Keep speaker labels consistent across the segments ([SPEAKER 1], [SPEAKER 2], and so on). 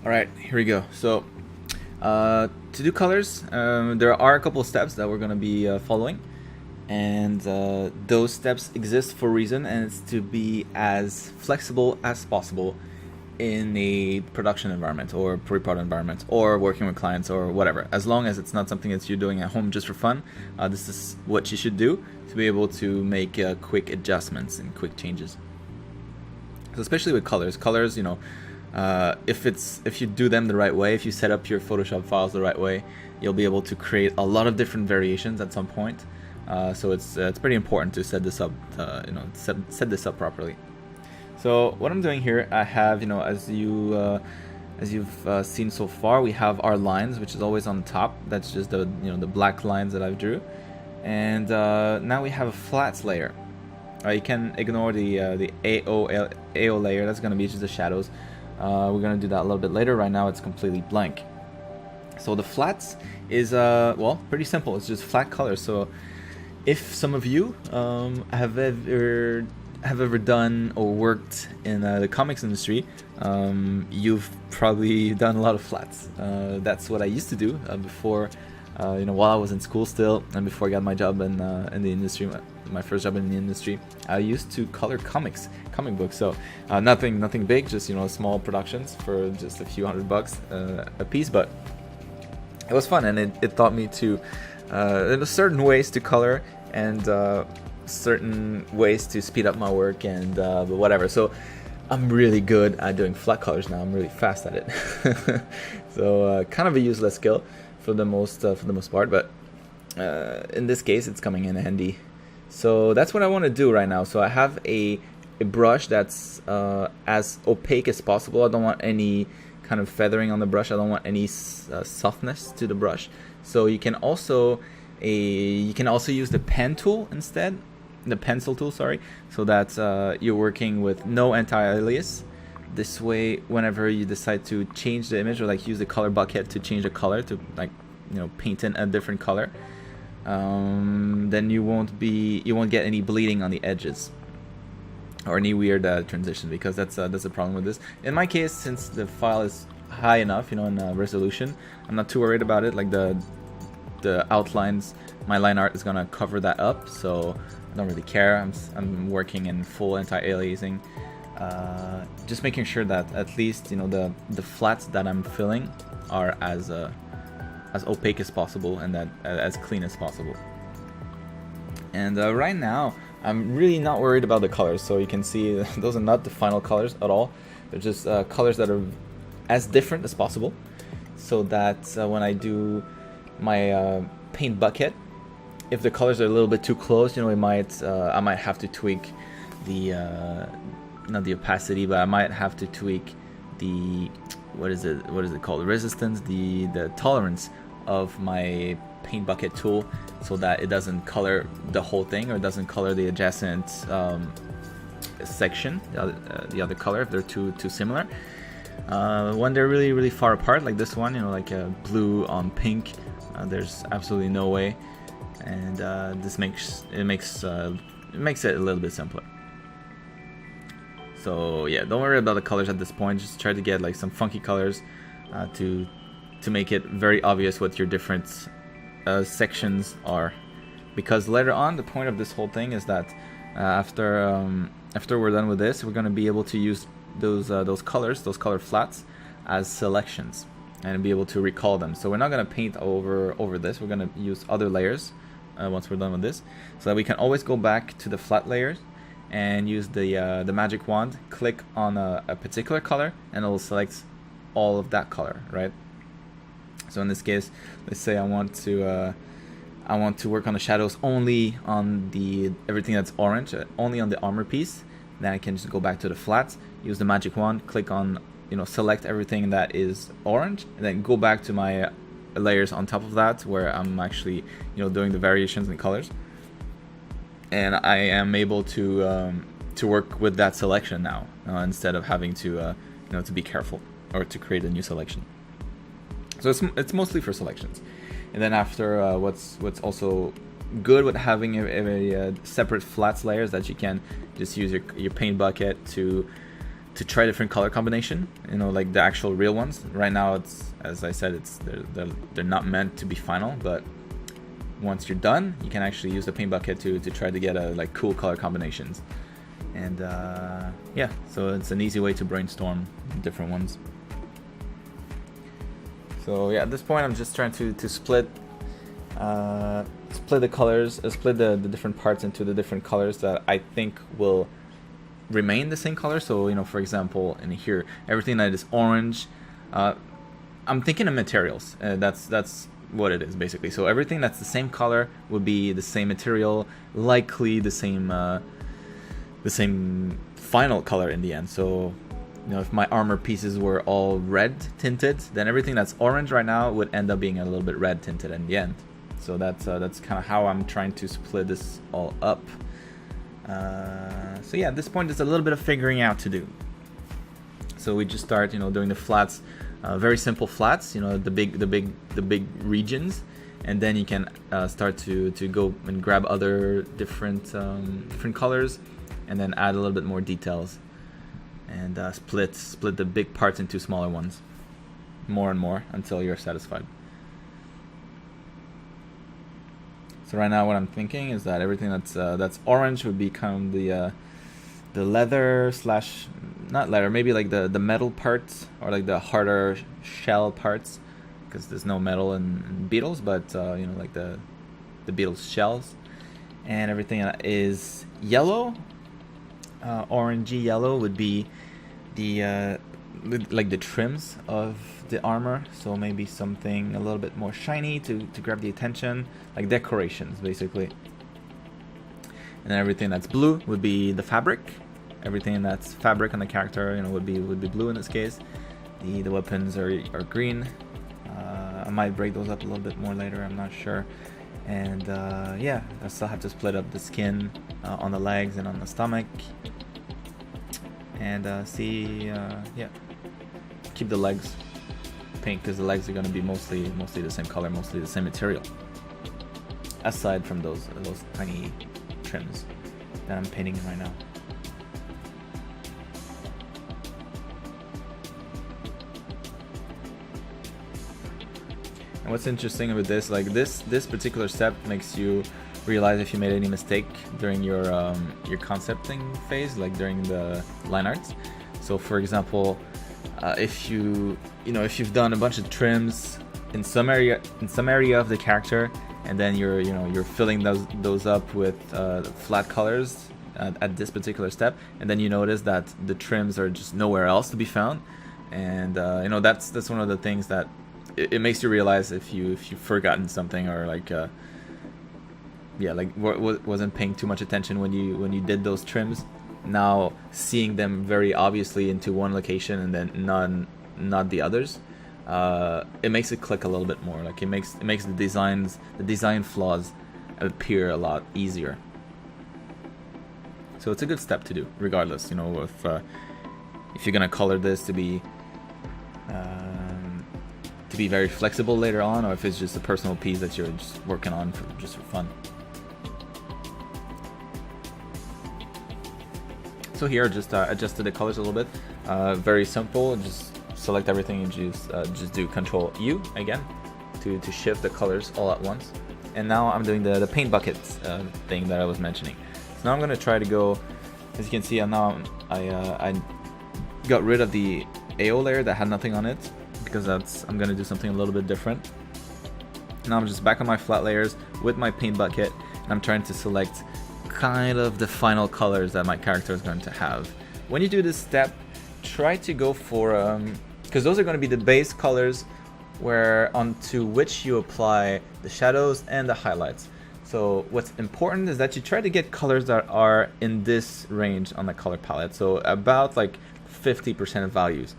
[SPEAKER 1] All right, here we go. So to do colors, there are a couple of steps that we're going to be following, and those steps exist for a reason, and it's to be as flexible as possible in a production environment or pre-prod environment or working with clients or whatever. As long as it's not something that you're doing at home just for fun, this is what you should do to be able to make quick adjustments and quick changes. So especially with colors, if you do them the right way, if you set up your Photoshop files the right way, you'll be able to create a lot of different variations at some point. So it's pretty important to set this up, set this up properly. So what I'm doing here, I have, as you've seen so far, we have our lines, which is always on the top. That's just the black lines that I've drew, and now we have a flats layer. You can ignore the AO layer. That's going to be just the shadows. We're going to do that a little bit later. Right now it's completely blank. So the flats is pretty simple. It's just flat colors. So if some of you have ever done or worked in the comics industry, you've probably done a lot of flats. That's what I used to do before, while I was in school still, and before I got my job in the industry, my first job in the industry. I used to color comic books. So nothing big, just small productions for just a few $100 a piece, but it was fun, and it taught me to certain ways to color and certain ways to speed up my work and whatever. So I'm really good at doing flat colors now. I'm really fast at it. So kind of a useless skill for the most part, but in this case it's coming in handy. So that's what I want to do right now. So I have a brush that's as opaque as possible. I don't want any kind of feathering on the brush. I don't want any softness to the brush. So you can also use the pen tool instead, the pencil tool, sorry, so that you're working with no anti-alias. This way, whenever you decide to change the image or use the color bucket to change the color to paint in a different color, then you won't get any bleeding on the edges or any weird transition, because that's a problem with this. In my case, since the file is high enough, in resolution, I'm not too worried about it. Like the outlines, my line art is gonna cover that up, so I don't really care. I'm working in full anti-aliasing, just making sure that at least the flats that I'm filling are as opaque as possible and that as clean as possible. And right now I'm really not worried about the colors. So you can see those are not the final colors at all. They're just colors that are as different as possible, so that when I do my paint bucket, if the colors are a little bit too close, I might have to tweak the not the opacity, but I might have to tweak the what is it called, resistance, the tolerance of my paint bucket tool, so that it doesn't color the whole thing or doesn't color the adjacent section, the other color, if they're too similar. When they're really far apart, like this one, like blue on pink, there's absolutely no way, and this makes it a little bit simpler. So yeah, don't worry about the colors at this point. Just try to get some funky colors to make it very obvious what your different sections are, because later on the point of this whole thing is that after we're done with this, we're going to be able to use those color flats as selections and be able to recall them. So we're not going to paint over this. We're going to use other layers once we're done with this, so that we can always go back to the flat layers and use the magic wand, click on a particular color, and it'll select all of that color, right? So in this case, let's say I want to work on the shadows only on everything that's orange, only on the armor piece. Then I can just go back to the flats, use the magic wand, click on, select everything that is orange, and then go back to my layers on top of that, where I'm actually, doing the variations in colors. And I am able to work with that selection now, instead of having to be careful or to create a new selection. So it's mostly for selections. And then after, what's also good with having a separate flats layers, that you can just use your paint bucket to to try different color combination, you know, like the actual real ones. Right now, it's, as I said, they're not meant to be final, but once you're done, you can actually use the paint bucket to try to get like cool color combinations. And yeah, so it's an easy way to brainstorm different ones. So yeah, at this point, I'm just trying to split the colors, split the different parts into the different colors that I think will remain the same color. So, you know, for example, in here, everything that is orange, I'm thinking of materials. That's what it is basically. So everything that's the same color would be the same material, likely the same final color in the end. So, you know, if my armor pieces were all red tinted, then everything that's orange right now would end up being a little bit red tinted in the end. So that's kind of how I'm trying to split this all up. So yeah, at this point, there's a little bit of figuring out to do. So we just start, you know, doing the flats, very simple flats, you know, the big regions, and then you can start to go and grab other different colors, and then add a little bit more details, and split the big parts into smaller ones, more and more until you're satisfied. So right now, what I'm thinking is that everything that's orange would become the leather slash, not leather, maybe like the metal parts, or like the harder shell parts, because there's no metal in beetles, but you know, like the beetles shells. And everything that is yellow, orangey yellow, would be the like the trims of the armor. So maybe something a little bit more shiny to grab the attention, like decorations basically. And then everything that's blue would be the fabric. Everything that's fabric on the character, you know, would be blue in this case. The weapons are green. I might break those up a little bit more later, I'm not sure. And yeah, I still have to split up the skin on the legs and on the stomach. And yeah, keep the legs pink, because the legs are going to be mostly the same color, mostly the same material, aside from those tiny trims that I'm painting in right now. And what's interesting with this, like this particular step makes you realize if you made any mistake during your concepting phase, like during the line arts. So for example, if you've done a bunch of trims in some area of the character, and then you're filling those up with flat colors at this particular step, and then you notice that the trims are just nowhere else to be found, and you know, that's one of the things that it makes you realize if you've forgotten something, or like yeah, like wasn't paying too much attention when you did those trims. Now seeing them very obviously into one location and then not the others, it makes it click a little bit more. Like it makes the design flaws appear a lot easier. So it's a good step to do, regardless, you know, if you're gonna color this to be very flexible later on, or if it's just a personal piece that you're just working on for fun. So here, just adjusted the colors a little bit. Very simple. Just select everything and just do Control U again to shift the colors all at once. And now I'm doing the paint buckets thing that I was mentioning. So now I'm gonna try to go. As you can see, I got rid of the AO layer that had nothing on it, because I'm gonna do something a little bit different. Now I'm just back on my flat layers with my paint bucket, and I'm trying to select kind of the final colors that my character is going to have. When you do this step, try to go for because those are going to be the base colors where onto which you apply the shadows and the highlights. So what's important is that you try to get colors that are in this range on the color palette, so about like 50% of values.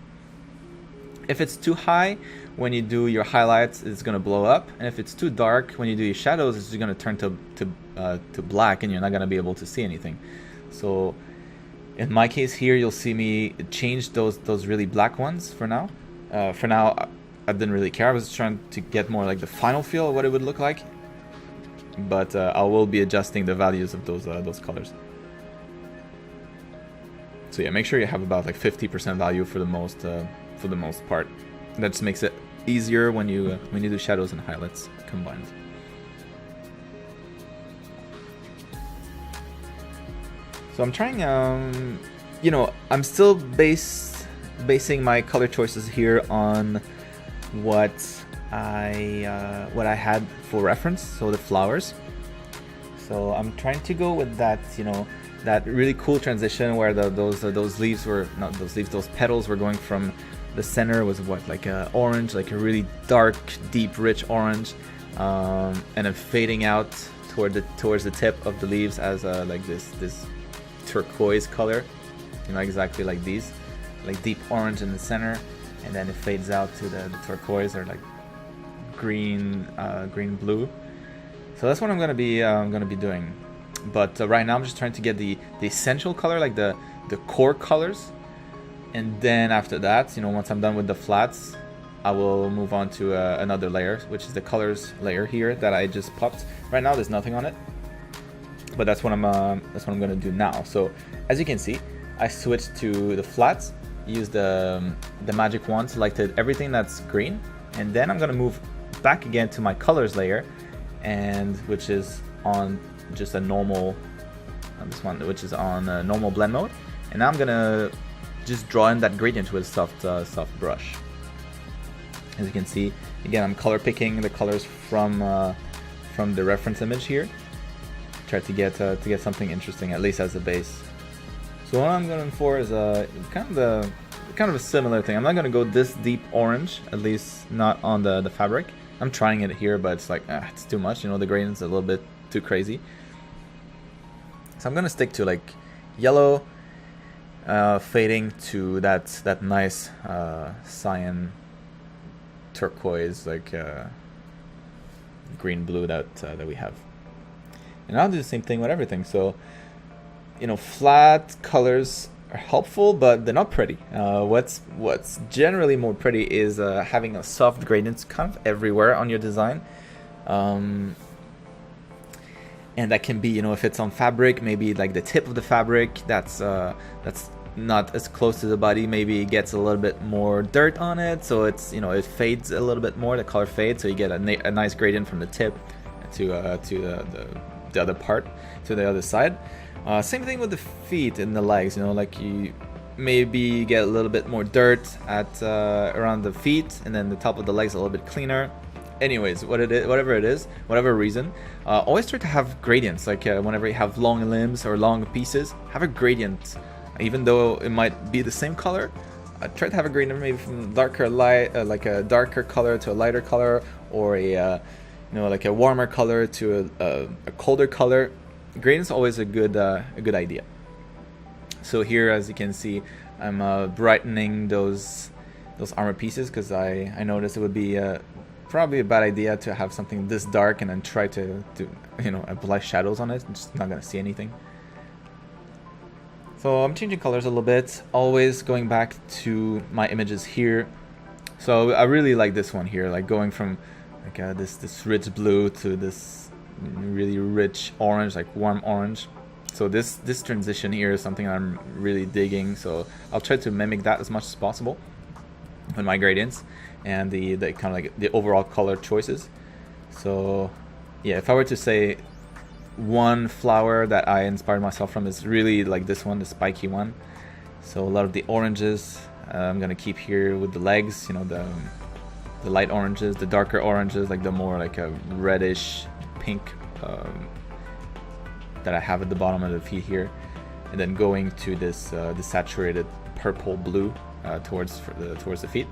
[SPEAKER 1] If it's too high when you do your highlights, it's going to blow up, and if it's too dark when you do your shadows, it's just going to turn to black, and you're not going to be able to see anything. So in my case here, you'll see me change those really black ones for now. For now, I didn't really care. I was trying to get more like the final feel of what it would look like, but I will be adjusting the values of those colors. So yeah, make sure you have about like 50% value for the most part. That just makes it easier when you do shadows and highlights combined. So I'm trying, you know, I'm still basing my color choices here on what I had for reference, so the flowers. So I'm trying to go with that, you know, that really cool transition where those leaves were, not those leaves, those petals were going from the center was what, like a orange, like a really dark, deep, rich orange, and then fading out towards the tip of the leaves as like this turquoise color, you know, exactly like these, like deep orange in the center, and then it fades out to the turquoise or like green blue. So that's what I'm gonna be doing. But right now I'm just trying to get the essential color, like the core colors, and then after that, you know, once I'm done with the flats, I will move on to another layer, which is the colors layer here that I just popped. Right now there's nothing on it, but that's what I'm gonna do now. So as you can see, I switched to the flats, used the magic wand, selected everything that's green, and then I'm gonna move back again to my colors layer, and which is on just a normal, this one, which is on a normal blend mode, and now I'm gonna just draw in that gradient with soft brush. As you can see, again, I'm color picking the colors from the reference image here. Try to get something interesting, at least as a base. So what I'm going for is kind of a similar thing. I'm not going to go this deep orange, at least not on the fabric. I'm trying it here, but it's like it's too much. You know, the gradient's a little bit too crazy. So I'm going to stick to like yellow, fading to that nice cyan turquoise, like green blue that we have. And I'll do the same thing with everything. So, you know, flat colors are helpful, but they're not pretty. What's generally more pretty is having a soft gradients kind of everywhere on your design. And that can be, you know, if it's on fabric, maybe like the tip of the fabric that's not as close to the body, maybe it gets a little bit more dirt on it, so it's, you know, it fades a little bit more, the color fades, so you get a nice gradient from the tip to the other part, to the other side. Same thing with the feet and the legs, you know, like you maybe get a little bit more dirt at around the feet, and then the top of the legs a little bit cleaner. Anyways, whatever reason, always try to have gradients. Like whenever you have long limbs or long pieces, have a gradient. Even though it might be the same color, try to have a gradient, maybe from darker light, like a darker color to a lighter color, or a you know, like a warmer color to a colder color. Gradient's always a good idea. So here, as you can see, I'm brightening those armor pieces because I noticed it would be probably a bad idea to have something this dark and then try to you know, apply shadows on it. I'm just not gonna see anything. So I'm changing colors a little bit, always going back to my images here. So I really like this one here, like going from like this rich blue to this really rich orange, like warm orange. So this transition here is something I'm really digging. So I'll try to mimic that as much as possible with my gradients and the kind of like the overall color choices. So yeah, if I were to say one flower that I inspired myself from, is really like this one, the spiky one. So a lot of the oranges I'm gonna keep here with the legs, you know, the light oranges, the darker oranges, like the more like a reddish pink that I have at the bottom of the feet here, and then going to this the saturated purple blue towards the feet.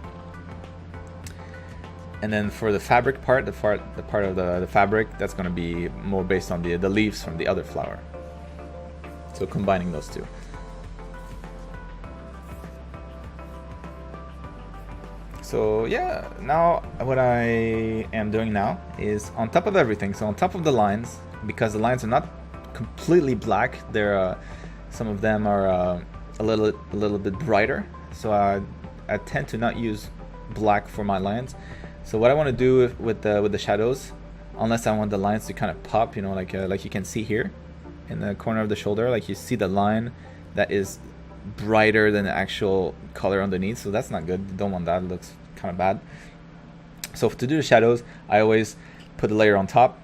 [SPEAKER 1] And then for the fabric part, the part of the fabric, that's going to be more based on the leaves from the other flower. So combining those two. So yeah, now what I am doing now is on top of everything. So on top of the lines, because the lines are not completely black, they're some of them are a little bit brighter. So I tend to not use black for my lines. So what I want to do with the shadows, unless I want the lines to kind of pop, you know, like you can see here in the corner of the shoulder, like you see the line that is brighter than the actual color underneath, so that's not good. You don't want that, it looks kind of bad. So to do the shadows, I always put the layer on top,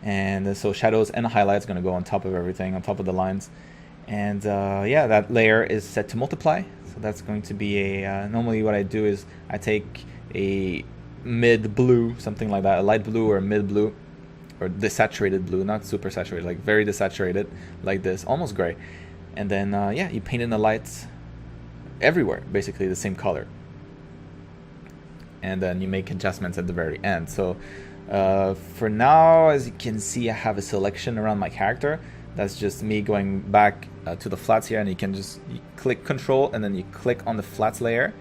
[SPEAKER 1] and so shadows and highlights going to go on top of everything, on top of the lines. And yeah, that layer is set to multiply, so that's going to be a normally what I do is I take a mid blue, something like that, a light blue or a mid blue, or desaturated blue, not super saturated, like very desaturated, like this, almost gray. And then yeah, you paint in the lights everywhere, basically the same color, and then you make adjustments at the very end. So for now, as you can see, I have a selection around my character. That's just me going back to the flats here, and you click Control and then you click on the flats layer,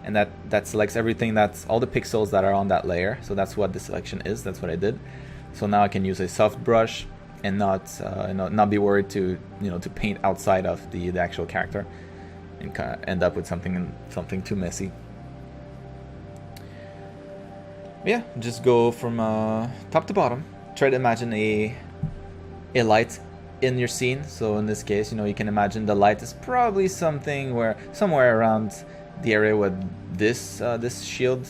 [SPEAKER 1] and that selects everything, that's all the pixels that are on that layer. So that's what the selection is, that's what I did. So now I can use a soft brush and not be worried to to paint outside of the actual character and kind of end up with something too messy. Yeah, just go from top to bottom. Try to imagine a light in your scene. So in this case, you can imagine the light is probably somewhere around the area where this shield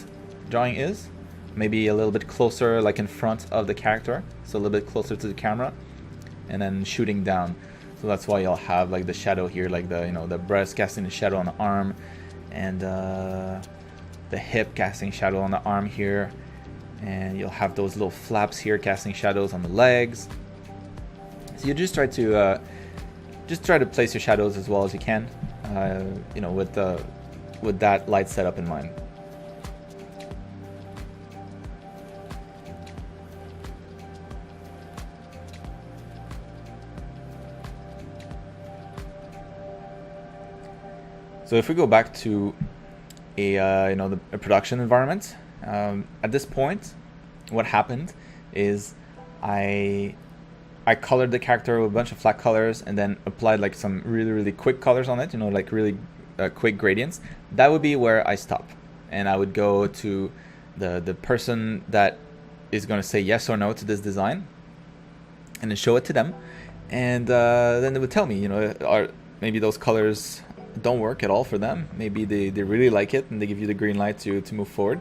[SPEAKER 1] drawing is. Maybe a little bit closer, like in front of the character, so a little bit closer to the camera, and then shooting down. So that's why you'll have like the shadow here, like the breast casting the shadow on the arm, and the hip casting shadow on the arm here, and you'll have those little flaps here casting shadows on the legs. So you just try to place your shadows as well as you can, with that light setup in mind. So if we go back to a production environment, at this point, what happened is I colored the character with a bunch of flat colors and then applied like some really quick colors on it, like really quick gradients. That would be where I stop, and I would go to the person that is going to say yes or no to this design, and then show it to them, and then they would tell me, maybe those colors don't work at all for them. Maybe they really like it and they give you the green light to move forward.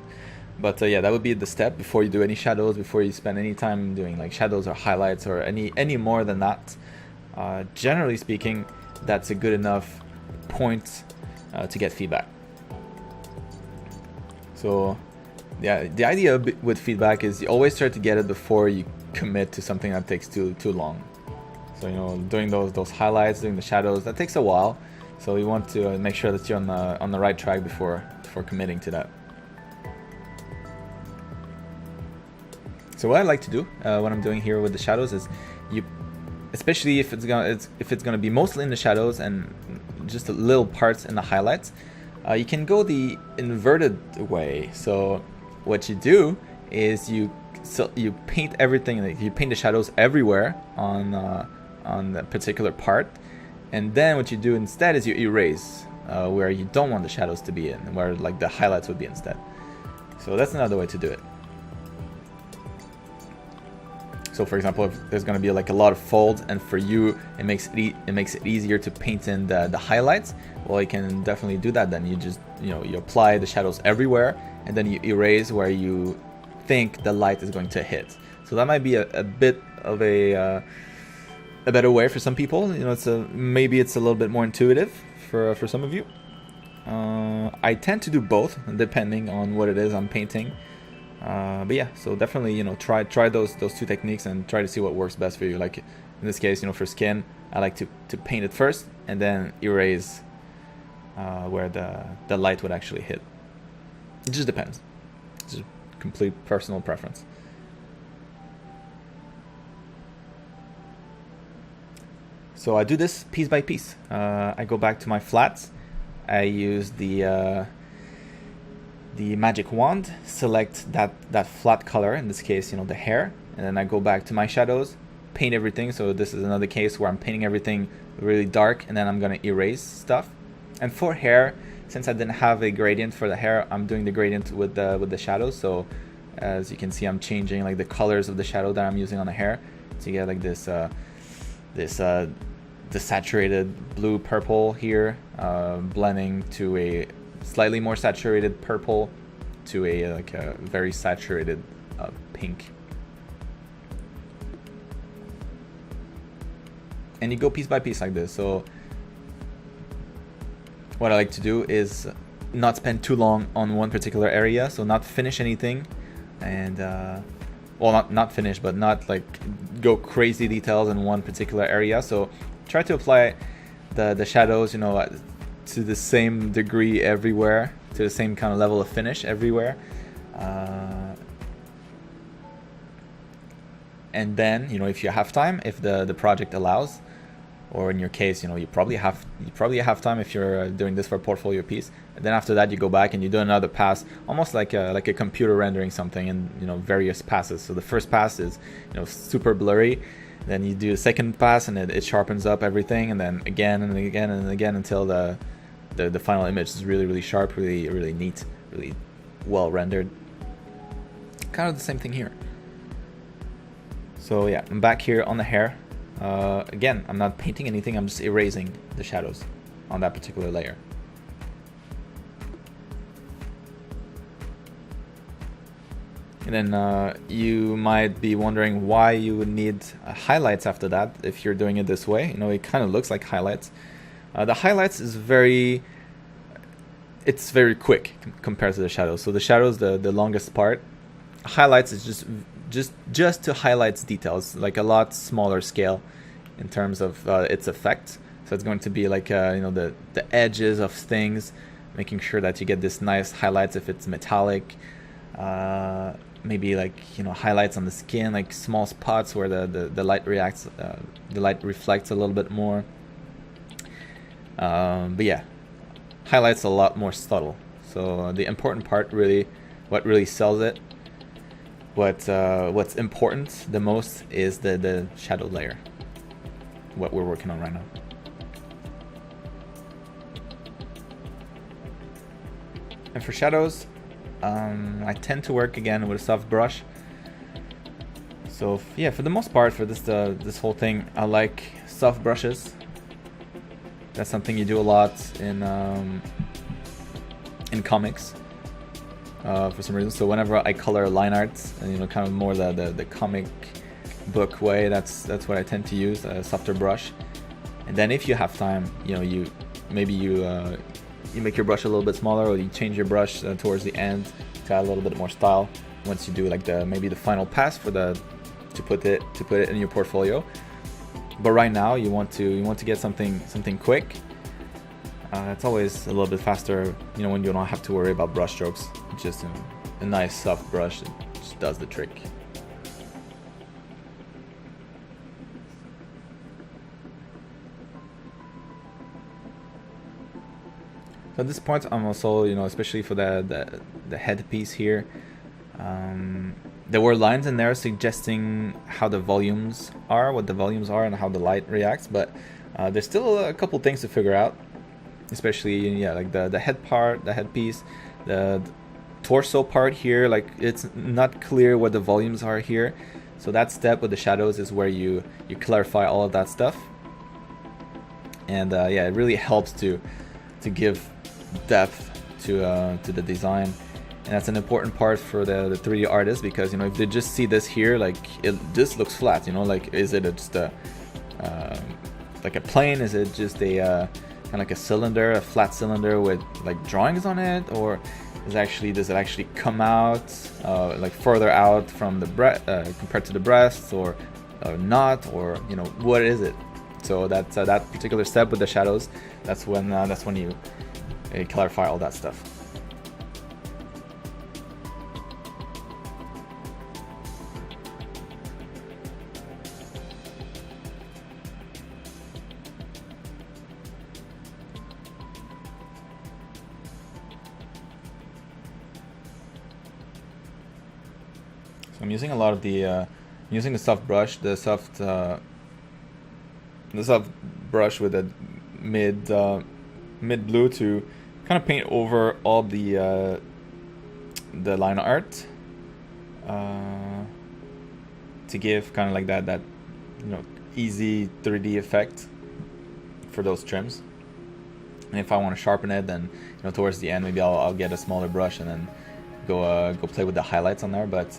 [SPEAKER 1] But yeah, that would be the step before you do any shadows, before you spend any time doing like shadows or highlights or any more than that. Generally speaking, that's a good enough point to get feedback. So yeah, the idea with feedback is you always try to get it before you commit to something that takes too long. So doing those highlights, doing the shadows, that takes a while. So you want to make sure that you're on the right track before committing to that. So what I like to do when I'm doing here with the shadows is, especially if it's gonna be mostly in the shadows and just little parts in the highlights, you can go the inverted way. So what you do is you paint everything, like you paint the shadows everywhere on the particular part. And then what you do instead is you erase where you don't want the shadows to be in, where like the highlights would be instead. So that's another way to do it. So for example, if there's going to be like a lot of folds, and for you it makes it easier to paint in the highlights, well, you can definitely do that. Then you just you apply the shadows everywhere, and then you erase where you think the light is going to hit. So that might be a bit of a better way for some people. Maybe it's a little bit more intuitive for some of you. I tend to do both depending on what it is I'm painting. But yeah, so definitely try those two techniques and try to see what works best for you. Like in this case, for skin, I like to paint it first and then erase where the light would actually hit. It just depends. It's just complete personal preference. So I do this piece by piece. I go back to my flats. I use the magic wand, select that flat color, in this case, the hair, and then I go back to my shadows, paint everything. So this is another case where I'm painting everything really dark, and then I'm gonna erase stuff. And for hair, since I didn't have a gradient for the hair, I'm doing the gradient with the shadows. So as you can see, I'm changing like the colors of the shadow that I'm using on the hair to get like this the saturated blue purple here, blending to a slightly more saturated purple to a like a very saturated pink. And you go piece by piece like this. So what I like to do is not spend too long on one particular area, so not finish anything, and well, not finish, but not like go crazy details in one particular area. So try to apply the shadows, you know, to the same degree everywhere, to the same kind of level of finish everywhere. And then, you know, if you have time, if the project allows, or in your case, you know, you probably have time if you're doing this for a portfolio piece. And then after that, you go back and you do another pass, almost like a computer rendering something in, you know, various passes. So the first pass is, you know, super blurry. Then you do a second pass and it sharpens up everything, and then again and again and again until the final image is really, really sharp, really, really neat, really well rendered. Kind of the same thing here. So yeah, I'm back here on the hair. Again, I'm not painting anything, I'm just erasing the shadows on that particular layer. And then you might be wondering why you would need highlights after that if you're doing it this way. You know, it kind of looks like highlights. The highlights is it's very quick compared to the shadows. So the shadows, the longest part. Highlights is just to highlight details, like a lot smaller scale in terms of its effect. So it's going to be like you know, the edges of things, making sure that you get this nice highlights if it's metallic. Maybe like, you know, highlights on the skin, like small spots where the light reacts, the light reflects a little bit more. But yeah, highlights a lot more subtle. So the important part, really, what really sells it, what's important the most is the shadow layer, what we're working on right now. And for shadows, I tend to work again with a soft brush. So yeah, for the most part, for this whole thing, I like soft brushes. That's something you do a lot in comics. For some reason. So whenever I color line art, and, you know, kind of more the comic book way, that's what I tend to use, a softer brush. And then if you have time, you know, you make your brush a little bit smaller, or you change your brush towards the end to add a little bit more style. Once you do like maybe the final pass to put it in your portfolio. But right now you want to get something quick. It's always a little bit faster, you know, when you don't have to worry about brush strokes. Just a nice soft brush, it just does the trick. So at this point, I'm also, you know, especially for the headpiece here, there were lines in there suggesting how the volumes are, what the volumes are, and how the light reacts. But there's still a couple things to figure out, especially, yeah, like the head part, the headpiece, the torso part here. Like, it's not clear what the volumes are here. So that step with the shadows is where you clarify all of that stuff. And yeah, it really helps to give depth to the design. And that's an important part for the 3D artist, because, you know, if they just see this here, like, it just looks flat, you know, like, is it just like a plane? Is it just a kind of like a cylinder, a flat cylinder with like drawings on it, or does it actually come out like further out from the breast compared to the breasts, or not, or, you know, what is it? So that's that particular step with the shadows. That's when you clarify all that stuff. So I'm using a lot of using the soft brush, the soft brush with a mid blue to kind of paint over all the line art, to give kind of like that, you know, easy 3D effect for those trims. And if I want to sharpen it, then towards the end maybe I'll get a smaller brush and then go play with the highlights on there. But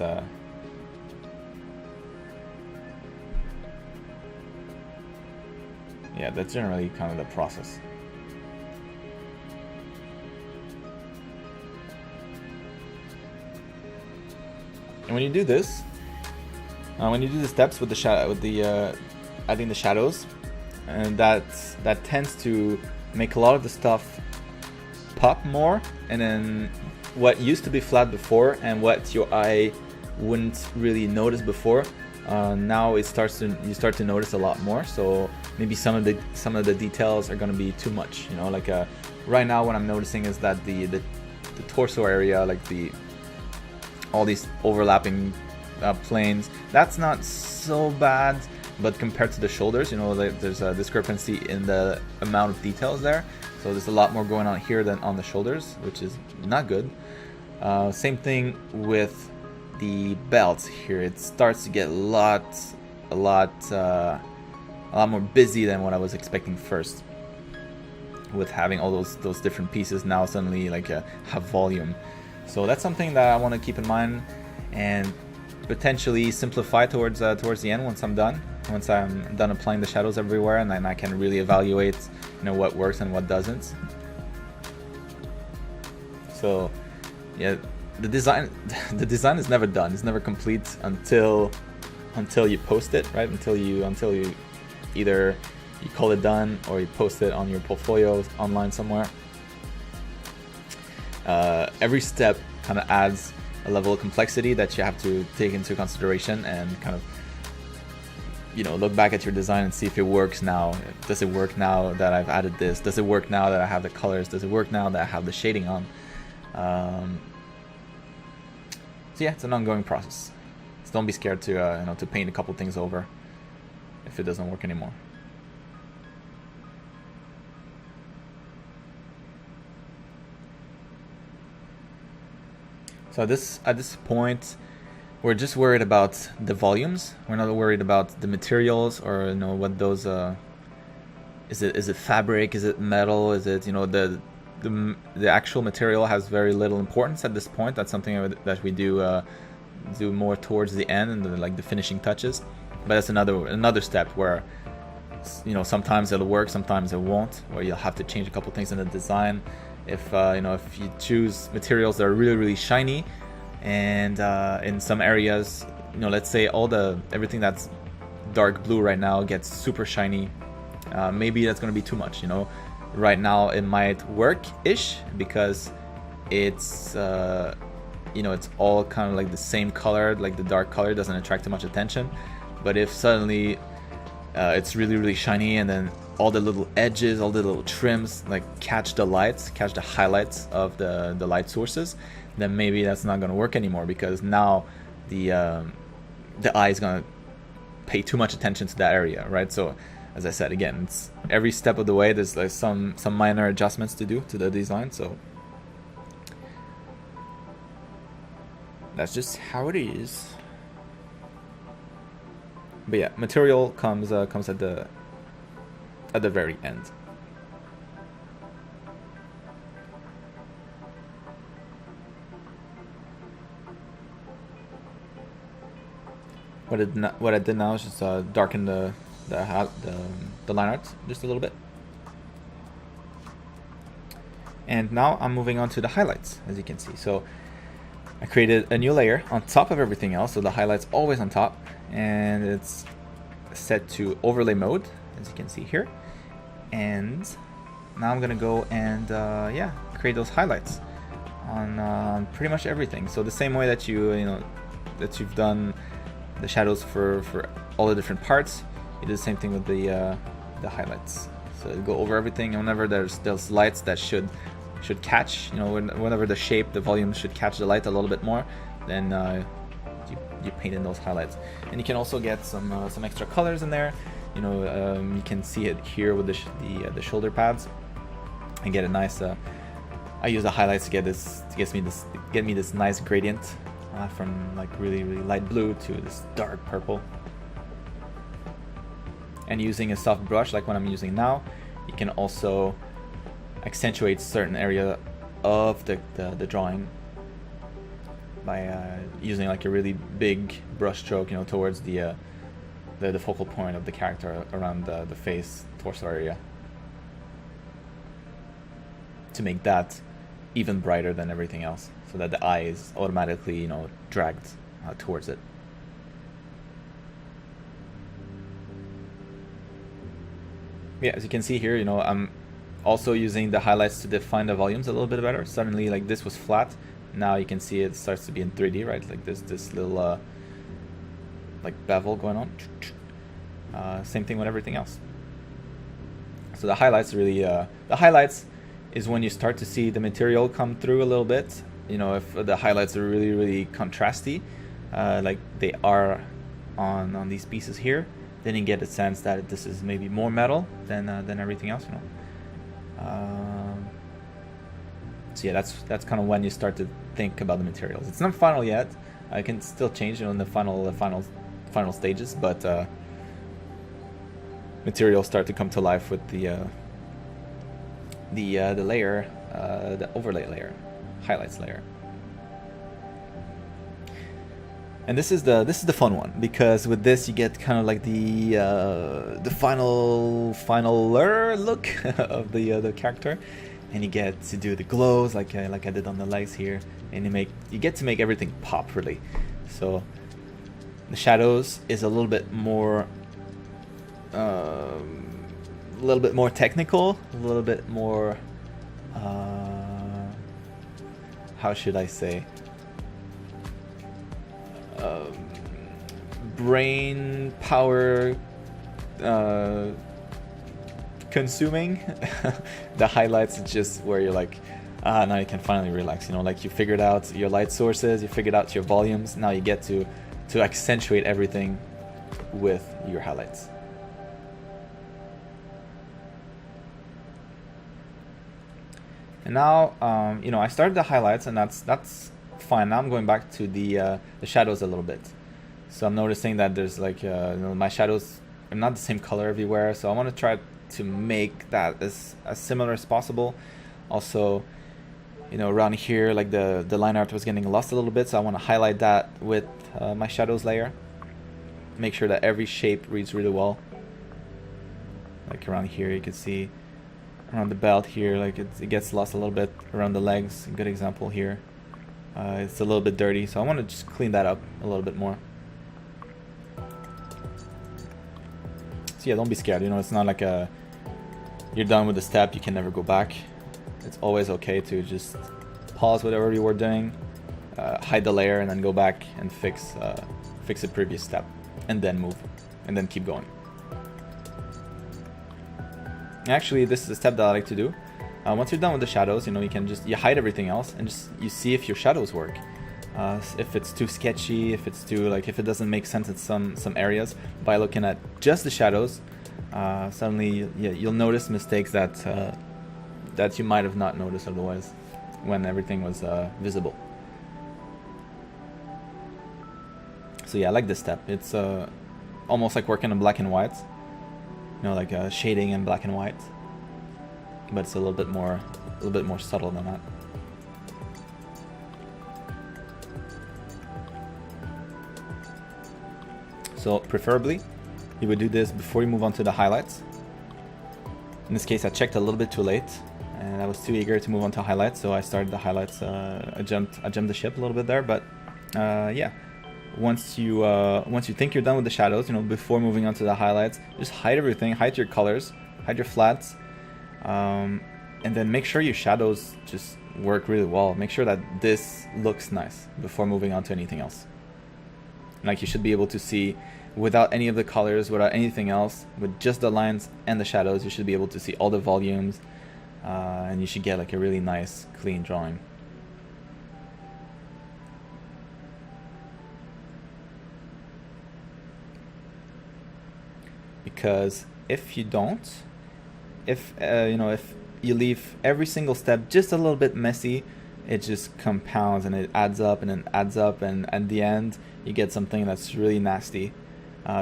[SPEAKER 1] yeah, that's generally kind of the process. And when you do this, when you do the steps with the adding the shadows, and that tends to make a lot of the stuff pop more, and then what used to be flat before and what your eye wouldn't really notice before, now you start to notice a lot more. So maybe some of the details are going to be too much. Like right now what I'm noticing is that the torso area, like all these overlapping planes, that's not so bad. But compared to the shoulders, there's a discrepancy in the amount of details there. So there's a lot more going on here than on the shoulders, which is not good. Same thing with the belts here. It starts to get a lot more busy than what I was expecting first, with having all those different pieces now suddenly like have volume. So that's something that I want to keep in mind and potentially simplify towards the end once I'm done applying the shadows everywhere, and then I can really evaluate what works and what doesn't. So yeah, the design is never done. It's never complete until you post it, right? Until you either you call it done or you post it on your portfolio online somewhere. Every step kind of adds a level of complexity that you have to take into consideration and kind of look back at your design and see if it works now. Does it work now that I've added this? Does it work now that I have the colors? Does it work now that I have the shading on? So yeah, it's an ongoing process. So don't be scared to to paint a couple things over if it doesn't work anymore. So at this point, we're just worried about the volumes. We're not worried about the materials or what those is it fabric, is it metal, is it the actual material has very little importance at this point. That's something that we do more towards the end and like the finishing touches. But that's another step where sometimes it'll work, sometimes it won't, or you'll have to change a couple things in the design. If if you choose materials that are really shiny, and in some areas, let's say everything that's dark blue right now gets super shiny, maybe that's going to be too much. Right now it might work-ish because it's it's all kind of like the same color, like the dark color doesn't attract too much attention. But if suddenly it's really shiny, and then all the little edges, all the little trims like catch the highlights of the light sources, then maybe that's not going to work anymore, because now the eye is going to pay too much attention to that area, right? So as I said, again, it's every step of the way there's like some minor adjustments to do to the design. So that's just how it is. But yeah, material comes at the very end. What I did now is just darken the line art just a little bit. And now I'm moving on to the highlights, as you can see. So I created a new layer on top of everything else, so the highlight's always on top, and it's set to overlay mode, as you can see here. And now I'm gonna go and create those highlights on pretty much everything. So the same way that you've done the shadows for all the different parts, you do the same thing with the highlights. So go over everything, and whenever there's those lights that should catch, whenever the shape, the volume should catch the light a little bit more, then you paint in those highlights. And you can also get some extra colors in there. You can see it here with the shoulder pads, and get a nice. I use the highlights to get me this nice gradient from like really light blue to this dark purple. And using a soft brush like what I'm using now, You can also accentuate certain area of the drawing by using like a really big brush stroke, you know, towards the focal point of the character around the face, torso area, to make that even brighter than everything else, so that the eye is automatically, you know, dragged towards it. Yeah, as you can see here, you know, I'm also using the highlights to define the volumes a little bit better. Suddenly, like, this was flat. Now you can see it starts to be in 3D, right? Like this little like bevel going on. Same thing with everything else. So the highlights really, the highlights is when you start to see the material come through a little bit. You know, if the highlights are really, really contrasty, like they are on these pieces here, then you get a sense that this is maybe more metal than everything else, you know. So yeah, that's kind of when you start to think about the materials. It's not final yet. I can still change, you know, in the final stages, but materials start to come to life with the layer, the overlay layer, highlights layer. And this is the fun one, because with this you get kind of like the finaler look of the character, and you get to do the glows like I did on the legs here, and you get to make everything pop really. So the shadows is a little bit more technical, a little bit more how should I say, brain power consuming. The highlights is just where you're like, now you can finally relax, you know, like you figured out your light sources, you figured out your volumes, now you get to accentuate everything with your highlights. And now, you know, I started the highlights, and that's fine. Now I'm going back to the shadows a little bit. So I'm noticing that there's like, you know, my shadows are not the same color everywhere. So I want to try to make that as similar as possible. Also, you know, around here, like the line art was getting lost a little bit. So I want to highlight that with my shadows layer. Make sure that every shape reads really well. Like around here, you can see around the belt here, like it gets lost a little bit around the legs. A good example here. It's a little bit dirty, so I want to just clean that up a little bit more. So yeah, don't be scared. You know, it's not like you're done with the step, you can never go back. It's always okay to just pause whatever you were doing, hide the layer, and then go back and fix the previous step, and then move, and then keep going. Actually, this is a step that I like to do. Once you're done with the shadows, you know, you hide everything else, and you see if your shadows work. If it's too sketchy, if it doesn't make sense in some areas. By looking at just the shadows, suddenly you'll notice mistakes that you might have not noticed otherwise when everything was visible. So yeah, I like this step. It's almost like working in black and white. You know, like shading in black and white, but it's a little bit more subtle than that. So preferably, you would do this before you move on to the highlights. In this case, I checked a little bit too late, and I was too eager to move on to highlights, so I started the highlights. I jumped the ship a little bit there, but yeah. Once you think you're done with the shadows, you know, before moving on to the highlights, just hide everything, hide your colors, hide your flats, and then make sure your shadows just work really well. Make sure that this looks nice before moving on to anything else. Like, you should be able to see without any of the colors, without anything else, with just the lines and the shadows, you should be able to see all the volumes, and you should get like a really nice, clean drawing. Because if you don't, if you leave every single step just a little bit messy, it just compounds and it adds up and it adds up, and at the end you get something that's really nasty,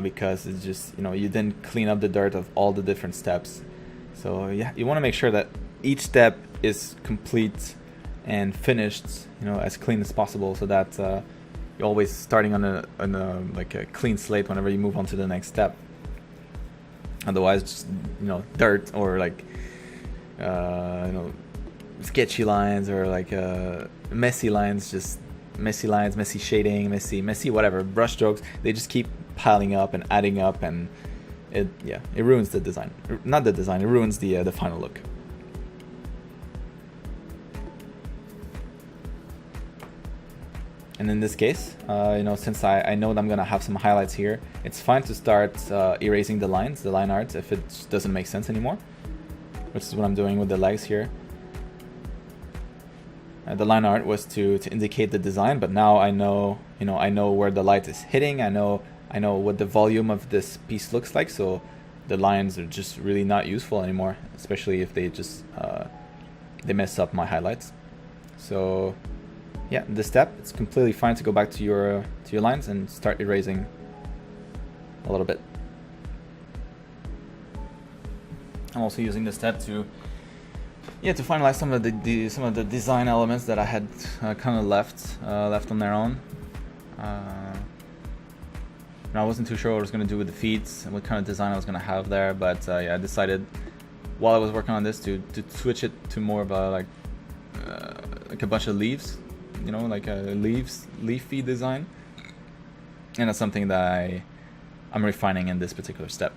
[SPEAKER 1] because it's just, you know, you didn't clean up the dirt of all the different steps. So yeah, you want to make sure that each step is complete and finished, you know, as clean as possible, so that you're always starting on a like a clean slate whenever you move on to the next step. Otherwise, just, you know, dirt or like you know, sketchy lines or like messy lines, just messy lines, messy shading, messy whatever brush strokes. They just keep piling up and adding up, and it ruins the design. Not the design, it ruins the final look. And in this case, you know, since I know that I'm gonna have some highlights here, it's fine to start erasing the lines, the line art, if it doesn't make sense anymore, which is what I'm doing with the legs here. The line art was to indicate the design, but now I know, you know, I know where the light is hitting. I know what the volume of this piece looks like. So the lines are just really not useful anymore, especially if they just they mess up my highlights. So yeah, this step, it's completely fine to go back to your lines and start erasing a little bit. I'm also using this step to finalize some of the design elements that I had kind of left on their own. I wasn't too sure what I was going to do with the feet and what kind of design I was going to have there, but yeah, I decided while I was working on this to switch it to more of a like a bunch of leaves, you know, like a leafy design, and that's something that I'm refining in this particular step.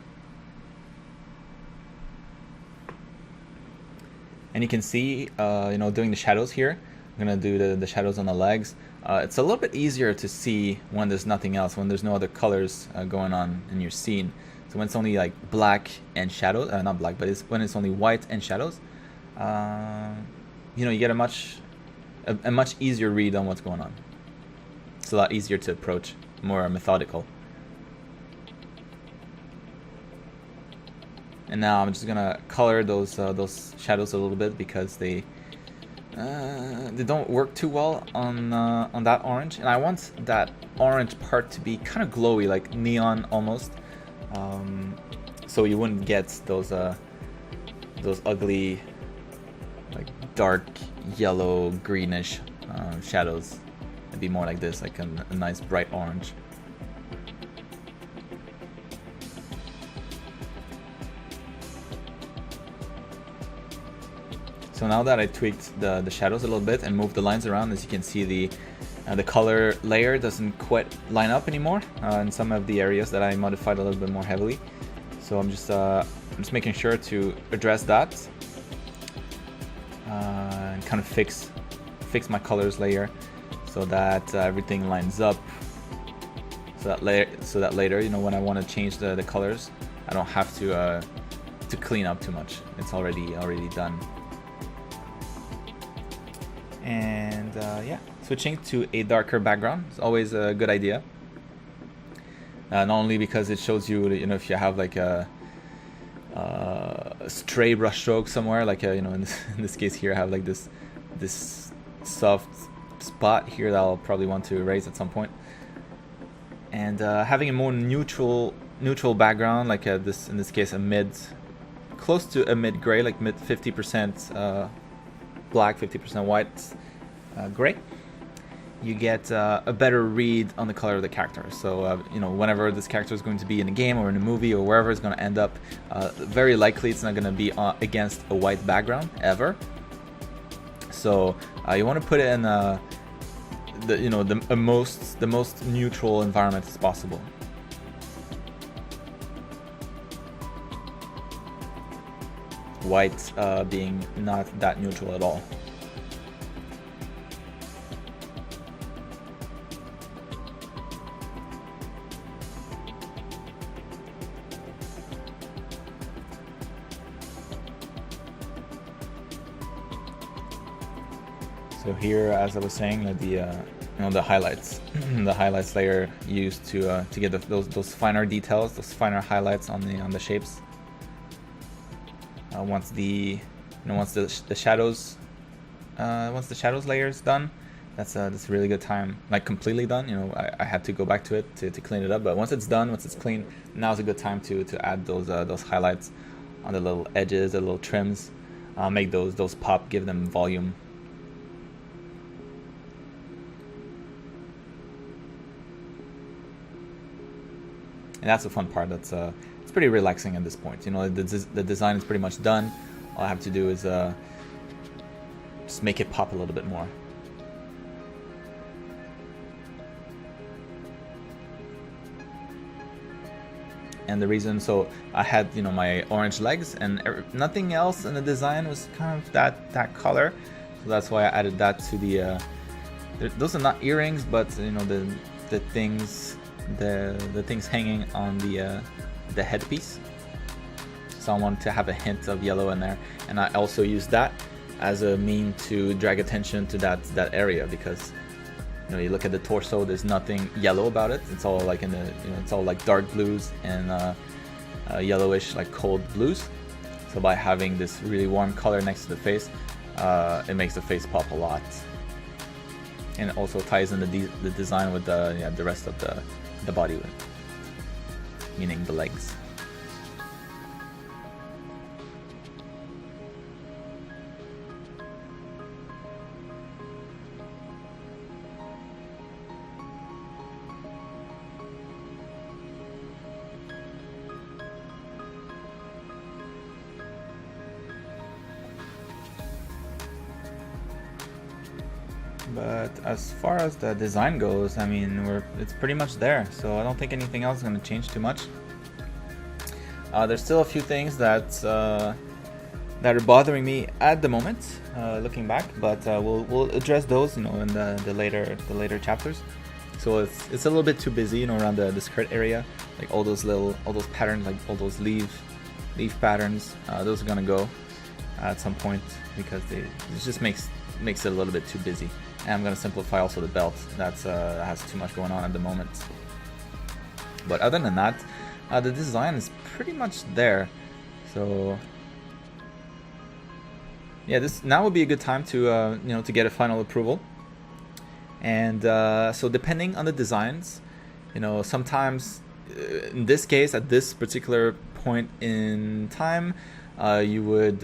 [SPEAKER 1] And you can see, you know, doing the shadows here, I'm gonna do the shadows on the legs. It's a little bit easier to see when there's nothing else, when there's no other colors going on in your scene. So when it's only like black and shadows, not black, but when it's only white and shadows, you know, you get a much easier read on what's going on. It's a lot easier to approach, more methodical. And now I'm just gonna color those shadows a little bit, because they don't work too well on that orange, and I want that orange part to be kind of glowy, like neon almost, so you wouldn't get those ugly, like dark yellow greenish shadows. It'd be more like this, like a nice bright orange. So now that I tweaked the shadows a little bit and moved the lines around, as you can see, the color layer doesn't quite line up anymore in some of the areas that I modified a little bit more heavily. So I'm just making sure to address that and kind of fix my colors layer, so that everything lines up. So that later, you know, when I want to change the colors, I don't have to clean up too much. It's already done. And yeah, switching to a darker background is always a good idea. Not only because it shows you, you know, if you have like a stray brush stroke somewhere, like you know, in this case here, I have like this soft spot here that I'll probably want to erase at some point. And having a more neutral background, like in this case, close to a mid gray, like mid 50% black, 50% white gray, you get a better read on the color of the character. So you know, whenever this character is going to be in a game or in a movie or wherever it's going to end up, very likely it's not going to be against a white background ever. So you want to put it in the most neutral environment as possible. White being not that neutral at all. So here, as I was saying, the highlights, the highlights layer used to get those finer details, those finer highlights on the shapes. Once the shadows layer is done, that's a really good time. Like completely done, you know, I had to go back to it to clean it up. But once it's done, once it's clean, now's a good time to add those highlights on the little edges, the little trims. Make those pop, give them volume. And that's the fun part. That's it's pretty relaxing at this point. You know, the design is pretty much done. All I have to do is just make it pop a little bit more. And the reason, so I had, you know, my orange legs, and nothing else in the design was kind of that color, so that's why I added that to the those are not earrings, but you know, the things hanging on the headpiece, so I wanted to have a hint of yellow in there. And I also used that as a mean to drag attention to that area, because you know, you look at the torso, there's nothing yellow about it. It's all like in the, you know, it's all like dark blues and yellowish, like cold blues. So by having this really warm color next to the face, it makes the face pop a lot. And it also ties in the design with the rest of the body, meaning the legs. But as far as the design goes, I mean, it's pretty much there, so I don't think anything else is going to change too much. There's still a few things that are bothering me at the moment, looking back, but we'll address those, you know, in the later chapters. So it's a little bit too busy, you know, around the skirt area, like all those patterns, like all those leaf patterns. Those are gonna go at some point because it just makes it a little bit too busy. And I'm gonna simplify also the belt. That has too much going on at the moment. But other than that, the design is pretty much there. So yeah, now would be a good time to you know, to get a final approval. And so depending on the designs, you know, sometimes in this case, at this particular point in time, you would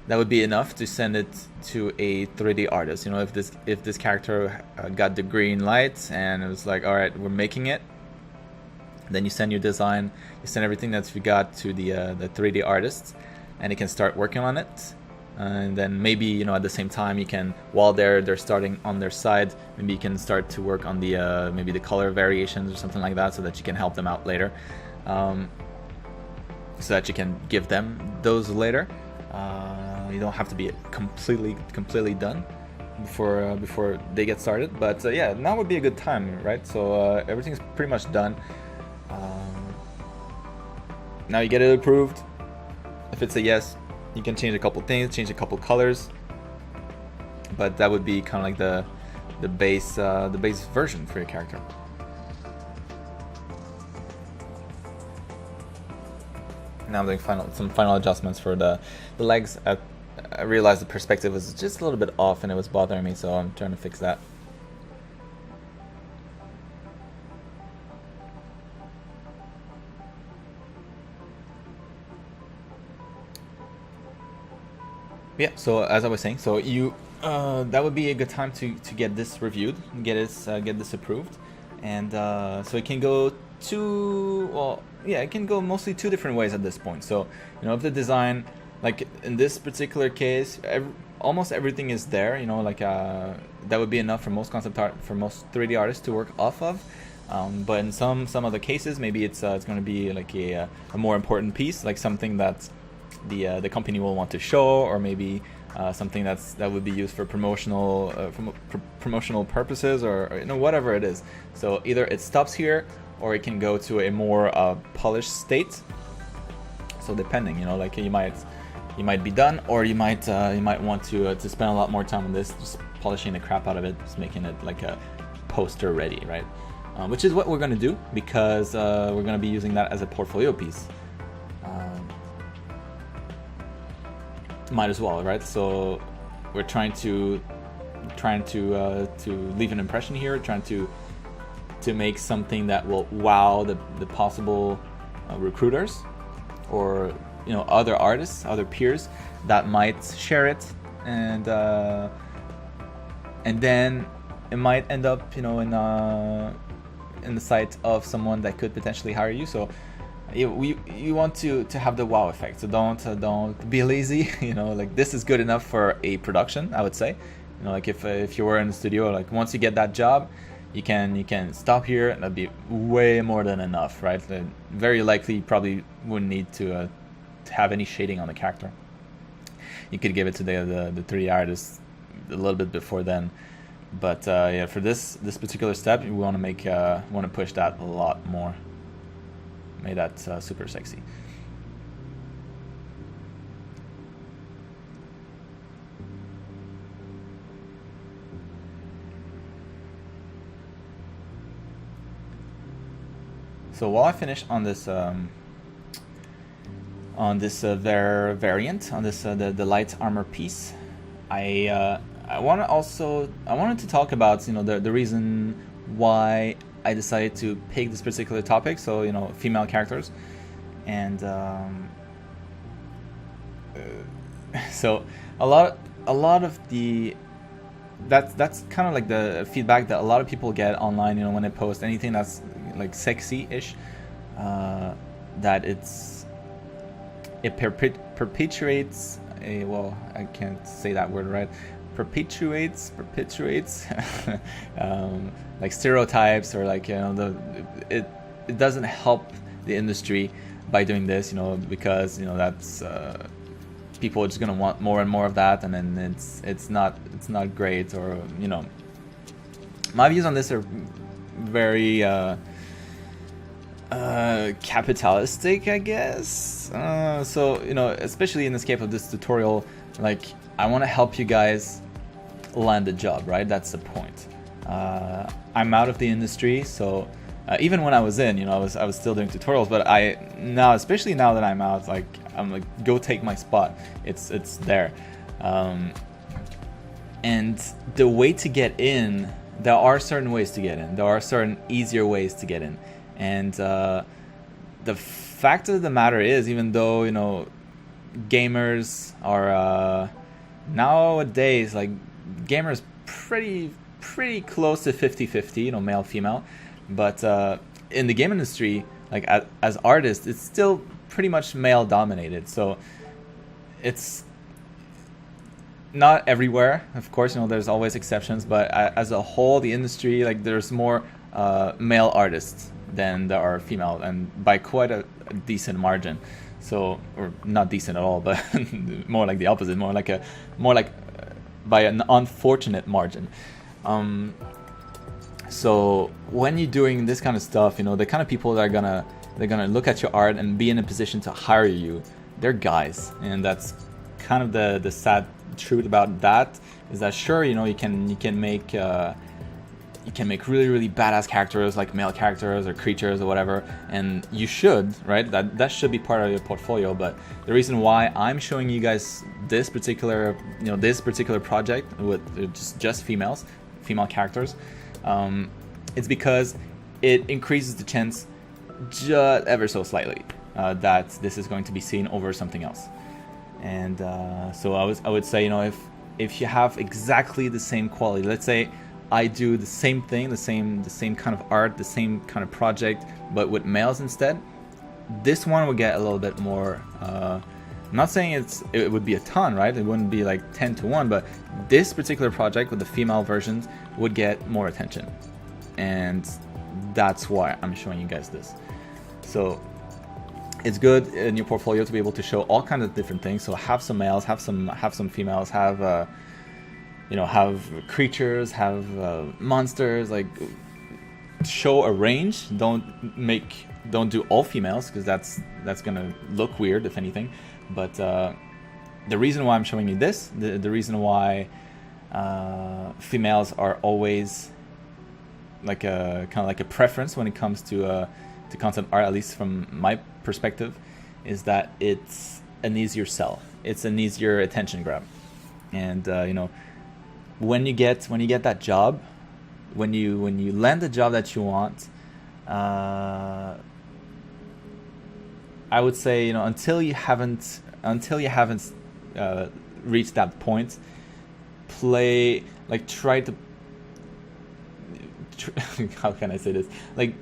[SPEAKER 1] that would be enough to send it to a 3D artist. You know, if this character got the green light and it was like, all right, we're making it, then you send your design, you send everything that you got to the 3D artist, and he can start working on it. And then maybe, you know, at the same time, you can, while they're starting on their side, maybe you can start to work on the maybe the color variations or something like that, so that you can help them out later, so that you can give them those later. You don't have to be completely done before they get started. But yeah, now would be a good time, right? So everything's pretty much done. Now you get it approved. If it's a yes, you can change a couple things, change a couple colors, but that would be kind of like the base version for your character. Now I'm doing some final adjustments for the legs. I realized the perspective was just a little bit off and it was bothering me, so I'm trying to fix that. Yeah, so as I was saying, so you that would be a good time to get this reviewed, get this approved, and so it can go it can go mostly two different ways at this point. So, you know, if the design, like in this particular case, almost everything is there, you know, like that would be enough for most concept art, for most 3D artists to work off of. But in some other cases, maybe it's going to be like a more important piece, like something that the company will want to show, or maybe something that would be used for promotional purposes, or you know, whatever it is. So either it stops here, or it can go to a more polished state. So depending, you know, like you might be done, or you might want to spend a lot more time on this, just polishing the crap out of it, just making it like a poster ready, right? Which is what we're going to do, because we're going to be using that as a portfolio piece. Might as well, right? So we're trying to leave an impression here, trying to make something that will wow the possible recruiters, or other artists, other peers that might share it, and then it might end up in the sight of someone that could potentially hire you. So you want to have the wow effect. So don't be lazy. Like, this is good enough for a production, I would say. Like if you were in the studio, like once you get that job, you can stop here, and that'd be way more than enough, right? Very likely you probably wouldn't need to have any shading on the character. You could give it to the 3D artist a little bit before then. But yeah, for this particular step, we want to push that a lot more. Make that super sexy. So while I finish on this variant, on this the light armor piece, I wanted to talk about the reason why I decided to pick this particular topic. So female characters, and so a lot of the that's kind of like the feedback that a lot of people get online. When they post anything that's like sexy-ish, that it perpetuates a, well, I can't say that word right. Perpetuates like stereotypes, or like it doesn't help the industry by doing this, because that's people are just gonna want more and more of that, and then it's not great, or my views on this are very capitalistic, I guess. So especially in the scope of this tutorial, like, I want to help you guys land a job, right? That's the point. I'm out of the industry, so even when I was in, I was still doing tutorials, but especially now that I'm out, like, I'm like, go take my spot. It's there. And the way to get in, there are certain ways to get in. There are certain easier ways to get in. And the fact of the matter is, even though, gamers are nowadays, like, gamers pretty close to 50-50, male female, but in the game industry, like, as artists, it's still pretty much male dominated. So it's not everywhere, of course, there's always exceptions, but as a whole, the industry, like, there's more male artists than there are female, and by quite a decent margin. So, or not decent at all, but more like the opposite, more like by an unfortunate margin. So when you're doing this kind of stuff, the kind of people that are they're gonna look at your art and be in a position to hire you, they're guys, and that's kind of the sad truth about that, is that sure, you can make really, really badass characters, like male characters or creatures or whatever, and you should, right? That should be part of your portfolio. But the reason why I'm showing you guys this particular project with just female characters, it's because it increases the chance just ever so slightly that this is going to be seen over something else. And so I would say, if you have exactly the same quality, let's say I do the same thing, the same kind of art, the same kind of project, but with males instead, this one would get a little bit more. I'm not saying it would be a ton, right? It wouldn't be like 10-1, but this particular project with the female versions would get more attention, and that's why I'm showing you guys this. So it's good in your portfolio to be able to show all kinds of different things. So have some males, have some females, have have creatures, have monsters, like, show a range. Don't do all females, because that's gonna look weird, if anything. But the reason why I'm showing you this, the reason why females are always like a kind of like a preference when it comes to concept art, at least from my perspective, is that it's an easier sell. It's an easier attention grab, and when you get that job, when you land the job that you want, I would say, you know, until you haven't reached that point, play, like, try to how can I say this, like,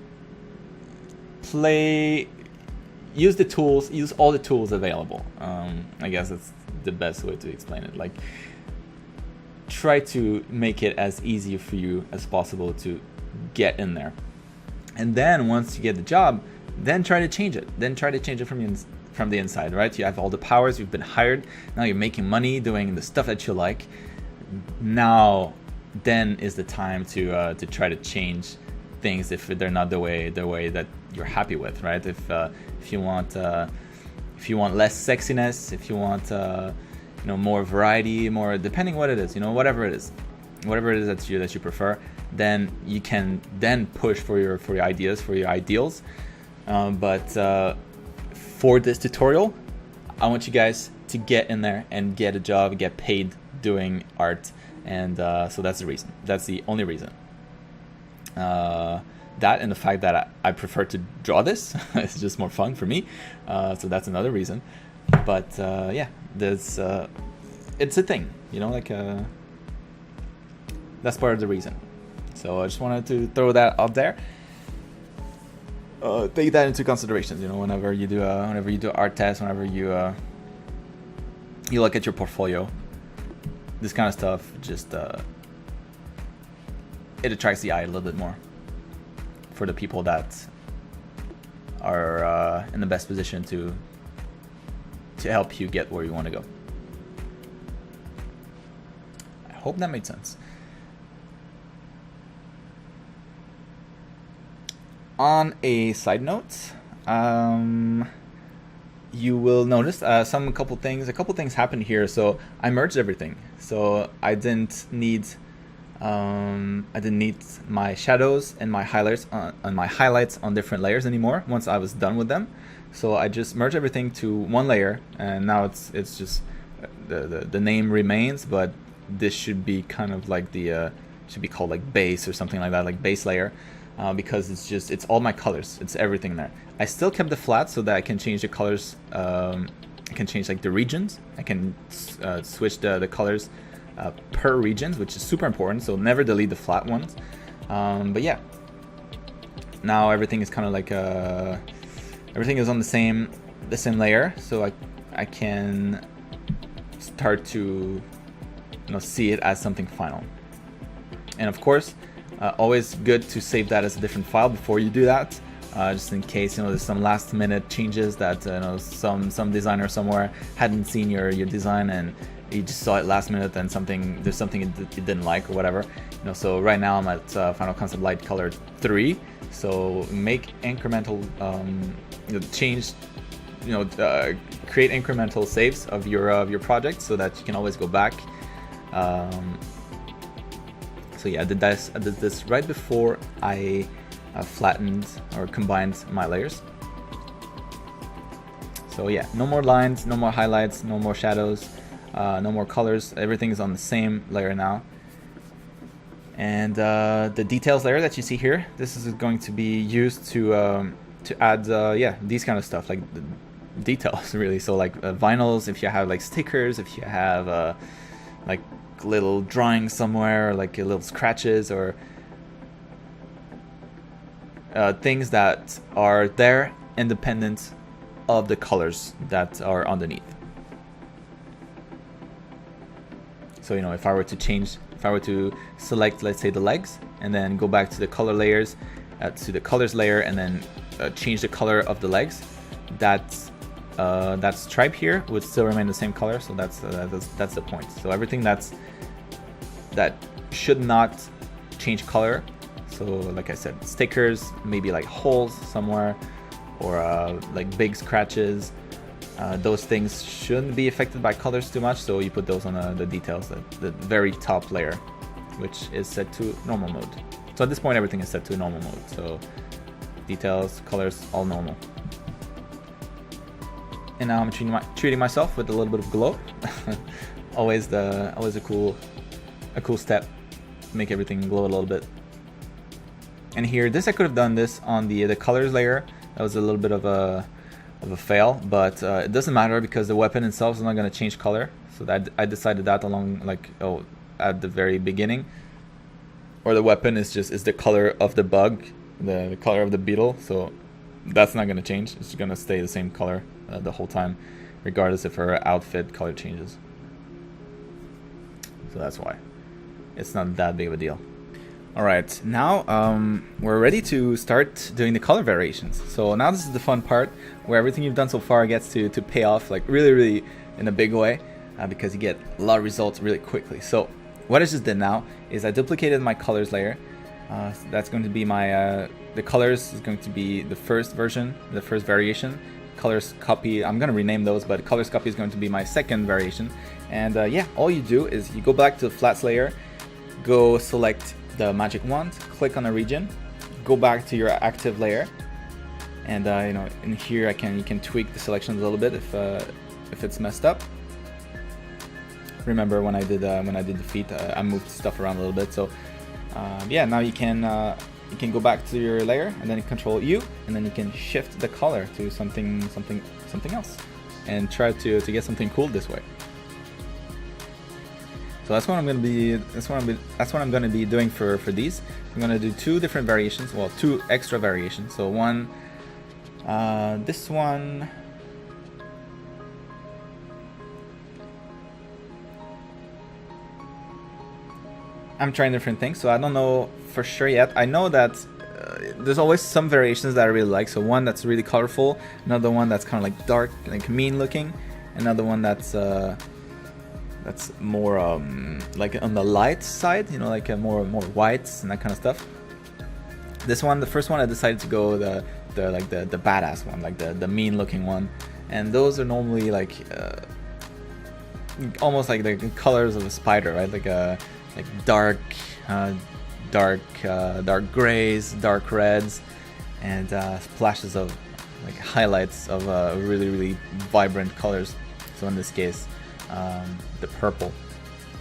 [SPEAKER 1] play, use the tools, use all the tools available. I guess that's the best way to explain it. Like, try to make it as easy for you as possible to get in there, and then once you get the job, then try to change it. Then try to change it from the inside, right? You have all the powers, you've been hired, now you're making money doing the stuff that you like. Now, then is the time to try to change things if they're not the way that you're happy with, right? If you want less sexiness, if you want you know, more variety, more, depending what it is, you know, whatever it is that you prefer, then you can then push for your ideas, for your ideals. But for this tutorial, I want you guys to get in there and get a job, get paid doing art, and so that's the reason. That's the only reason. That and the fact that I prefer to draw this. It's just more fun for me. So that's another reason. But yeah, there's it's a thing, you know, like that's part of the reason. So I just wanted to throw that out there. Take that into consideration, you know, whenever you do art test, whenever you look at your portfolio, this kind of stuff just it attracts the eye a little bit more for the people that are in the best position to help you get where you want to go. I hope that made sense. On a side note, you will notice a couple things happened here. So I merged everything. So I didn't need my shadows and my highlights on different layers anymore once I was done with them. So I just merged everything to one layer, and now it's just the name remains, but this should be kind of like should be called like base or something like that, like base layer. Because it's all my colors, it's everything there. I still kept the flat so that I can change the colors. I can change like the regions. I can switch the colors per regions, which is super important. So never delete the flat ones. But yeah, now everything is kind of like everything is on the same layer. So I can start to, you know, see it as something final. And of course, always good to save that as a different file before you do that, just in case, you know, there's some last minute changes that you know, some designer somewhere hadn't seen your design and you just saw it last minute and there's something you didn't like or whatever, you know. So right now I'm at Final Concept Light Color 3, so make incremental you know, change, you know, create incremental saves of your project so that you can always go back. So yeah, I did this right before I flattened or combined my layers. So yeah, no more lines, no more highlights, no more shadows, no more colors. Everything is on the same layer now. And the details layer that you see here, this is going to be used to add yeah, these kind of stuff, like the details really. So like vinyls, if you have like stickers, if you have like little drawings somewhere, or like little scratches, or things that are there independent of the colors that are underneath. So, you know, if I were to select, let's say, the legs, and then go back to the color layers, to the colors layer, and then change the color of the legs, that stripe here would still remain the same color. So that's the point. So everything that should not change color, so like I said, stickers, maybe like holes somewhere, or like big scratches, those things shouldn't be affected by colors too much, so you put those on the details, the very top layer, which is set to normal mode. So at this point everything is set to normal mode, so details, colors, all normal. And now I'm treating myself with a little bit of glow. always a cool step to make everything glow a little bit. And here, I could have done this on the colors layer. That was a little bit of a a fail, but it doesn't matter because the weapon itself is not going to change color. So that I decided that along at the very beginning. Or the weapon is the color of the bug, the color of the beetle. So that's not going to change. It's going to stay the same color the whole time, regardless if her outfit color changes. So that's why it's not that big of a deal. All right, now we're ready to start doing the color variations. So now this is the fun part where everything you've done so far gets to pay off like really in a big way, because you get a lot of results really quickly. So what I just did now is I duplicated my colors layer. So that's going to be my the colors is going to be the first version, the first variation. Colors copy, I'm going to rename those, but colors copy is going to be my second variation. And yeah, all you do is you go back to the flats layer, go select the magic wand, click on a region, go back to your active layer, and you know, in here you can tweak the selections a little bit if it's messed up. Remember when I did the feet, I moved stuff around a little bit. So yeah, now you can go back to your layer and then Control U, and then you can shift the color to something else, and try to get something cool this way. So that's what I'm going to be. That's what I'm going to be doing for these. I'm going to do two different variations. Well, two extra variations. So one, this one. I'm trying different things, so I don't know for sure yet. I know that there's always some variations that I really like. So one that's really colorful, another one that's kind of like dark, like mean looking, another one that's more like on the light side, you know, like more whites and that kind of stuff. This one, the first one, I decided to go the badass one, like the mean looking one, and those are normally like almost like the colors of a spider, right? Like dark grays, dark reds, and splashes of like highlights of really vibrant colors. So in this case, the purple,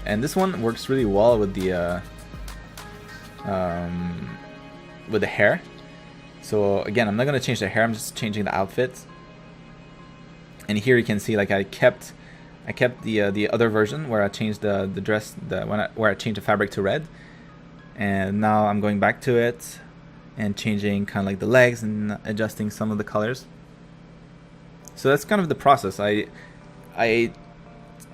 [SPEAKER 1] and this one works really well with the hair. So again, I'm not gonna change the hair, I'm just changing the outfit. And here you can see like I kept the other version where I changed the dress, where I changed the fabric to red, and now I'm going back to it and changing kind of like the legs and adjusting some of the colors. So that's kind of the process. I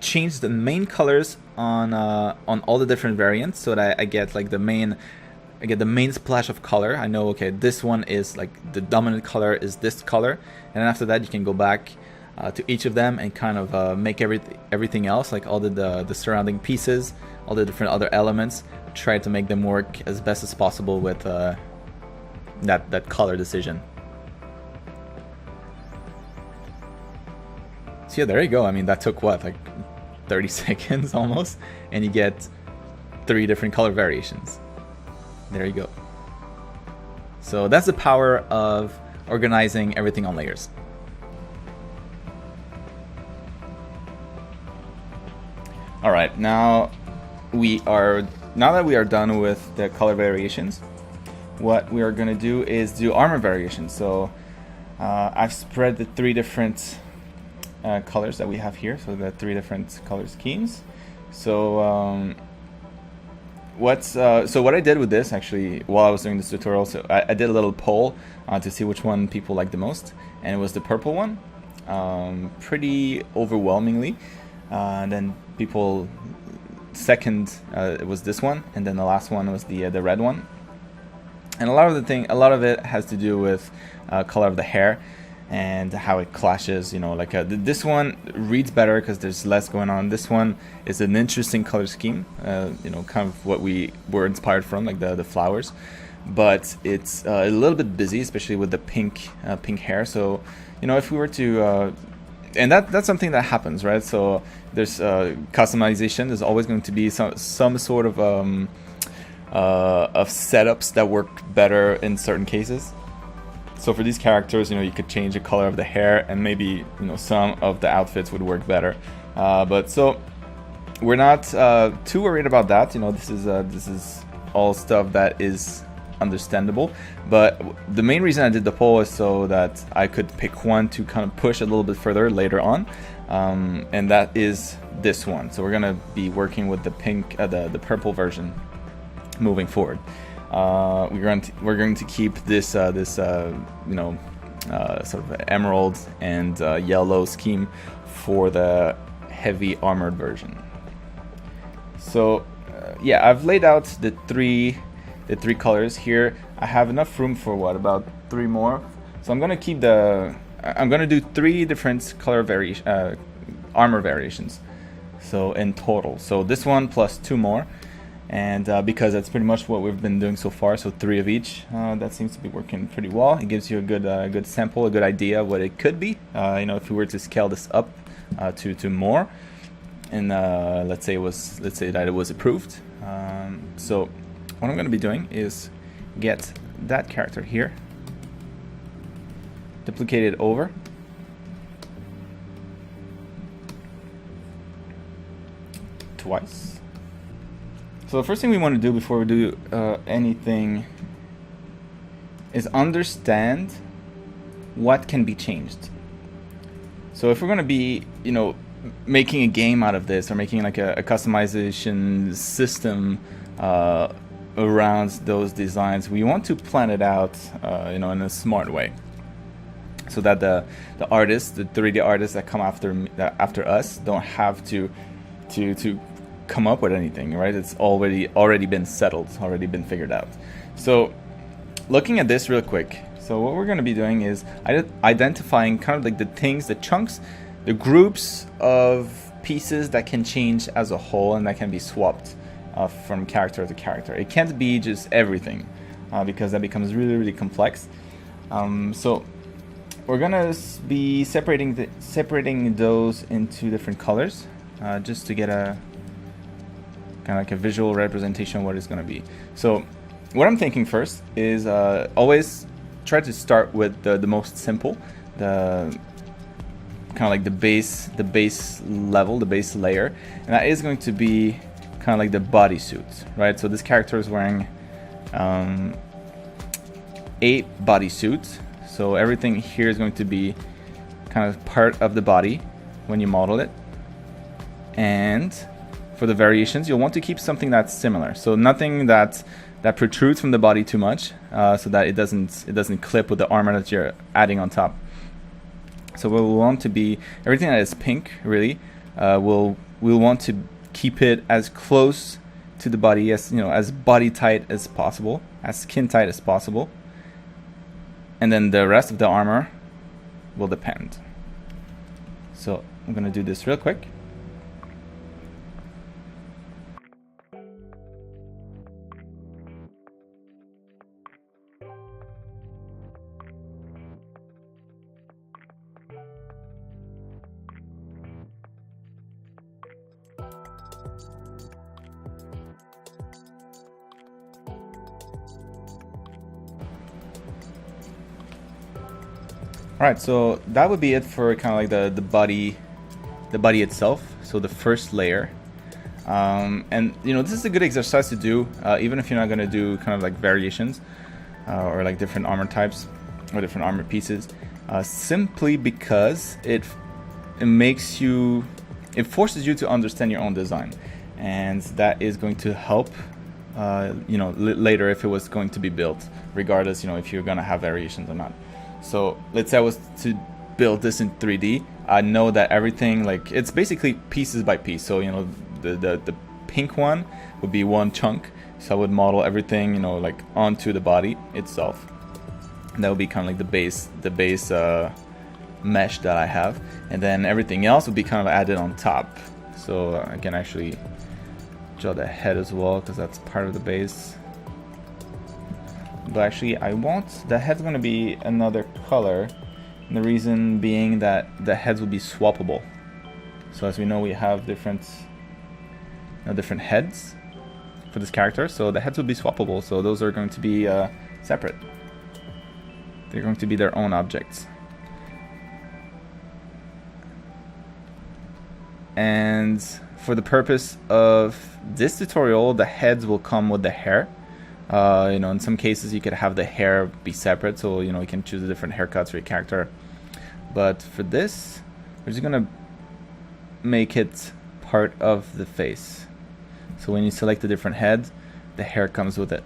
[SPEAKER 1] changed the main colors on all the different variants so that I get like the main splash of color. I know, okay, this one is like the dominant color is this color, and then after that you can go back to each of them and kind of make everything else, like all the surrounding pieces, all the different other elements, try to make them work as best as possible with that color decision. So yeah, there you go. I mean, that took what, like 30 seconds almost, and you get 3 different color variations. There you go. So that's the power of organizing everything on layers. All right, now that we are done with the color variations, what we are going to do is do armor variations. So I've spread the 3 different colors that we have here, so the 3 different color schemes. So what I did with this, actually, while I was doing this tutorial, so I did a little poll to see which one people liked the most, and it was the purple one, pretty overwhelmingly. And then people second, it was this one, and then the last one was the red one. And a lot of it has to do with color of the hair and how it clashes. You know, like this one reads better because there's less going on. This one is an interesting color scheme. You know, kind of what we were inspired from, like the flowers. But it's a little bit busy, especially with the pink hair. So, you know, if we were to and that's something that happens, right? So there's customization. There's always going to be some sort of setups that work better in certain cases. So for these characters, you know, you could change the color of the hair, and maybe, you know, some of the outfits would work better. But so we're not too worried about that. You know, this is all stuff that is understandable. But the main reason I did the poll is so that I could pick one to kind of push a little bit further later on, and that is this one. So we're gonna be working with the pink, the purple version moving forward. We're going to keep this you know, sort of emerald and yellow scheme for the heavy armored version. So yeah, I've laid out the three colors here. I have enough room for what, about 3 more. So I'm gonna do 3 different color armor variations. So in total, so this one plus 2 more, and because that's pretty much what we've been doing so far. So 3 of each. That seems to be working pretty well. It gives you a good sample, a good idea of what it could be. You know, if we were to scale this up to more, and let's say that it was approved. So what I'm going to be doing is get that character here, duplicate it over, twice. So the first thing we want to do before we do anything is understand what can be changed. So if we're going to be, you know, making a game out of this, or making like a customization system around those designs, we want to plan it out, you know, in a smart way, so that the artists, the 3D artists that come after us, don't have to come up with anything, right? It's already been settled, already been figured out. So looking at this real quick, so what we're going to be doing is identifying kind of like the things, the chunks, the groups of pieces that can change as a whole and that can be swapped from character to character. It can't be just everything, because that becomes really complex. So we're gonna be separating those into different colors, just to get a kind of like a visual representation of what it's gonna be. So what I'm thinking first is always try to start with the most simple, the kind of like the base level, the base layer, and that is going to be kind of like the bodysuit, right? So this character is wearing a bodysuit, so everything here is going to be kind of part of the body when you model it. And for the variations, you'll want to keep something that's similar, so nothing that protrudes from the body too much, so that it doesn't clip with the armor that you're adding on top. So we'll want to be everything that is pink, really. We'll want to keep it as close to the body as, you know, as body tight as possible, as skin tight as possible. And then the rest of the armor will depend. So I'm gonna do this real quick. Alright, so that would be it for kind of like the body itself, so the first layer. And you know, this is a good exercise to do, even if you're not going to do kind of like variations or like different armor types or different armor pieces, simply because it forces you to understand your own design, and that is going to help you know, later if it was going to be built, regardless, you know, if you're going to have variations or not. So let's say I was to build this in 3D, I know that everything, like, it's basically pieces by piece. So, you know, the pink one would be one chunk, so I would model everything, you know, like onto the body itself. And that would be kind of like the base mesh that I have, and then everything else would be kind of added on top. So I can actually draw the head as well, because that's part of the base. But actually, the head's going to be another color, and the reason being that the heads will be swappable. So as we know, we have different heads for this character, so the heads will be swappable, so those are going to be separate. They're going to be their own objects. And for the purpose of this tutorial, the heads will come with the hair. You know, in some cases you could have the hair be separate, so you know you can choose the different haircuts for your character. But for this, we're just gonna make it part of the face. So when you select the different head, the hair comes with it.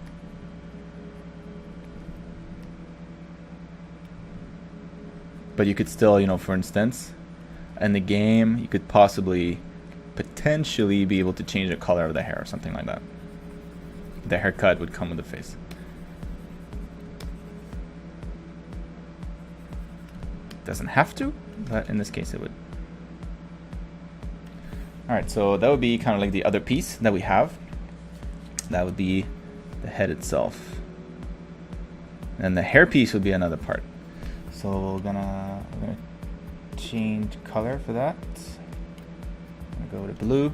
[SPEAKER 1] But you could still, you know, for instance, in the game, you could potentially be able to change the color of the hair or something like that. The haircut would come with the face. Doesn't have to, but in this case it would. Alright, so that would be kind of like the other piece that we have. That would be the head itself. And the hair piece would be another part. So we're gonna change color for that. I'm gonna go to blue.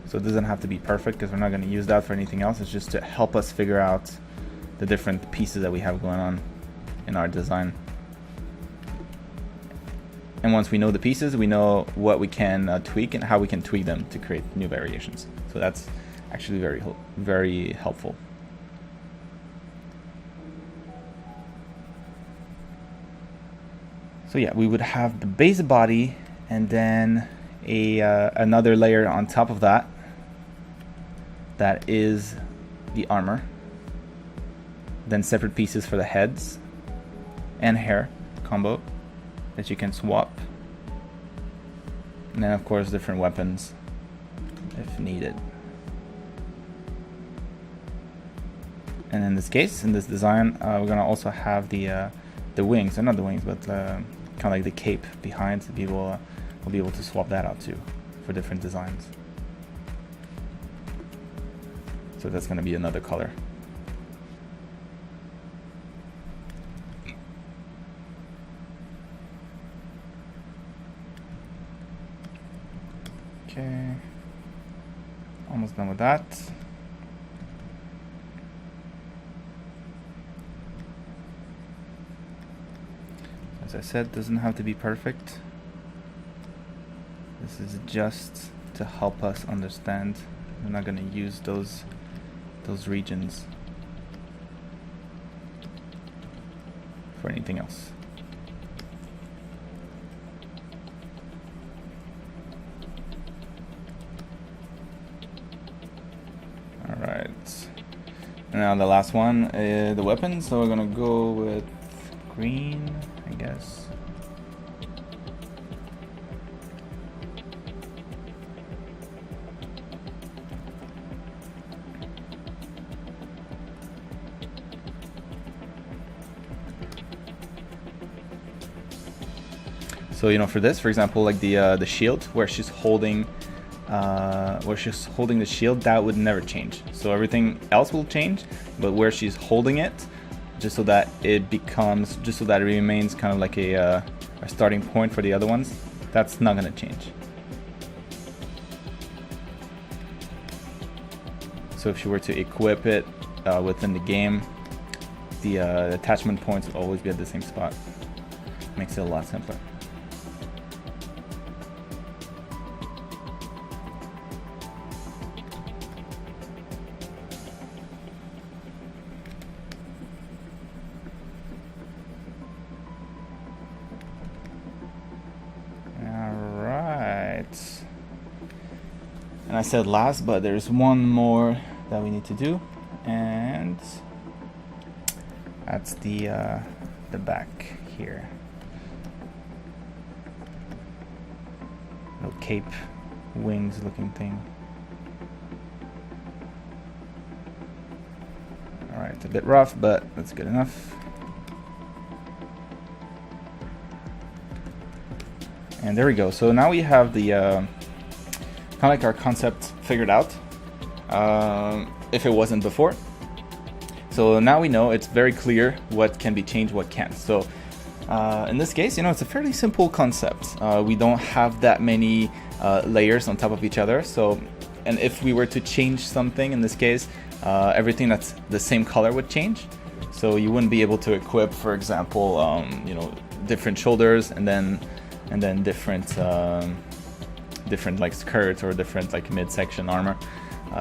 [SPEAKER 1] So it doesn't have to be perfect because we're not going to use that for anything else. It's just to help us figure out the different pieces that we have going on in our design. And once we know the pieces, we know what we can tweak and how we can tweak them to create new variations. So that's actually very helpful. So yeah, we would have the base body and then another layer on top of that. That is the armor. Then separate pieces for the heads and hair combo that you can swap. And then of course different weapons if needed. And in this case, in this design, we're gonna also have the wings, or not the wings, but kind of like the cape behind. So people will be able to swap that out too for different designs. So that's going to be another color. Okay, almost done with that. As I said, doesn't have to be perfect. This is just to help us understand. We're not going to use those regions for anything else. All right. Now the last one, the weapons. So we're gonna go with green, I guess. So you know, for this, for example, like the shield where she's holding the shield, that would never change. So everything else will change, but where she's holding it, just so that it remains kind of like a starting point for the other ones, that's not gonna change. So if you were to equip it within the game, the attachment points will always be at the same spot. Makes it a lot simpler. And I said last, but there's one more that we need to do, and that's the back here. Little cape, wings looking thing. All right, it's a bit rough, but that's good enough. And there we go. So now we have the kind of like our concept figured out, if it wasn't before. So now we know, it's very clear what can be changed, what can't. So in this case, you know, it's a fairly simple concept. We don't have that many layers on top of each other. So, and if we were to change something in this case, everything that's the same color would change. So you wouldn't be able to equip, for example, you know, different shoulders and then different different like skirts or different like midsection armor.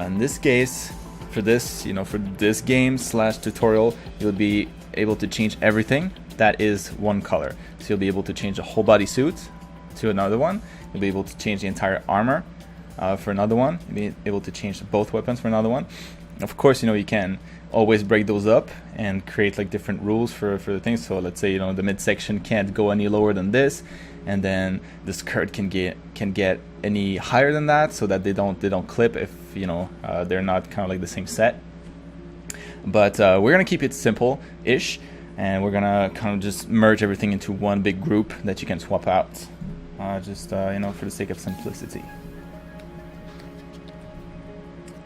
[SPEAKER 1] In this case, for this, for this game slash tutorial, you'll be able to change everything that is one color. So you'll be able to change the whole body suit to another one. You'll be able to change the entire armor for another one. You'll be able to change both weapons for another one. Of course, you can always break those up and create like different rules for the things. So let's say the midsection can't go any lower than this, and then the skirt can get any higher than that, so that they don't clip if they're not kind of like the same set. But we're gonna keep it simple-ish, and we're gonna kind of just merge everything into one big group that you can swap out, just for the sake of simplicity.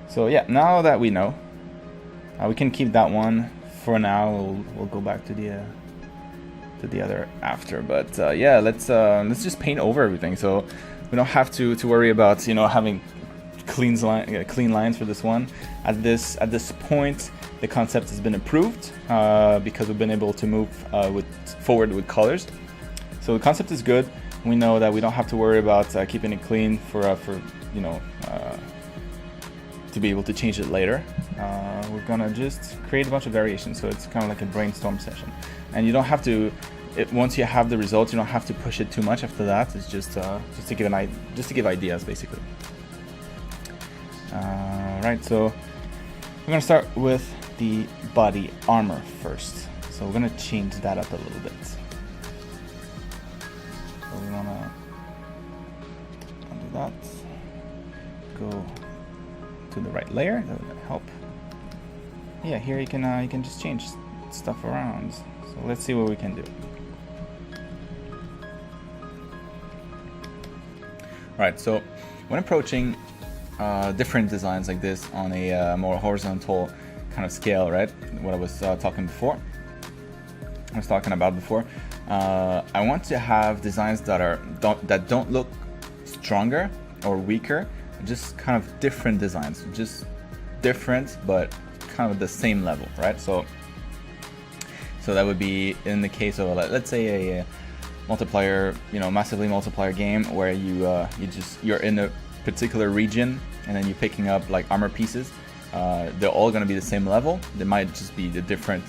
[SPEAKER 1] So yeah, now that we know, we can keep that one for now. We'll go back to the other after. But yeah, let's just paint over everything, so we don't have to worry about having clean lines for this one. At this point, the concept has been improved because we've been able to move forward with colors. So the concept is good. We know that we don't have to worry about keeping it clean for to be able to change it later. We're gonna just create a bunch of variations, so it's kind of like a brainstorm session. And you don't have to, once you have the results, you don't have to push it too much after that. It's just to give ideas, basically. Right, so we're gonna start with the body armor first. So we're gonna change that up a little bit. So we wanna do that. Go to the right layer. That would help. Yeah, here you can just change stuff around. So let's see what we can do. Right, so when approaching different designs like this on a more horizontal kind of scale, right? What I was talking about before. I want to have designs that don't look stronger or weaker, just kind of different designs, just different but kind of the same level, right? So that would be in the case of let's say a multiplayer, massively multiplayer game where you're in a particular region and then you're picking up like armor pieces. They're all going to be the same level. They might just be the different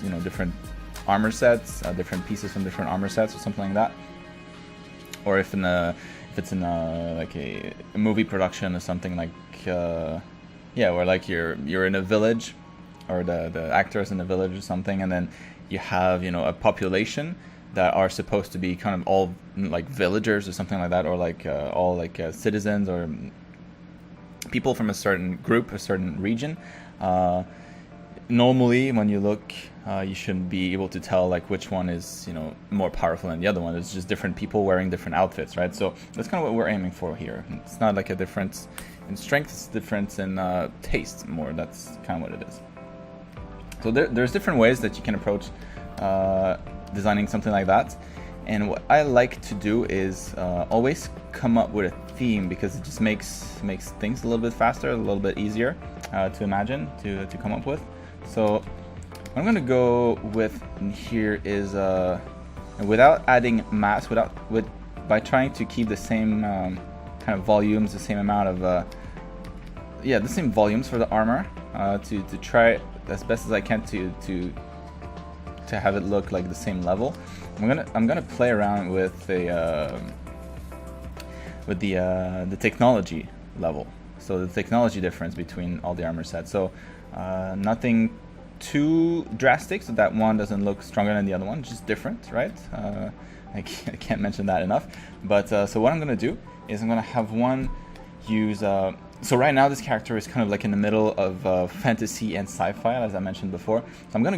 [SPEAKER 1] armor sets, different pieces from different armor sets or something like that. Or if it's in like a movie production or something like where like you're in a village, or the actors in a village or something, and then you have a population that are supposed to be kind of all like villagers or something like that, or like all like citizens or people from a certain group, a certain region. Normally when you look, you shouldn't be able to tell like which one is more powerful than the other one. It's just different people wearing different outfits, right? So that's kind of what we're aiming for here. It's not like a difference in strength, it's a difference in taste more. That's kind of what it is. So there's different ways that you can approach designing something like that. And what I like to do is always come up with a theme, because it just makes things a little bit faster, a little bit easier to imagine, to come up with. So what I'm going to go with here is without adding mass, by trying to keep the same kind of volumes, the same amount of the same volumes for the armor, to try as best as I can to have it look like the same level. I'm gonna play around with the technology level, so the technology difference between all the armor sets. So nothing too drastic, so that one doesn't look stronger than the other one, just different, right? I can't mention that enough. But so what I'm gonna do is I'm gonna have one use. So right now this character is kind of like in the middle of fantasy and sci-fi, as I mentioned before. So I'm gonna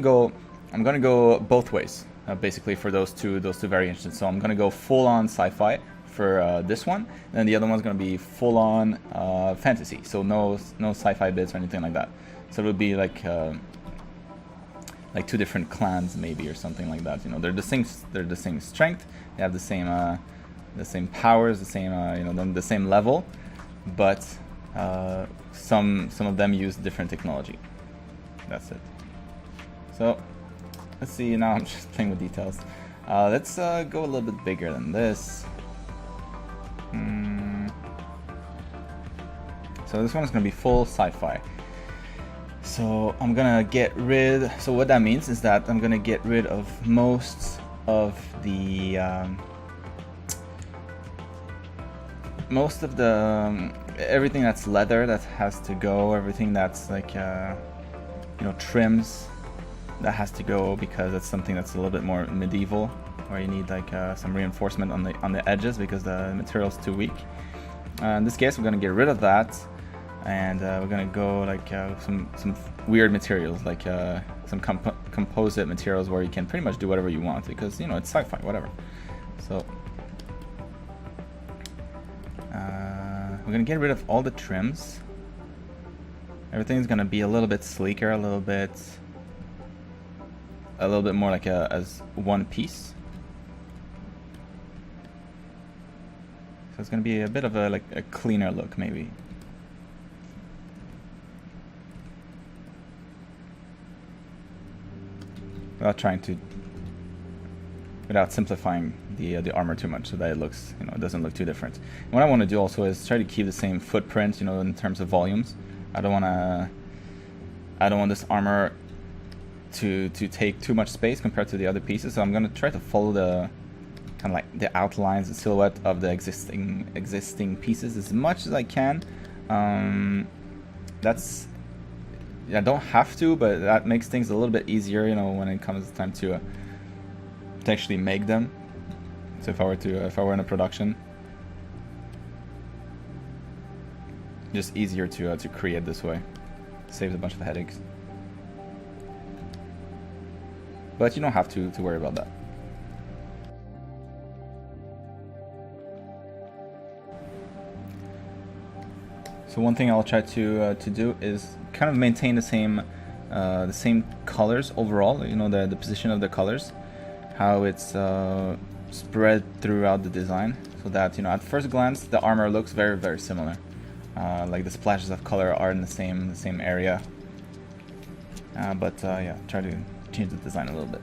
[SPEAKER 1] go both ways, basically, for those two variations. So I'm gonna go full on sci-fi for this one, and then the other one's gonna be full on fantasy. So no sci-fi bits or anything like that. So it would be like two different clans maybe, or something like that. They're the same strength. They have the same powers, the same the same level, but some of them use different technology. That's it. So let's see. Now I'm just playing with details. Let's go a little bit bigger than this. So this one is going to be full sci-fi. So I'm gonna get rid, so what that means is that I'm gonna get rid of most of the everything that's leather that has to go, everything that's like you know, trims that has to go, because it's something that's a little bit more medieval, where you need like some reinforcement on the edges because the material's too weak. In this case, we're gonna get rid of that. And we're gonna go like some weird materials, like some composite materials where you can pretty much do whatever you want, because you know it's sci-fi, whatever. So we're gonna get rid of all the trims. Everything's gonna be a little bit sleeker, a little bit more like as one piece. So it's gonna be a bit of a cleaner look, maybe. Without simplifying the armor too much, so that it looks, you know, it doesn't look too different. And what I want to do also is try to keep the same footprint, you know, in terms of volumes. I don't want this armor to take too much space compared to the other pieces, so I'm gonna try to follow the kind of like the outlines, the silhouette of the existing pieces as much as I can. I don't have to, but that makes things a little bit easier, you know, when it comes time to actually make them. So if I were in a production, just easier to create this way. Saves a bunch of headaches. But you don't have to worry about that. So one thing I'll try to do is kind of maintain the same colors overall. You know, the position of the colors, how it's spread throughout the design, so that, you know, at first glance the armor looks very, very similar. Like the splashes of color are in the same area. But yeah, try to change the design a little bit.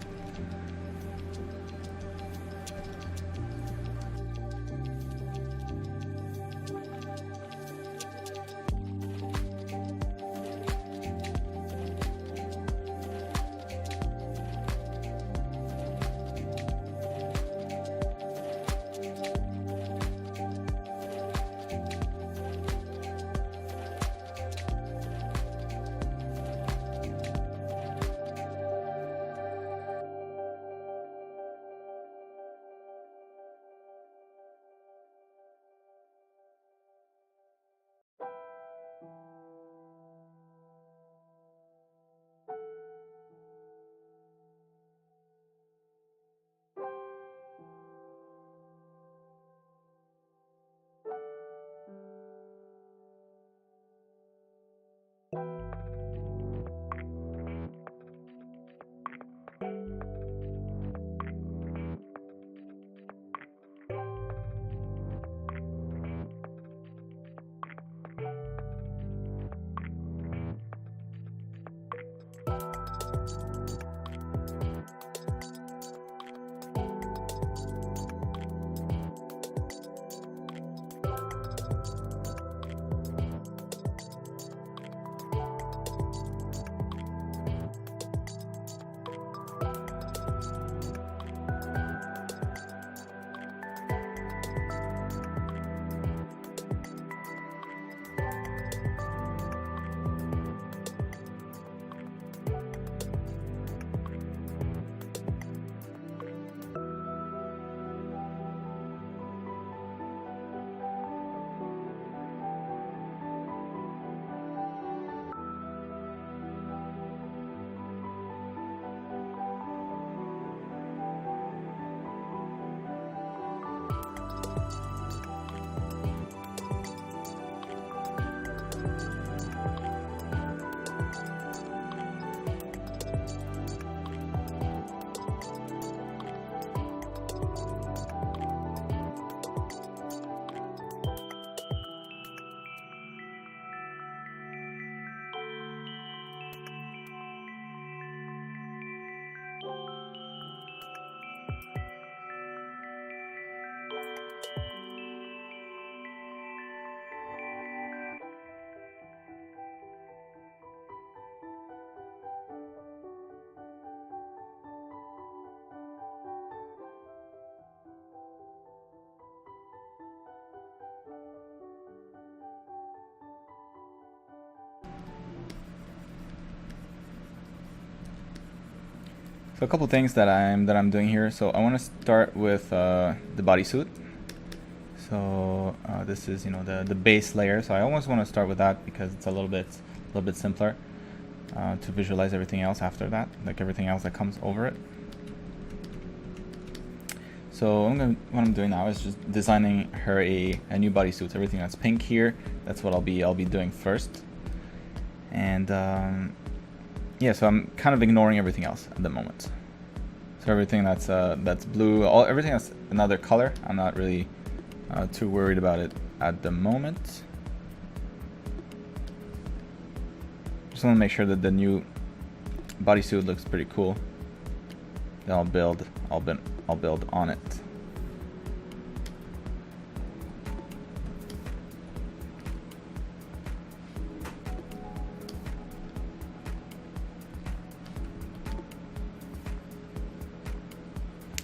[SPEAKER 1] So a couple things that I'm doing here. So I want to start with the bodysuit. So this is, you know, the base layer. So I almost want to start with that because it's a little bit simpler to visualize everything else after that, like everything else that comes over it. So what I'm doing now is just designing her a new bodysuit. So everything that's pink here, that's what I'll be doing first. And yeah, so I'm kind of ignoring everything else at the moment. So everything that's blue, everything that's another color, I'm not really too worried about it at the moment. Just want to make sure that the new bodysuit looks pretty cool. Then I'll build on it.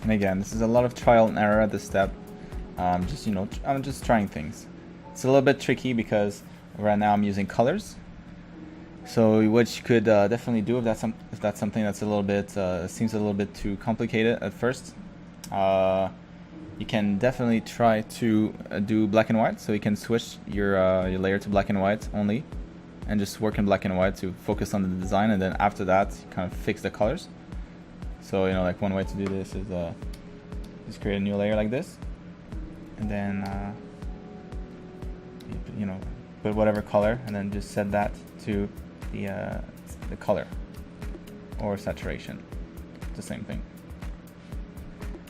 [SPEAKER 1] And again, this is a lot of trial and error at this step. Just, you know, I'm just trying things. It's a little bit tricky because right now I'm using colors. So what you could definitely do if that's something that's a little bit seems a little bit too complicated at first, you can definitely try to do black and white. So you can switch your layer to black and white only, and just work in black and white to focus on the design, and then after that you kind of fix the colors. So, you know, like one way to do this is just create a new layer like this, and then you know, put whatever color, and then just set that to the color or saturation. It's the same thing.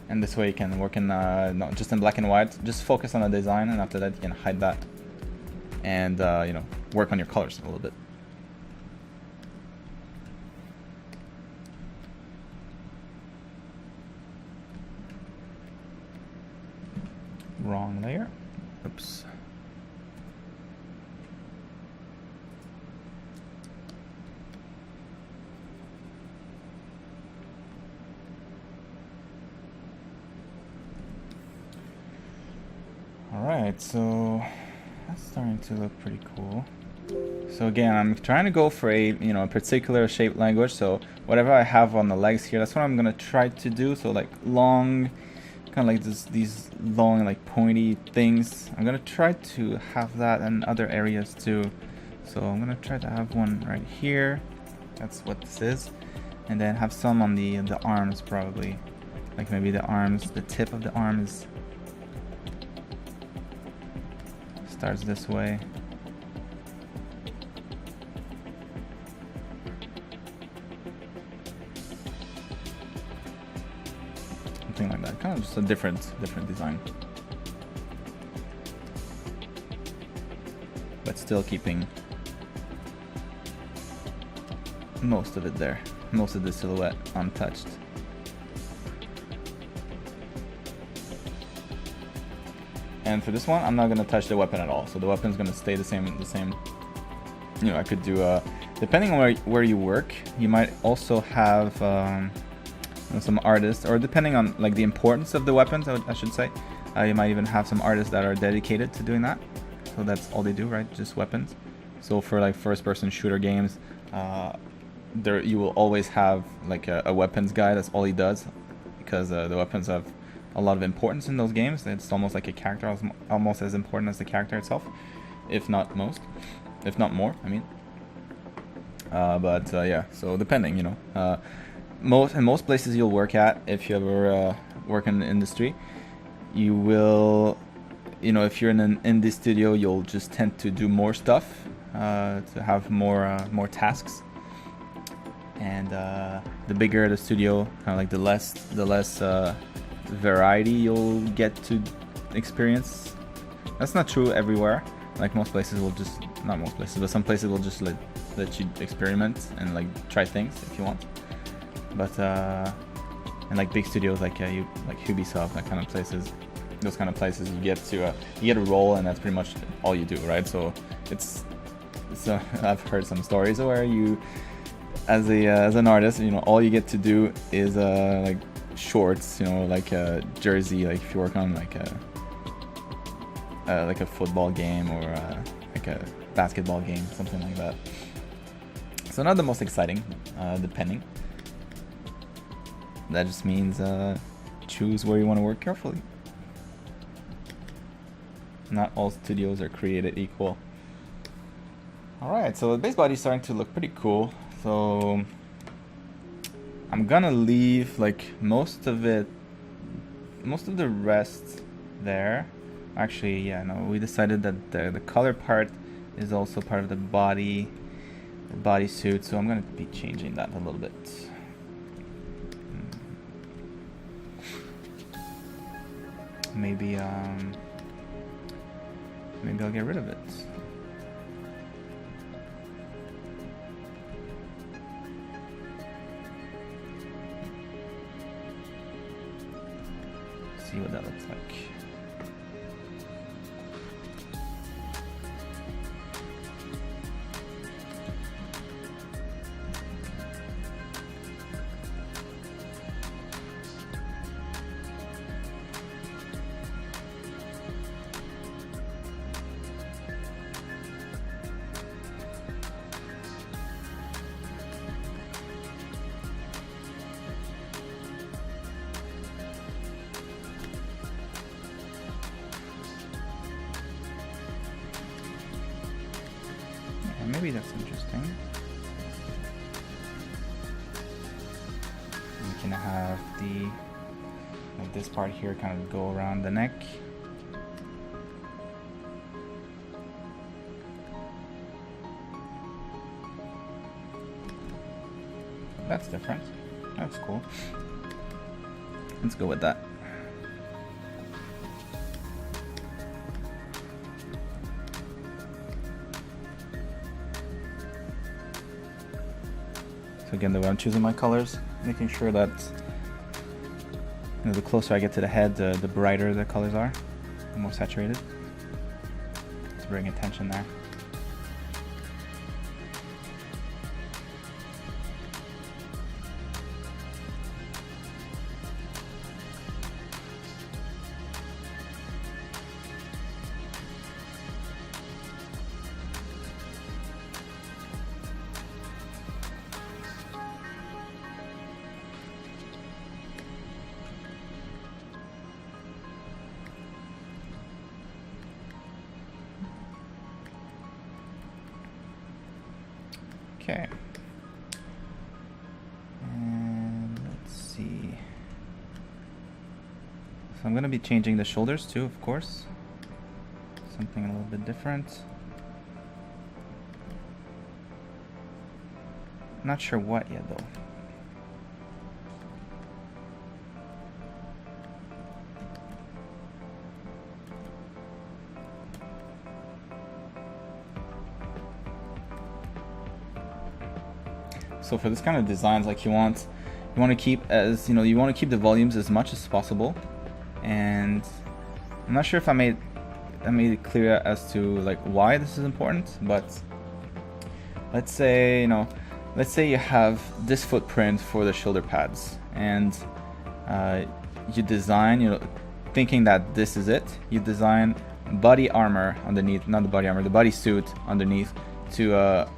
[SPEAKER 1] And this way you can work in not just in black and white, just focus on the design, and after that you can hide that and you know, work on your colors a little bit. Wrong layer. Oops. Alright, so that's starting to look pretty cool. So again, I'm trying to go for a particular shape language. So whatever I have on the legs here, that's what I'm gonna try to do. So like long, kind of like these long, like pointy things. I'm gonna try to have that in other areas too. So I'm gonna try to have one right here. That's what this is, and then have some on the arms probably. Like maybe the arms, the tip of the arm starts this way. Something like that. Kind of just a different design. But still keeping most of it there. Most of the silhouette untouched. And for this one, I'm not gonna touch the weapon at all. So the weapon's gonna stay the same. You know, I could do depending on where you work, you might also have some artists, or depending on like the importance of the weapons, I should say, you might even have some artists that are dedicated to doing that. So that's all they do, right? Just weapons. So for like first-person shooter games, there you will always have like a weapons guy. That's all he does, because the weapons have a lot of importance in those games. It's almost like a character, almost as important as the character itself, if not more. I mean, but yeah. So depending, you know, most places you'll work at, if you ever work in the industry, you will, you know, if you're in an indie studio, you'll just tend to do more stuff, to have more tasks. And the bigger the studio, kind of like the less variety you'll get to experience. That's not true everywhere. Like most places will just, not most places, but some places will just let you experiment and like try things if you want. But and like big studios like Ubisoft, that kind of places, those kind of places, you get a role, and that's pretty much all you do, right? So it's I've heard some stories where you, as an artist, you know, all you get to do is like shorts, you know, like a jersey, like if you work on like a football game or like a basketball game, something like that. So not the most exciting, depending. that just means choose where you want to work carefully. Not all studios are created equal. Alright, so the base body is starting to look pretty cool. So I'm gonna leave like most of the rest there. Actually, yeah, no, we decided that the color part is also part of the body suit, so I'm gonna be changing that a little bit. Maybe I'll get rid of it. See what that looks like. Maybe that's interesting. We can have this part here kind of go around the neck. That's different. That's cool. Let's go with that. So again, the way I'm choosing my colors, making sure that the closer I get to the head, the brighter the colors are, the more saturated, to bring attention there. Okay, and let's see. So I'm going to be changing the shoulders too, of course. Something a little bit different. Not sure what yet though. So for this kind of designs, like you want to keep you want to keep the volumes as much as possible, and I'm not sure if I made it clear as to like why this is important, but let's say you have this footprint for the shoulder pads, and you design, thinking that this is it. You design body armor underneath, not the body armor, the body suit underneath to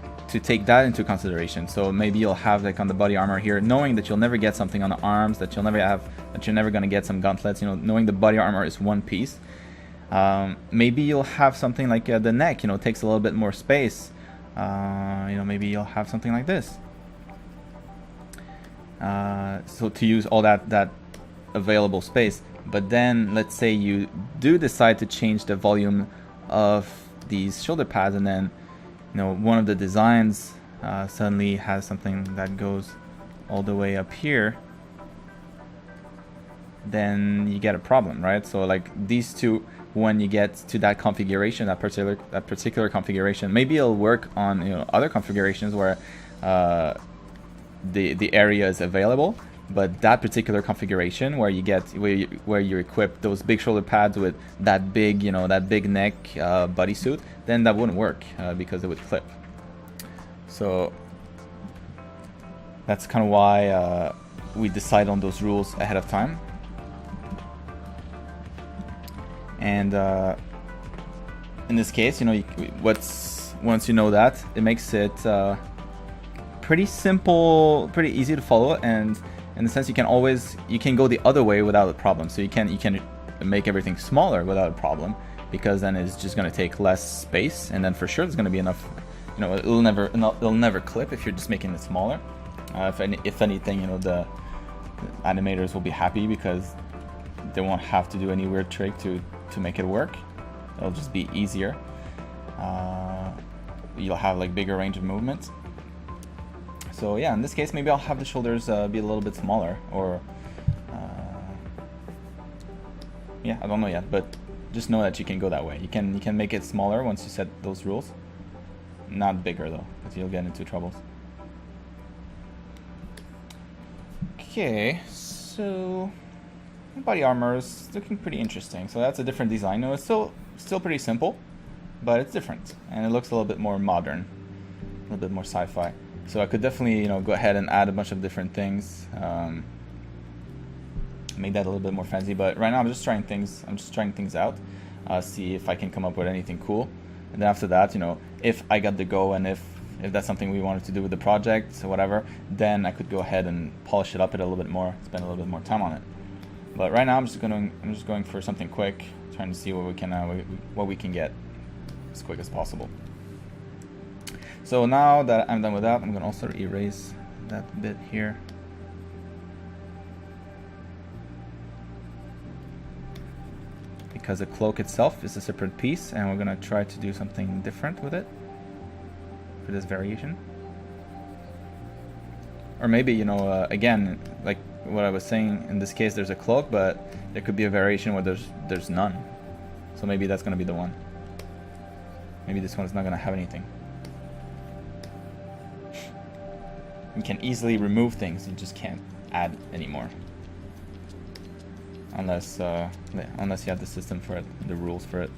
[SPEAKER 1] take that into consideration. So maybe you'll have like on the body armor here, knowing that you'll never get something on the arms, that you're never gonna get some gauntlets, knowing the body armor is one piece. Maybe you'll have something like the neck, takes a little bit more space. Maybe you'll have something like this. So to use all that available space. But then let's say you do decide to change the volume of these shoulder pads, and then one of the designs suddenly has something that goes all the way up here, then you get a problem, right? So like these two, when you get to that configuration, that particular configuration, maybe it'll work on other configurations where the area is available, but that particular configuration where you equip those big shoulder pads with that big that big neck bodysuit, then that wouldn't work because it would clip. So that's kind of why we decide on those rules ahead of time. And in this case, once you know that, it makes it pretty simple, pretty easy to follow, and in the sense you can go the other way without a problem. So you can make everything smaller without a problem, because then it's just going to take less space, and then for sure there's going to be enough. You know, it'll never clip if you're just making it smaller. If anything, you know, the animators will be happy because they won't have to do any weird trick to make it work. It'll just be easier. You'll have like bigger range of movement. So yeah, in this case, maybe I'll have the shoulders be a little bit smaller, or yeah, I don't know yet, but just know that you can go that way. You can make it smaller once you set those rules. Not bigger though, because you'll get into troubles. Okay, so body armor is looking pretty interesting. So that's a different design. No, it's still pretty simple, but it's different, and it looks a little bit more modern, a little bit more sci-fi. So I could definitely, you know, go ahead and add a bunch of different things, make that a little bit more fancy. But right now I'm just trying things. I'm just trying things out, see if I can come up with anything cool. And then after that, you know, if I got the go, and if that's something we wanted to do with the project or whatever, then I could go ahead and polish it up a little bit more, spend a little bit more time on it. But right now I'm just going for something quick, trying to see what we can get as quick as possible. So now that I'm done with that, I'm gonna also erase that bit here. Because the cloak itself is a separate piece, and we're gonna try to do something different with it for this variation. Or maybe, you know, again, like what I was saying, in this case there's a cloak, but there could be a variation where there's none. So maybe that's gonna be the one. Maybe this one's not gonna have anything. You can easily remove things, you just can't add anymore. Unless you have the system for it, the rules for it.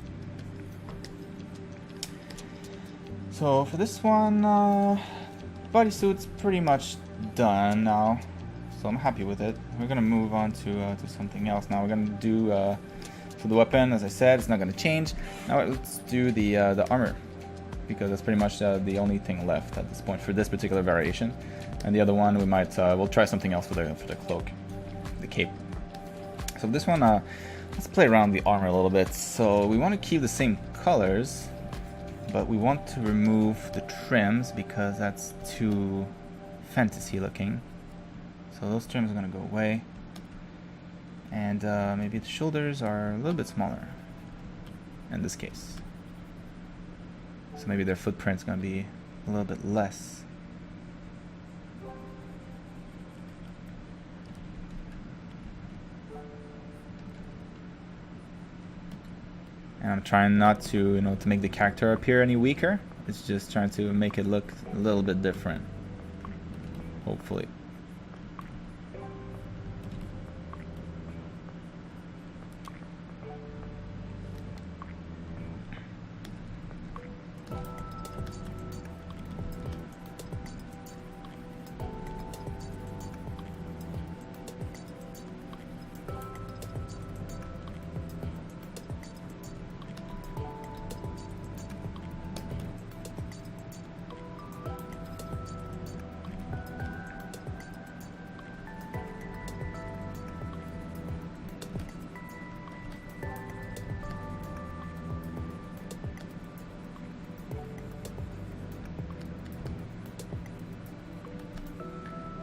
[SPEAKER 1] So for this one, bodysuit's pretty much done now, so I'm happy with it. We're gonna move on to something else now. We're gonna do for the weapon, as I said, it's not gonna change. Now let's do the armor, because that's pretty much the only thing left at this point for this particular variation. And the other one, we might we'll try something else for the cloak, the cape. So this one, let's play around the armor a little bit. So we want to keep the same colors, but we want to remove the trims because that's too fantasy looking. So those trims are going to go away. And maybe the shoulders are a little bit smaller in this case. So maybe their footprint's going to be a little bit less. And I'm trying not to, you know, to make the character appear any weaker. It's just trying to make it look a little bit different, hopefully.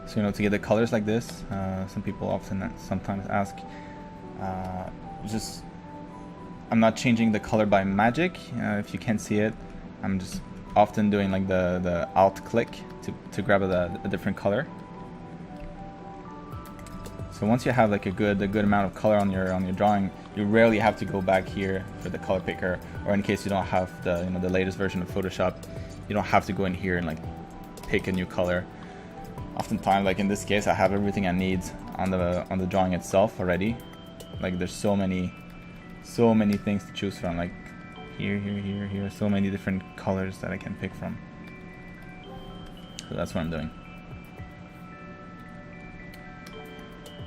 [SPEAKER 1] So, you know, to get the colors like this, some people sometimes ask, I'm not changing the color by magic. If you can't see it, I'm just often doing like the alt click to grab a different color. So once you have like a good amount of color on your drawing, you rarely have to go back here for the color picker, or in case you don't have the latest version of Photoshop, you don't have to go in here and like pick a new color. Oftentimes, like in this case, I have everything I need on the drawing itself already. Like there's so many things to choose from. Like here, so many different colors that I can pick from. So that's what I'm doing.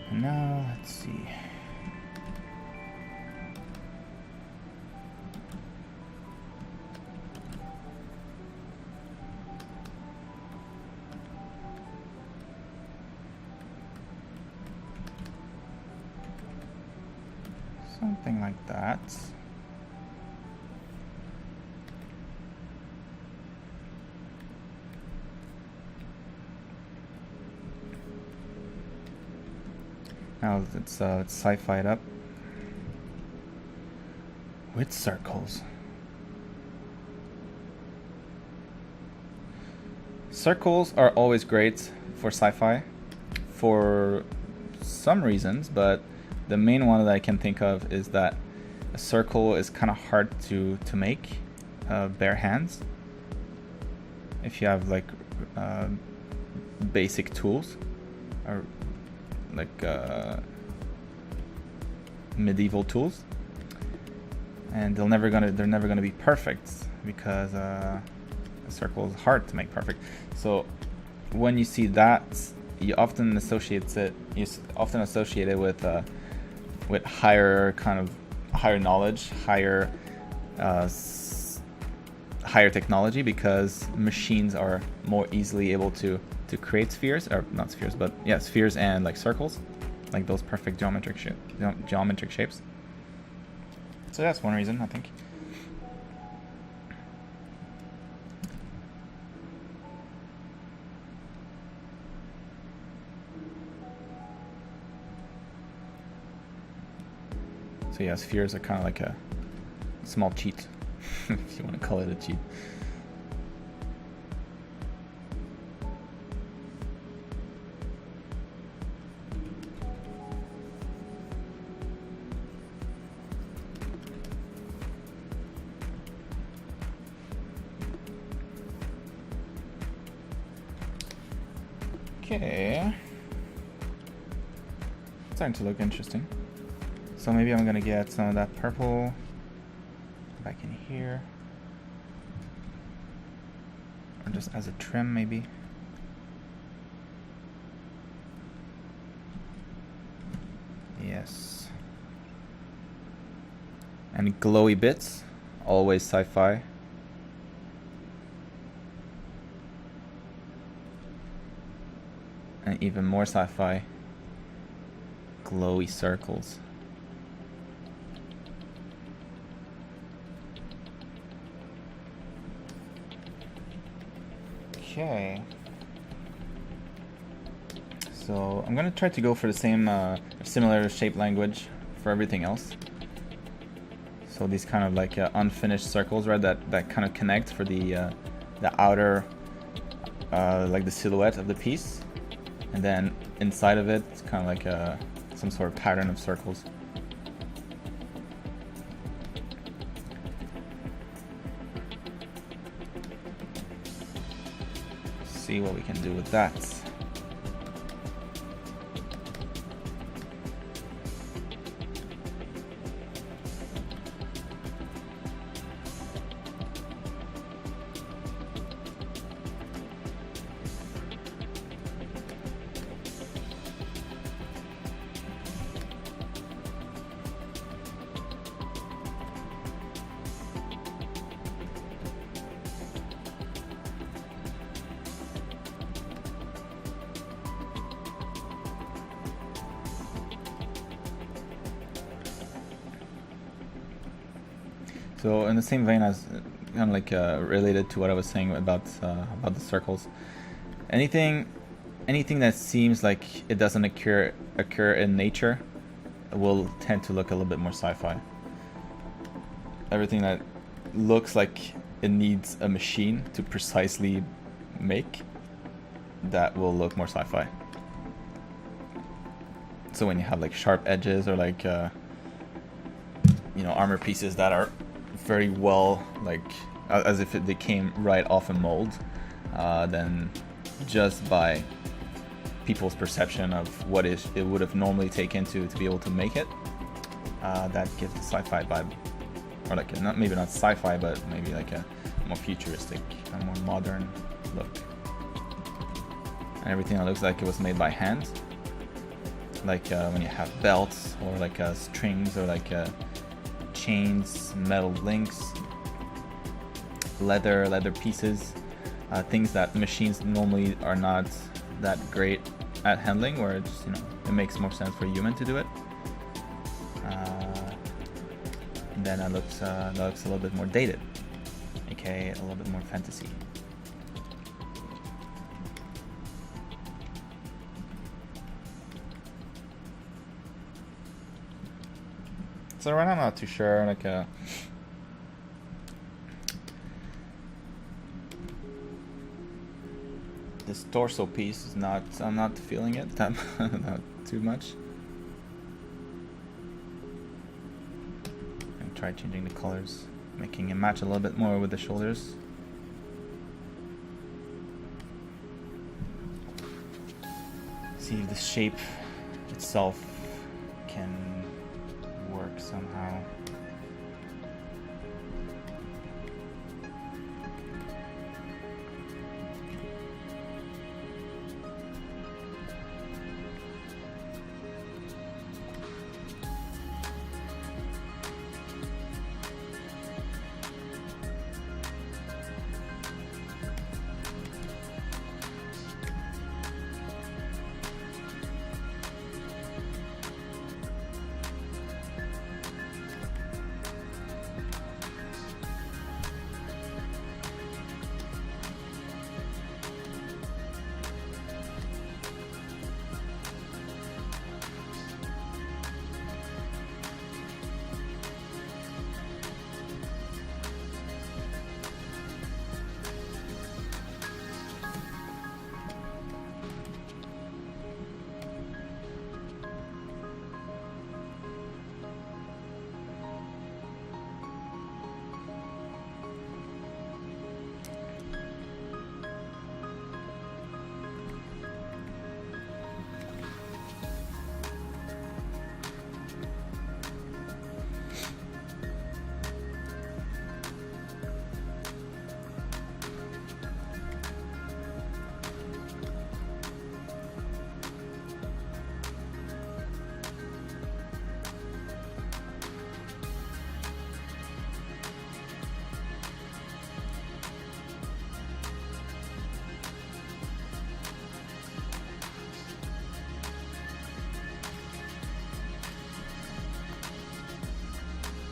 [SPEAKER 1] And now let's see. Something like that. Now it's sci-fi'd up with circles. Circles are always great for sci-fi for some reasons, but the main one that I can think of is that a circle is kind of hard to make bare hands if you have like basic tools or like medieval tools, and they're never gonna be perfect because a circle is hard to make perfect. So when you see that, you often associate it with higher knowledge, higher technology, because machines are more easily able to create spheres, or not spheres, but yeah, spheres and like circles, like those perfect geometric shapes. So that's one reason, I think. So yeah, spheres are kind of like a small cheat, if you want to call it a cheat. Okay, starting to look interesting. So maybe I'm gonna get some of that purple back in here, or just as a trim maybe. Yes. And glowy bits, always sci-fi. And even more sci-fi, glowy circles. Okay. So I'm gonna try to go for the same similar shape language for everything else. So these kind of like unfinished circles, right? That kind of connect for the outer, like the silhouette of the piece. And then inside of it, it's kind of like some sort of pattern of circles. See what we can do with that. So in the same vein as kind of like related to what I was saying about the circles, anything that seems like it doesn't occur in nature will tend to look a little bit more sci-fi. Everything that looks like it needs a machine to precisely make, that will look more sci-fi. So when you have like sharp edges or like armor pieces that are very well, like as if they came right off a mold, then just by people's perception of what it would have normally taken to be able to make it, that gives the sci-fi vibe, or like maybe not sci-fi, but maybe like a more futuristic, a more modern look. And everything that looks like it was made by hand, like when you have belts or like strings or like chains, metal links, leather pieces, things that machines normally are not that great at handling, where it just, it makes more sense for a human to do it. then that looks a little bit more dated, aka a little bit more fantasy. So right now I'm not too sure, like this torso piece is not, I'm not feeling it that not too much. And try changing the colors, making it match a little bit more with the shoulders. See if the shape itself can work somehow.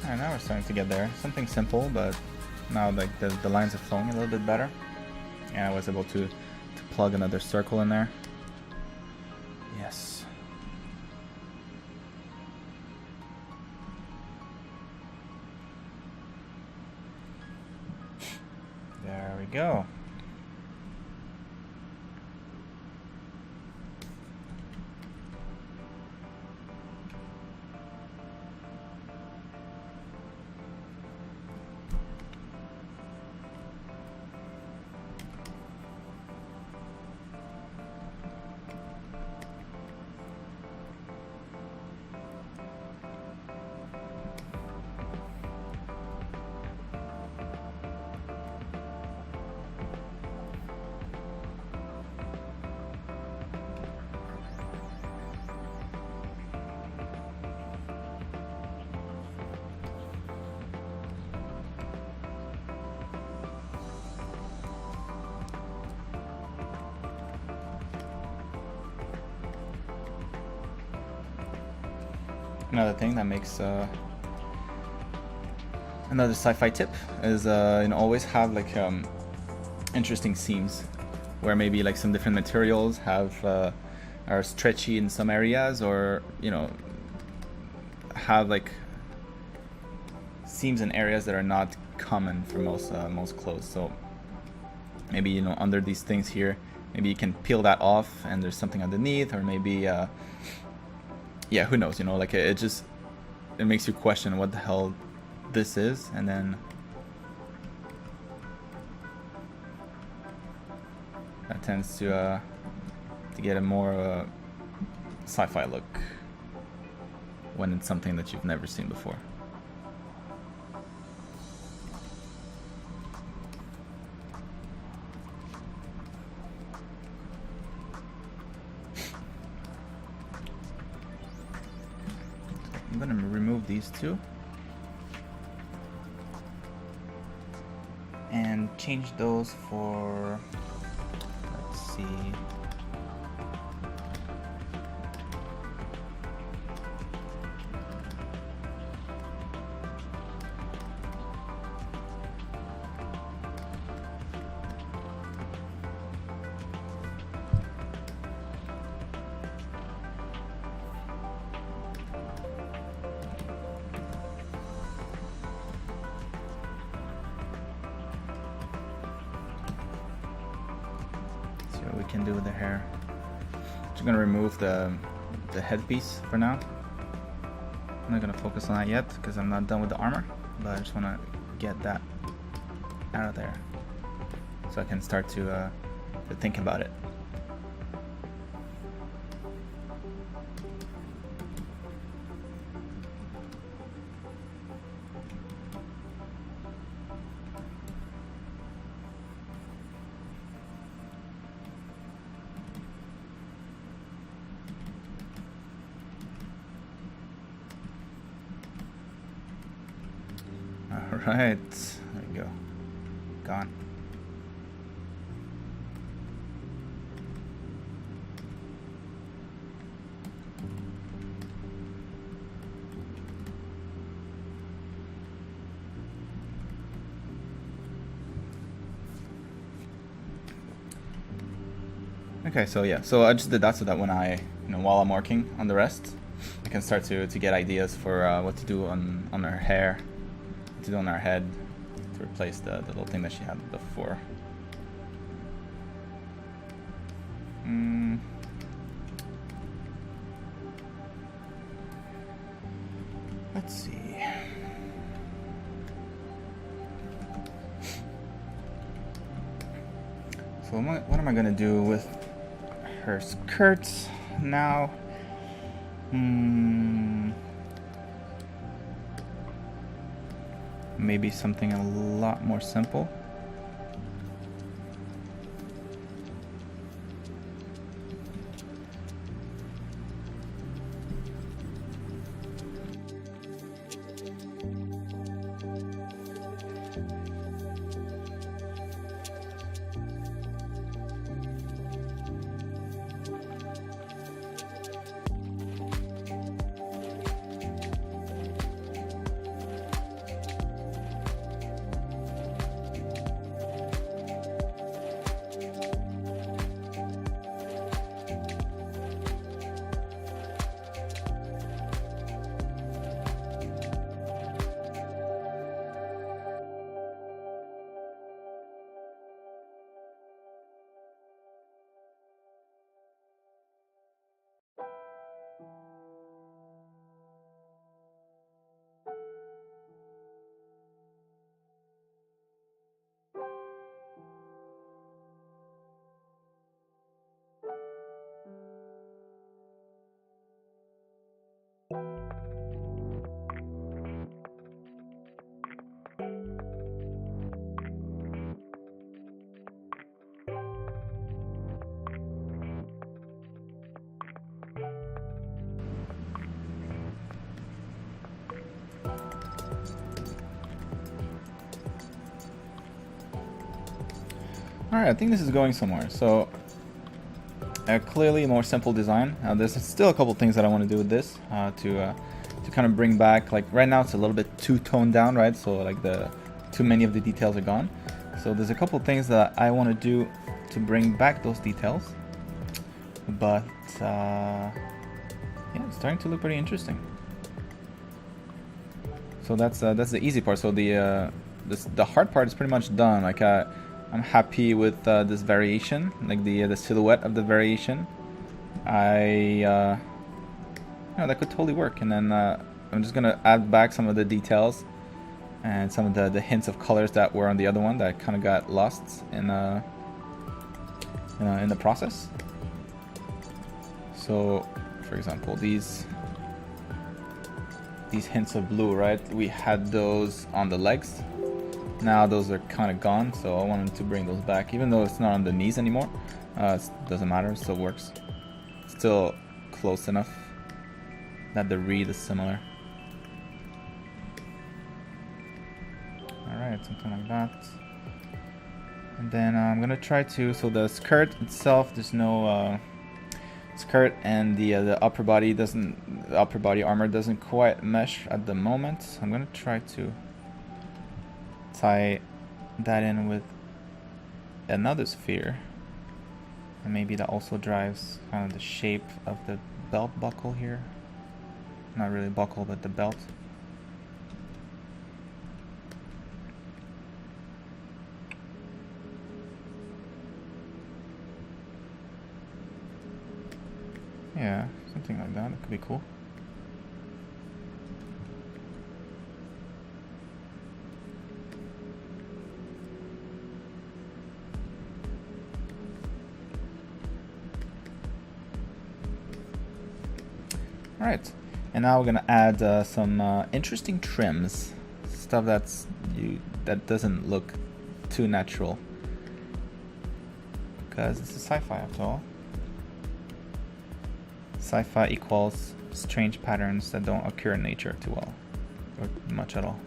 [SPEAKER 1] Alright, now we're starting to get there. Something simple, but now like the lines are flowing a little bit better. And I was able to plug another circle in there. Yes. There we go. Another thing that makes another sci-fi tip is always have like interesting seams where maybe like some different materials have are stretchy in some areas, or have like seams in areas that are not common for most clothes. So maybe under these things here, maybe you can peel that off and there's something underneath, or maybe yeah, who knows, like it makes you question what the hell this is, and then that tends to get a more sci-fi look when it's something that you've never seen before. I'm gonna remove these two and change those for, let's see, see what we can do with the hair. Just gonna remove the headpiece for now. I'm not gonna focus on that yet because I'm not done with the armor, but I just wanna get that out of there so I can start to think about it. Alright, there we go. Gone. Okay, so yeah, so I just did that so that when I, while I'm working on the rest, I can start to get ideas for what to do on her hair, what to do on her head, to replace the little thing that she had before. Let's see. So what am I gonna do with her skirts now? Maybe something a lot more simple. Alright, I think this is going somewhere. So, clearly more simple design. There's still a couple things that I want to do with this to kind of bring back, like right now it's a little bit too toned down, right? So like too many of the details are gone. So there's a couple things that I want to do to bring back those details. But yeah, it's starting to look pretty interesting. So that's the easy part. So the hard part is pretty much done. Like I'm happy with this variation, like the silhouette of the variation. That could totally work. And then I'm just gonna add back some of the details and some of the hints of colors that were on the other one that kind of got lost in the process. So, for example, these hints of blue, right? We had those on the legs. Now those are kind of gone, so I wanted to bring those back, even though it's not on the knees anymore. It doesn't matter, it still works. Still close enough that the read is similar. Alright, something like that. And then I'm gonna try to, so the skirt itself, there's no skirt, and the upper body armor doesn't quite mesh at the moment. So I'm gonna try to tie that in with another sphere, and maybe that also drives kind of the shape of the belt buckle here. Not really buckle, but the belt. Yeah, something like that. That could be cool. All right, and now we're gonna add some interesting trims, stuff that doesn't look too natural, because it's a sci-fi after all. Sci-fi equals strange patterns that don't occur in nature too well, or much at all.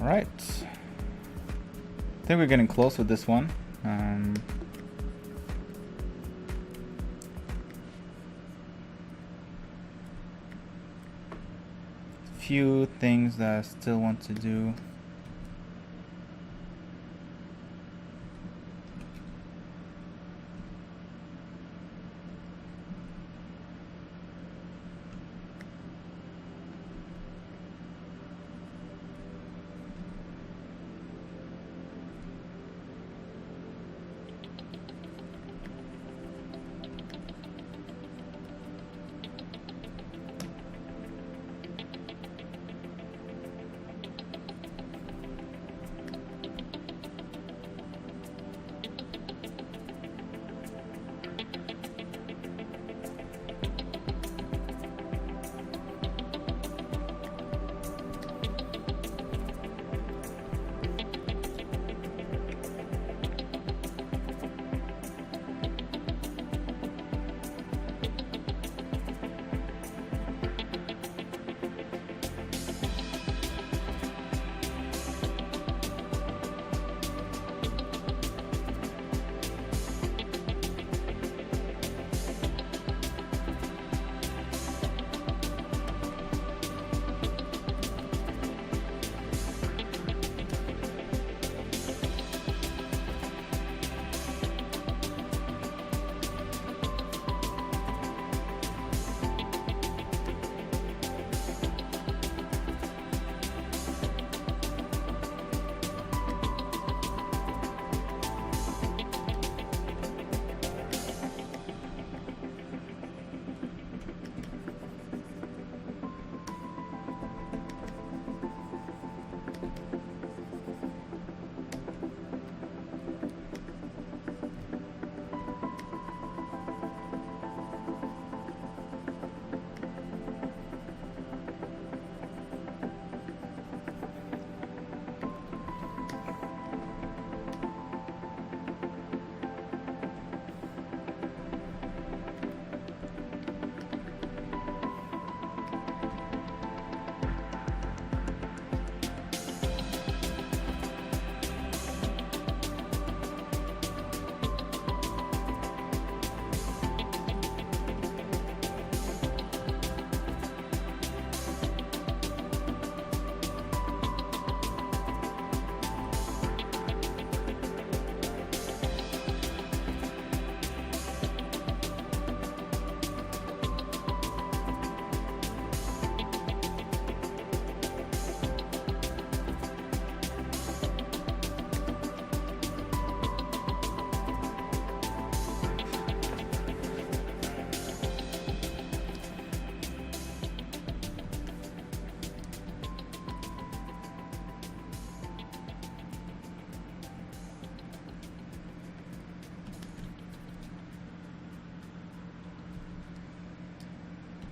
[SPEAKER 1] All right, I think we're getting close with this one. Few things that I still want to do.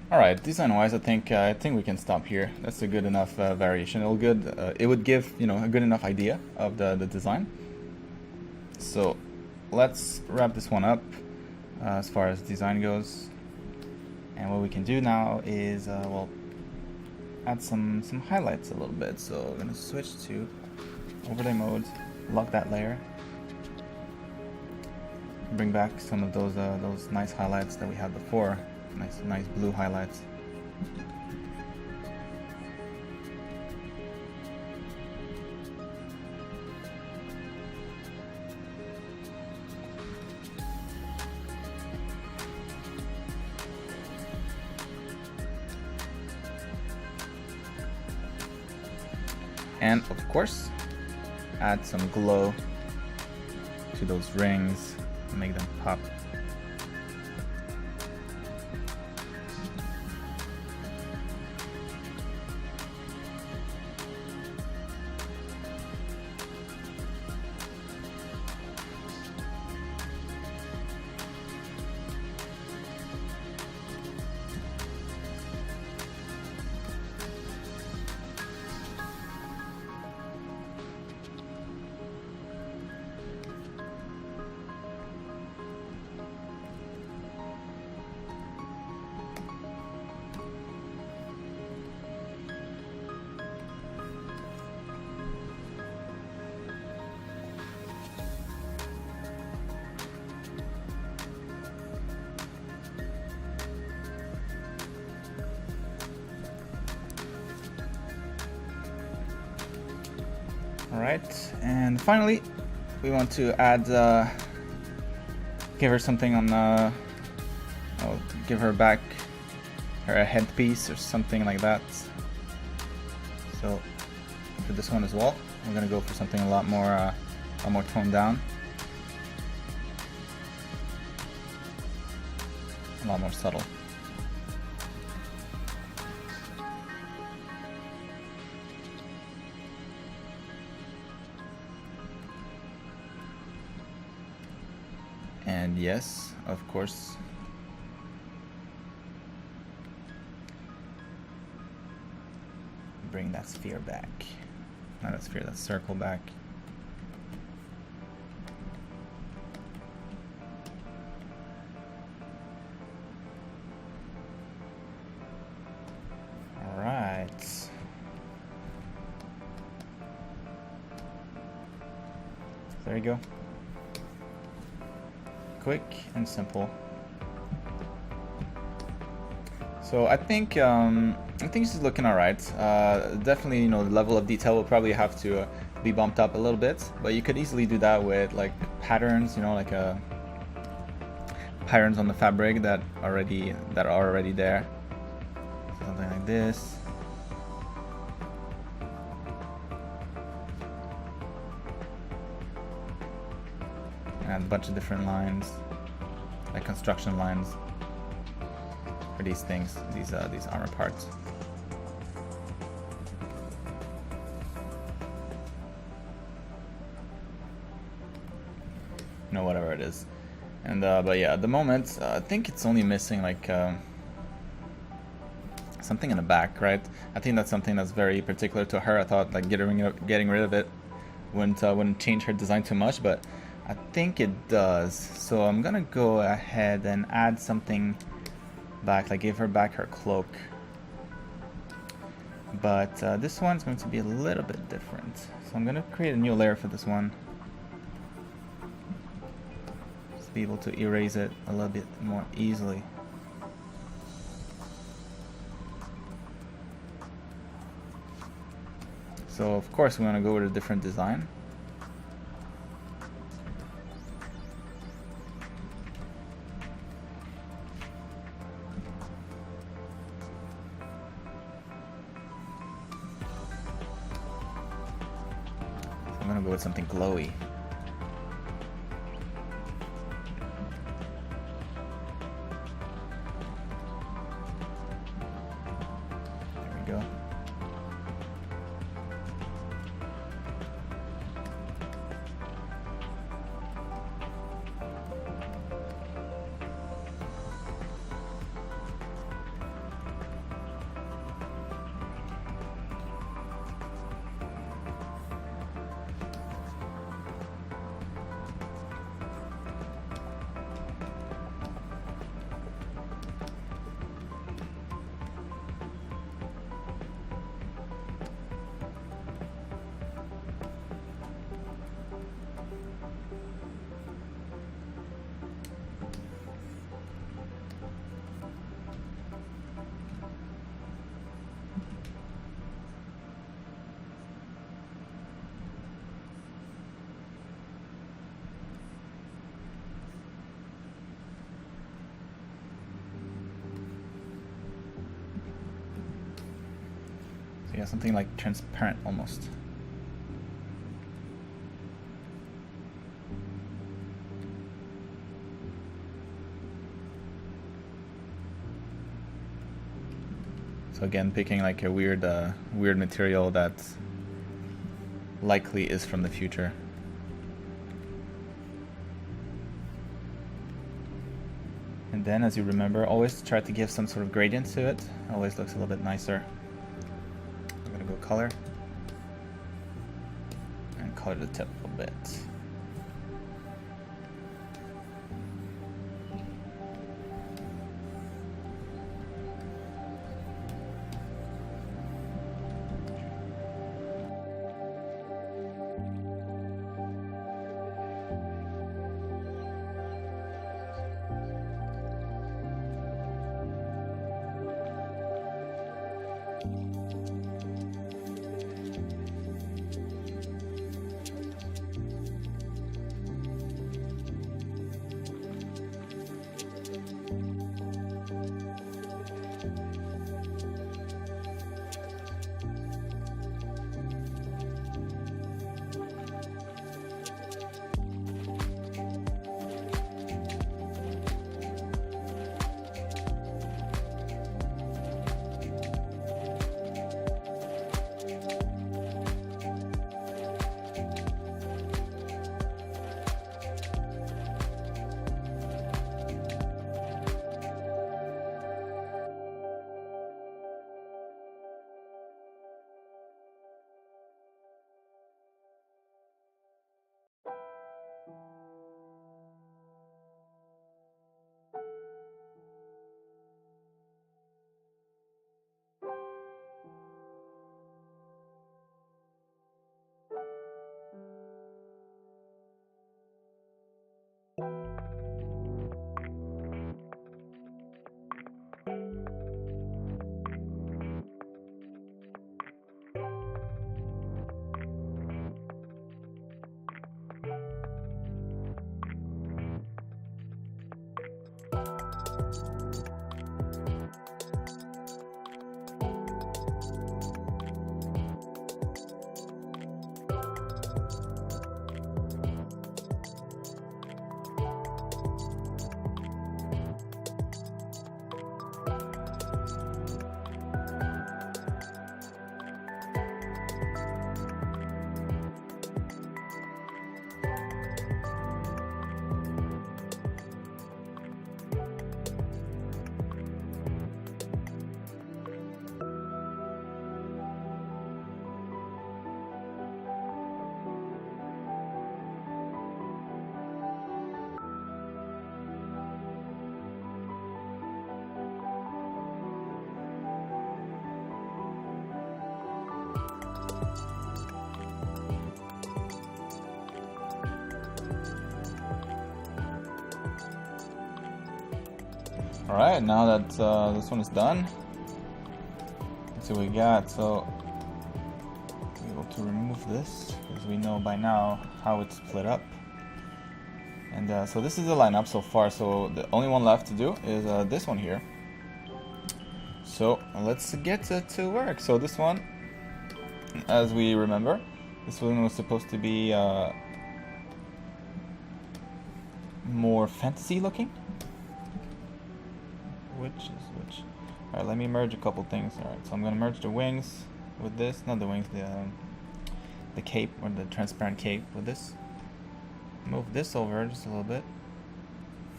[SPEAKER 1] All right, design-wise, I think we can stop here. That's a good enough variation. It would give a good enough idea of the design. So let's wrap this one up as far as design goes. And what we can do now is well, add some highlights a little bit. So we're gonna switch to overlay mode, lock that layer, bring back some of those nice highlights that we had before. Nice blue highlights. And of course, add some glow to those rings, make them pop. All right, and finally, we want to add, give her something on, give her back her headpiece or something like that. So for this one as well, we're gonna go for something a lot more toned down, a lot more subtle. And yes, of course, bring that sphere back. Not that sphere, that circle back. All right. There you go. Quick and simple. So I think this is looking all right. Definitely, the level of detail will probably have to be bumped up a little bit, but you could easily do that with like patterns, like patterns on the fabric that are already there. Something like this. And a bunch of different lines, like construction lines for these things, these armor parts. Whatever it is. And but yeah, at the moment, I think it's only missing like something in the back, right? I think that's something that's very particular to her. I thought like getting rid of it wouldn't change her design too much, but I think it does. So I'm gonna go ahead and add something back, like give her back her cloak. But this one's going to be a little bit different. So I'm gonna create a new layer for this one. Just be able to erase it a little bit more easily. So of course we want to go with a different design. I'm gonna go with something glowy. There we go. So yeah, something like transparent almost. So again, picking like a weird material that likely is from the future. And then, as you remember, always try to give some sort of gradient to it. Always looks a little bit nicer. I'm gonna go color and color the tip a bit. Alright, now that this one is done, let's see what we got. So, we're able to remove this, because we know by now how it's split up. And so this is the lineup so far, so the only one left to do is this one here. So, let's get it to work. So this one, as we remember, this one was supposed to be more fantasy looking. Which is which? Alright, let me merge a couple things. Alright, so I'm gonna merge the wings with this, not the wings, the cape, or the transparent cape with this. Move this over just a little bit,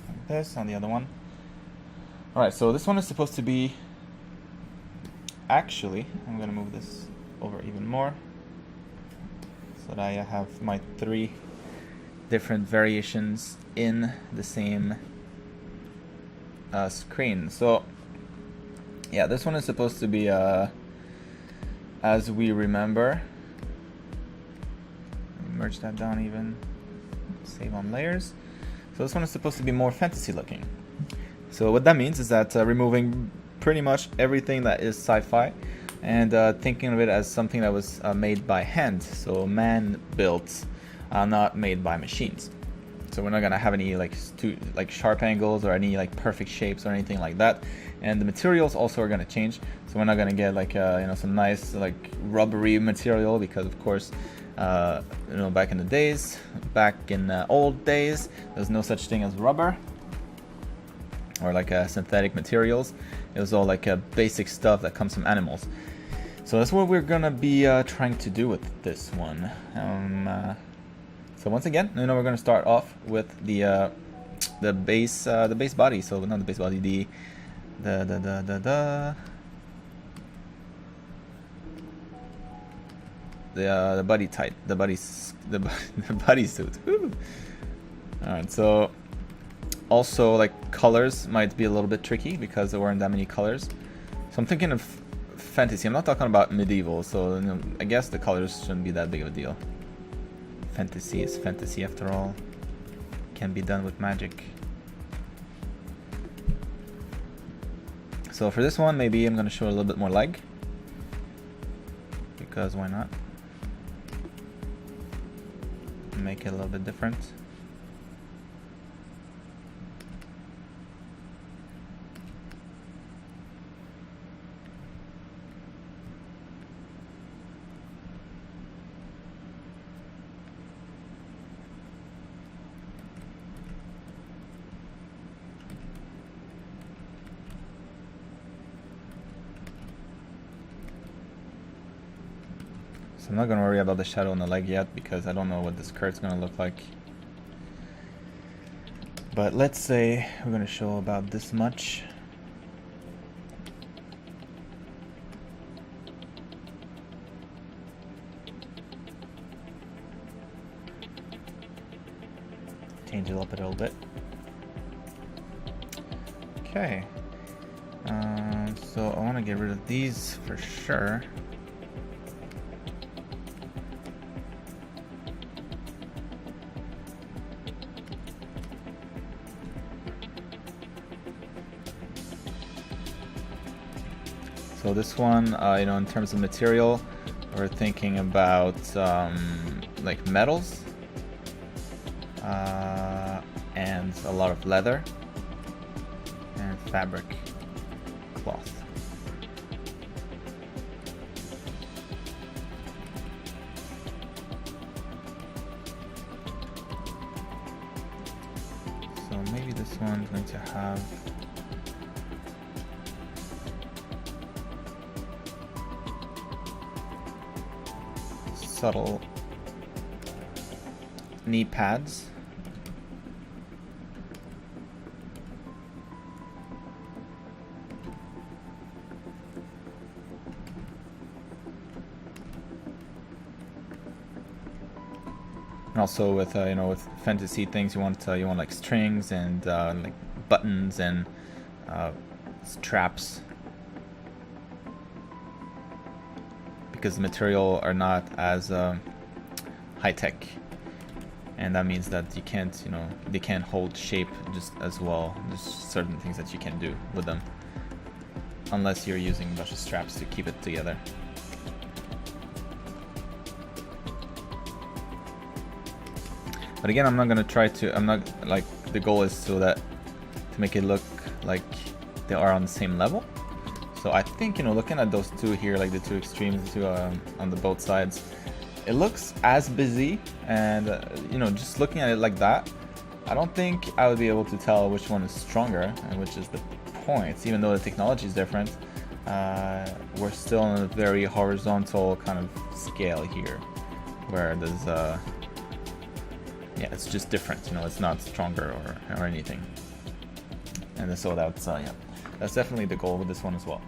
[SPEAKER 1] like this on the other one. Alright, so this one is supposed to be, actually, I'm gonna move this over even more, so that I have my 3 different variations in the same screen. So yeah, this one is supposed to be as we remember. Let me merge that down even. Save on layers. So this one is supposed to be more fantasy looking. So what that means is that removing pretty much everything that is sci-fi and thinking of it as something that was made by hand, so man built, not made by machines. So we're not gonna have any like sharp angles or any like perfect shapes or anything like that. And the materials also are gonna change. So we're not gonna get like some nice like rubbery material, because of course back in the days, old days, there's no such thing as rubber or like synthetic materials. It was all like basic stuff that comes from animals. So that's what we're gonna be trying to do with this one. So once again, we're gonna start off with the base body. So not the base body, the body type, the body suit. All right, so also like colors might be a little bit tricky because there weren't that many colors. So I'm thinking of fantasy. I'm not talking about medieval, so I guess the colors shouldn't be that big of a deal. Fantasy is fantasy after all. Can be done with magic. So for this one, maybe I'm gonna show a little bit more leg, because why not? Make it a little bit different. So I'm not going to worry about the shadow on the leg yet, because I don't know what this skirt's going to look like. But let's say we're going to show about this much. Change it up a little bit. Okay. So I want to get rid of these for sure. So this one, in terms of material, we're thinking about like metals and a lot of leather and fabric, cloth. So maybe this one's going to have subtle knee pads. And also with with fantasy things, you want like strings and like buttons and straps, because the material are not as high tech, and that means that you can't, they can't hold shape just as well. There's certain things that you can do with them, unless you're using a bunch of straps to keep it together. But again, I'm not like, the goal is to make it look like they are on the same level. So I think, looking at those two here, like the two extremes, the two on the both sides, it looks as busy, and just looking at it like that, I don't think I would be able to tell which one is stronger, and which is the point. Even though the technology is different, we're still on a very horizontal kind of scale here, where there's it's just different. It's not stronger or anything. And so that's that's definitely the goal with this one as well.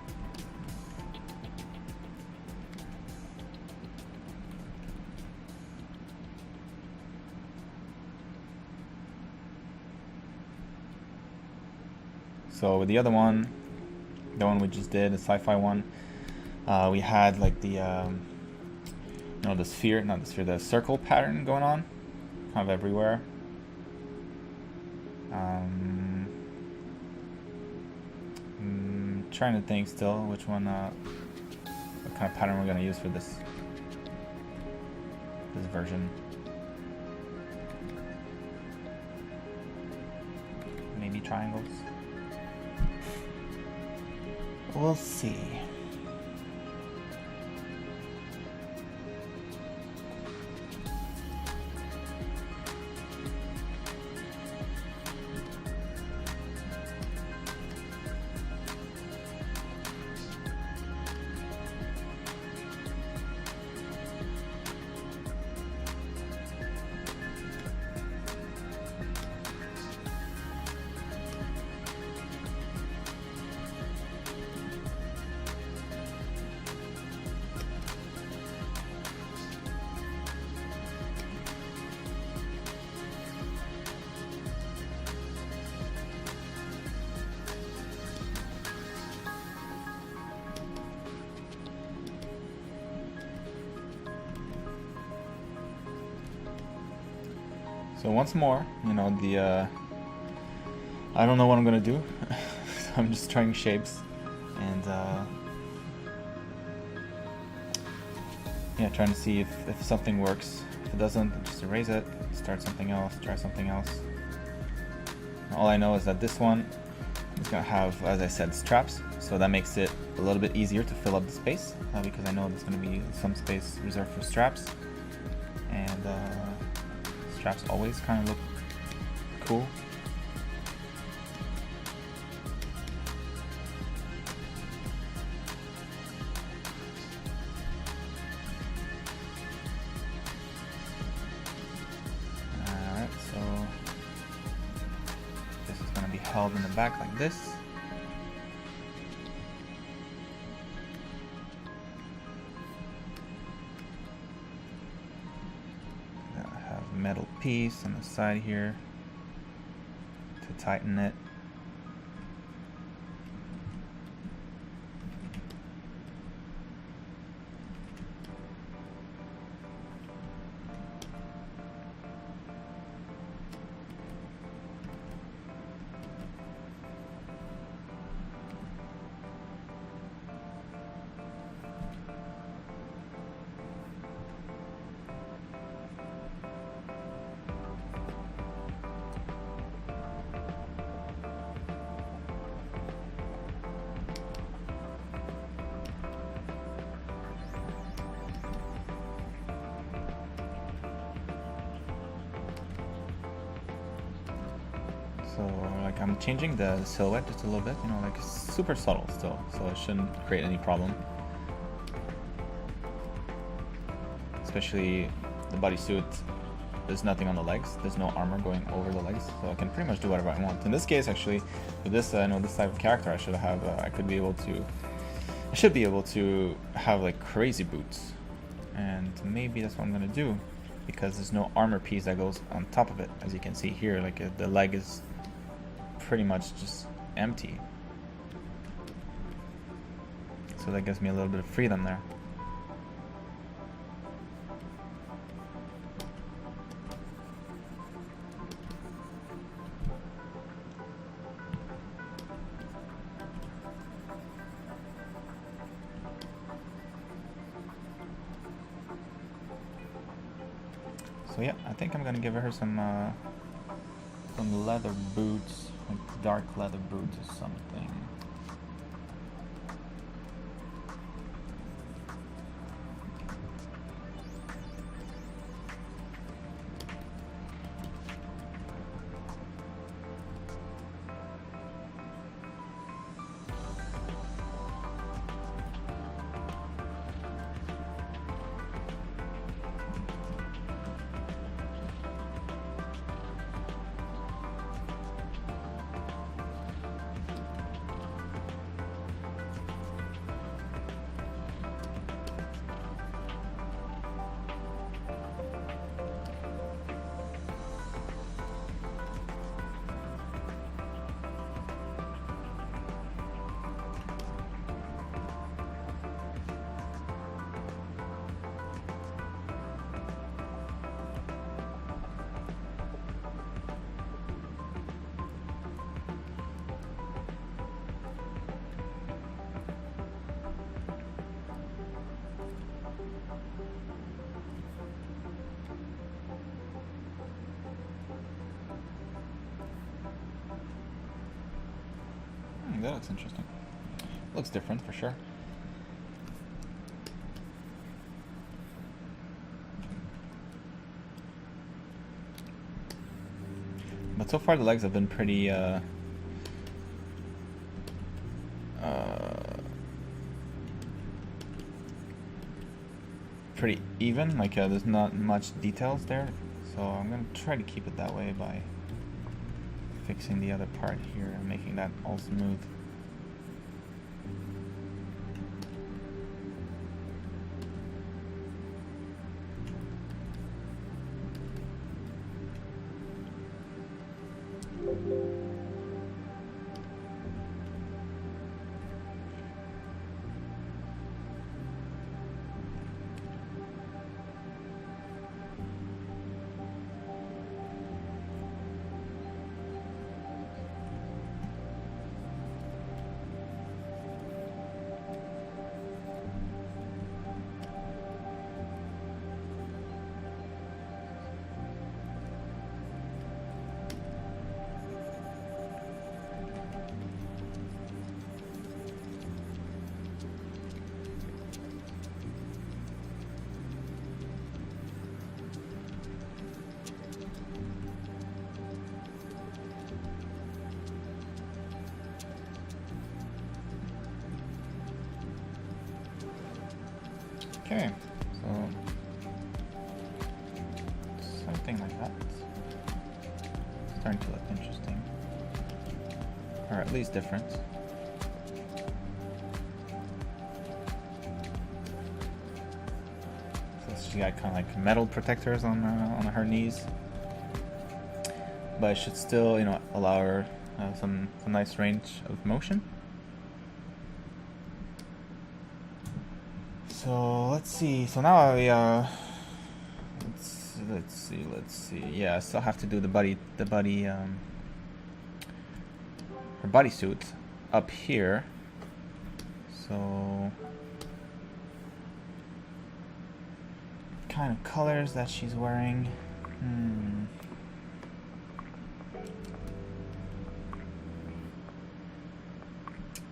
[SPEAKER 1] So with the other one, the one we just did, the sci-fi one, we had like the the circle pattern going on kind of everywhere. Trying to think still which one, what kind of pattern we're going to use for this version. maybe triangles. We'll see. So once more, you know, I don't know what I'm gonna do. So I'm just trying shapes and yeah, trying to see if something works. If it doesn't, just erase it, start something else, try something else. All I know is that this one is gonna have, as I said, straps, so that makes it a little bit easier to fill up the space because I know there's gonna be some space reserved for straps, and straps always kind of look cool. Alright, so this is going to be held in the back like this. Metal piece on the side here to tighten it. So like I'm changing the silhouette just a little bit, you know, like super subtle still, so it shouldn't create any problem. Especially the bodysuit, there's nothing on the legs, there's no armor going over the legs, so I can pretty much do whatever I want. In this case, actually, with this, I know this type of character, I should be able to have like crazy boots, and maybe that's what I'm gonna do, because there's no armor piece that goes on top of it. As you can see here, like the leg is pretty much just empty, so that gives me a little bit of freedom there. So yeah, I think I'm gonna give her some leather boots, like dark leather boots or something. That looks interesting. Looks different for sure. But so far the legs have been pretty pretty even, like there's not much details there, so I'm gonna try to keep it that way by fixing the other part here and making that all smooth. Okay, so something like that. Starting to look interesting, or at least different. So she got kind of like metal protectors on her knees, but it should still, you know, allow her some nice range of motion. So let's see. So now I let's see. Yeah, I still have to do her bodysuit up here. So kind of colors that she's wearing. I'm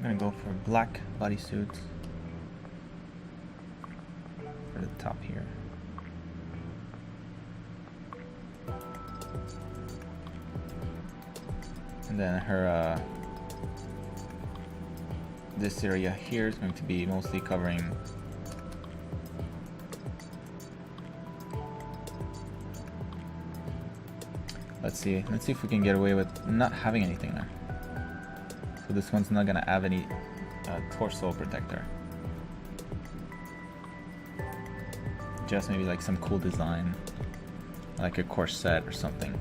[SPEAKER 1] gonna go for black bodysuit. The top here. And then her this area here is going to be mostly covering let's see if we can get away with not having anything there. So this one's not gonna have any torso protector. Just maybe like some cool design, like a corset or something.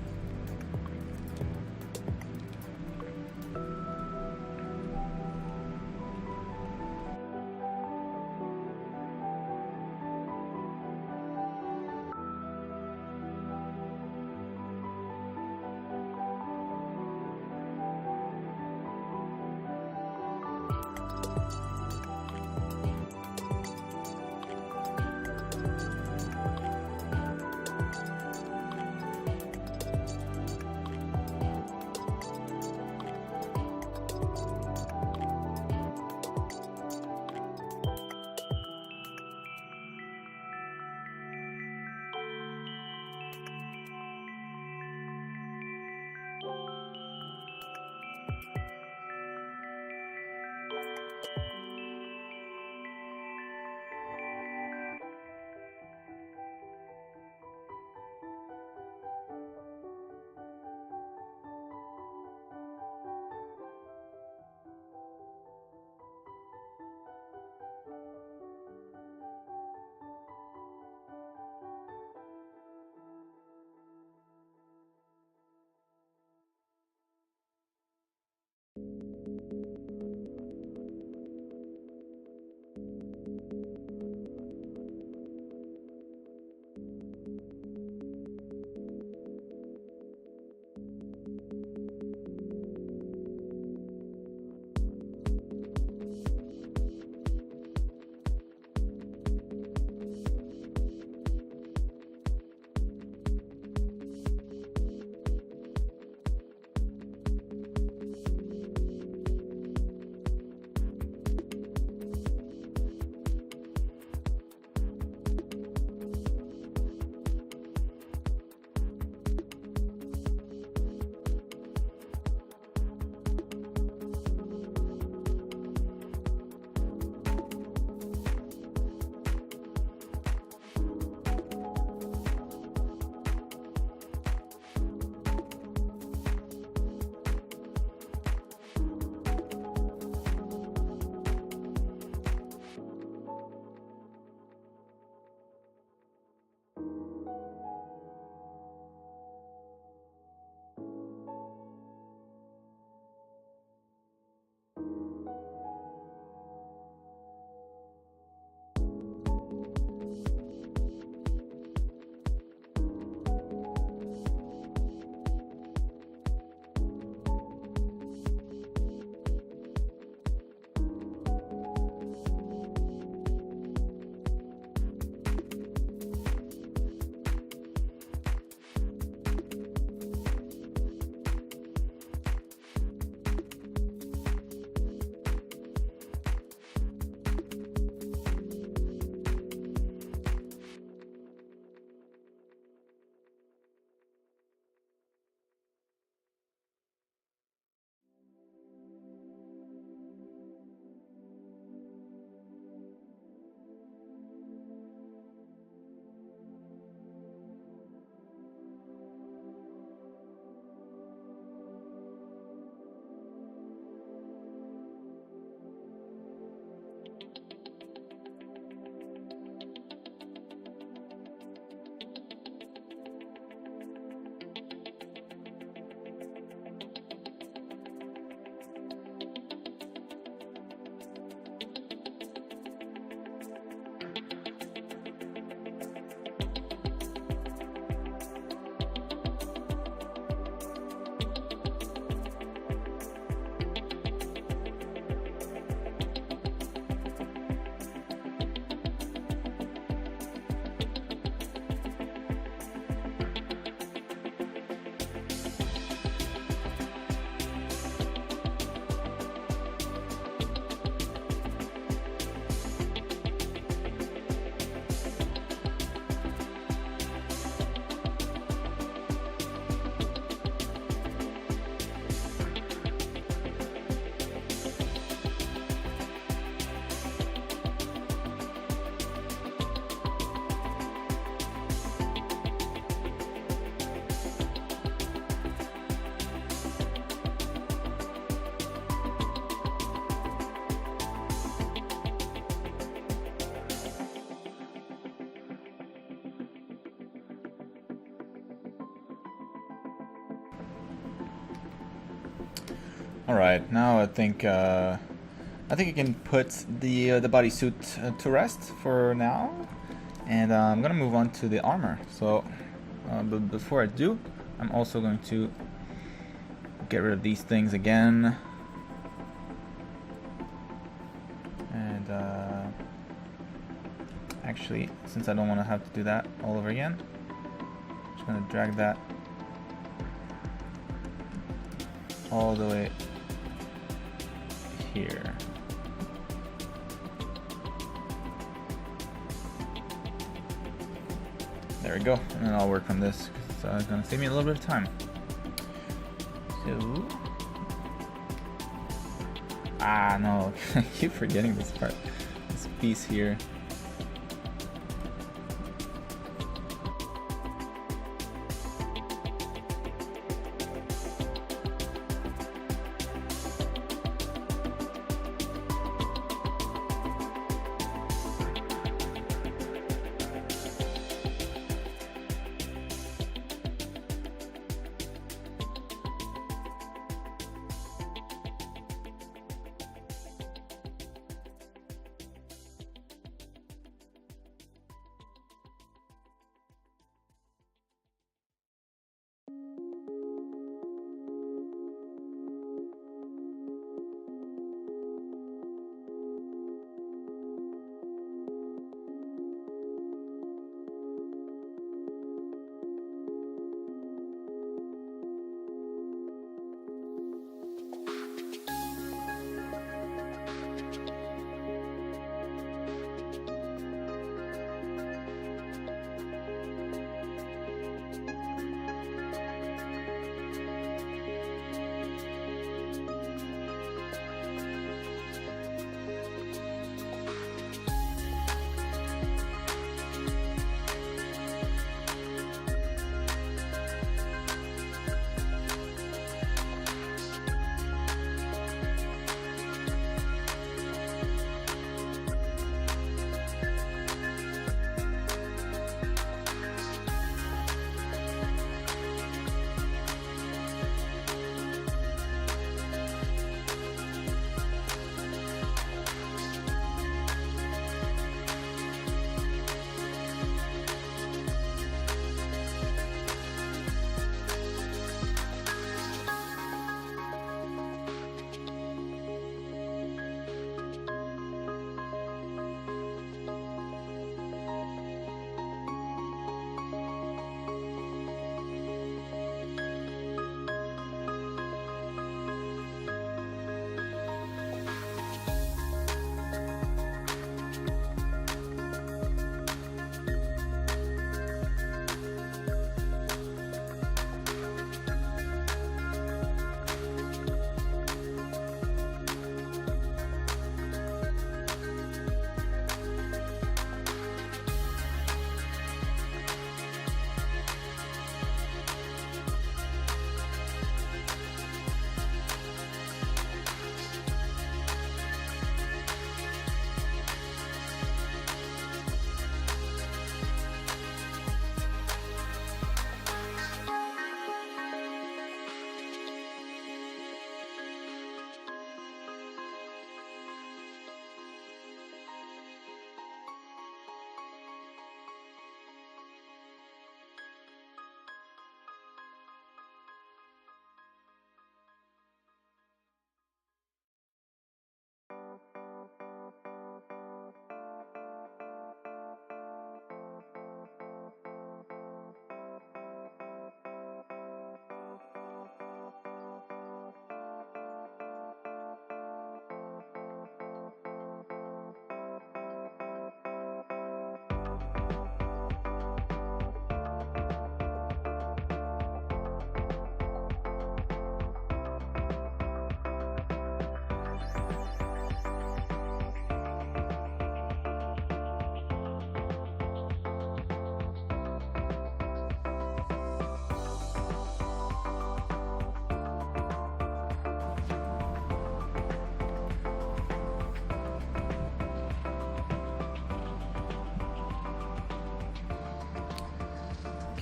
[SPEAKER 1] All right, now I think you can put the bodysuit to rest for now, and I'm gonna move on to the armor. So, but before I do, I'm also going to get rid of these things again, and actually, since I don't want to have to do that all over again, I'm just gonna drag that all the way here. There we go, and then I'll work on this because it's gonna save me a little bit of time. So, no, I keep forgetting this part, this piece here.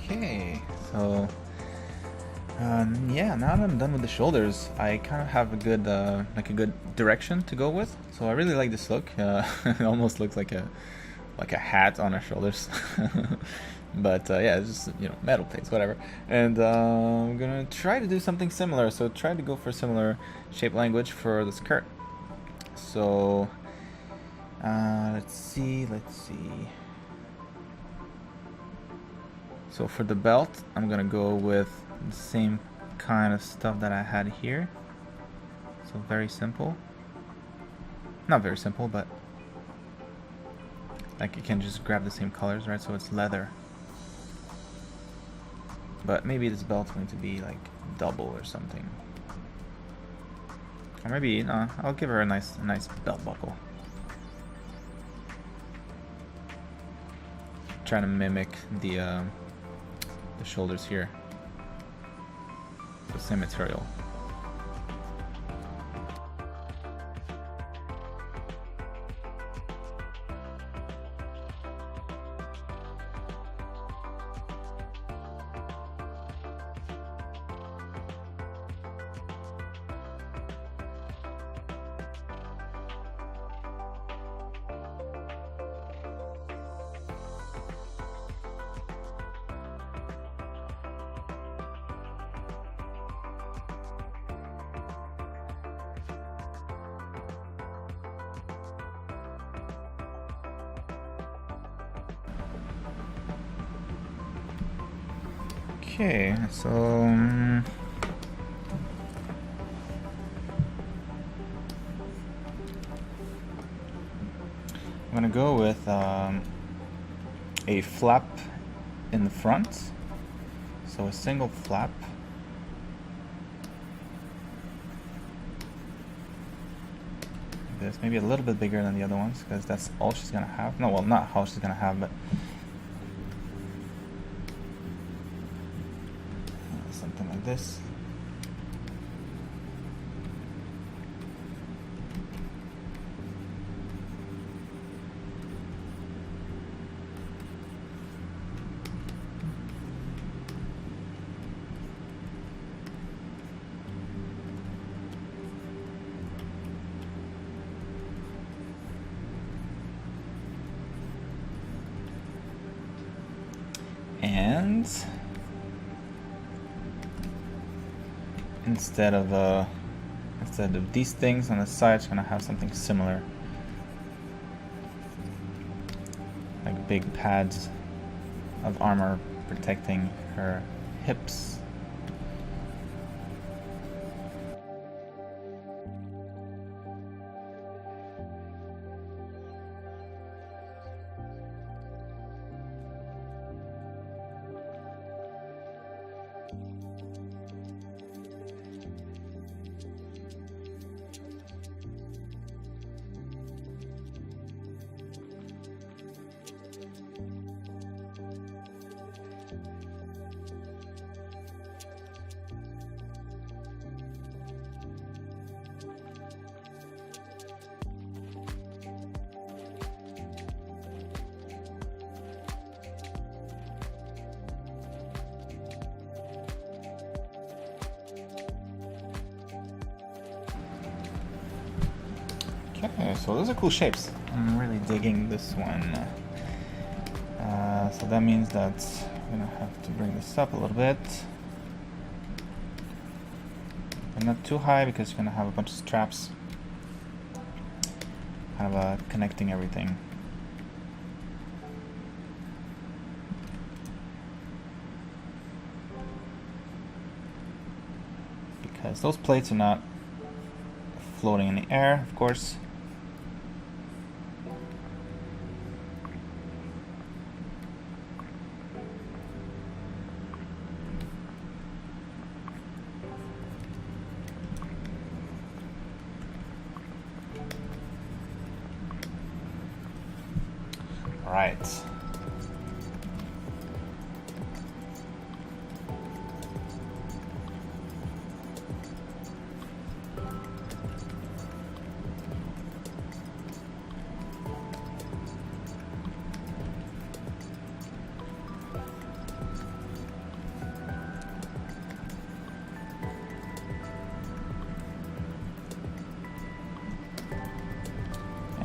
[SPEAKER 1] Okay, so Yeah, now that I'm done with the shoulders, I kind of have a good like a good direction to go with. So I really like this look. It almost looks like a hat on our shoulders. But yeah, it's just, you know, metal plates, whatever. And I'm gonna try to do something similar. So try to go for similar shape language for the skirt. So let's see. So for the belt, I'm gonna go with the same kind of stuff that I had here. So very simple. Not very simple, but like you can just grab the same colors, right? So it's leather. But maybe this belt's going to be like double or something. Or maybe, no, I'll give her a nice belt buckle. Trying to mimic the shoulders here. The same material. Okay, so I'm gonna go with a flap in the front, so a single flap. This maybe a little bit bigger than the other ones because that's all she's gonna have. No, well, not how she's gonna have, but something like this. And instead of these things on the side, it's gonna have something similar, like big pads of armor protecting her hips. Okay, so those are cool shapes. I'm really digging this one. So that means that I'm gonna have to bring this up a little bit. But not too high because you're gonna have a bunch of straps kind of connecting everything. Because those plates are not floating in the air, of course. Right.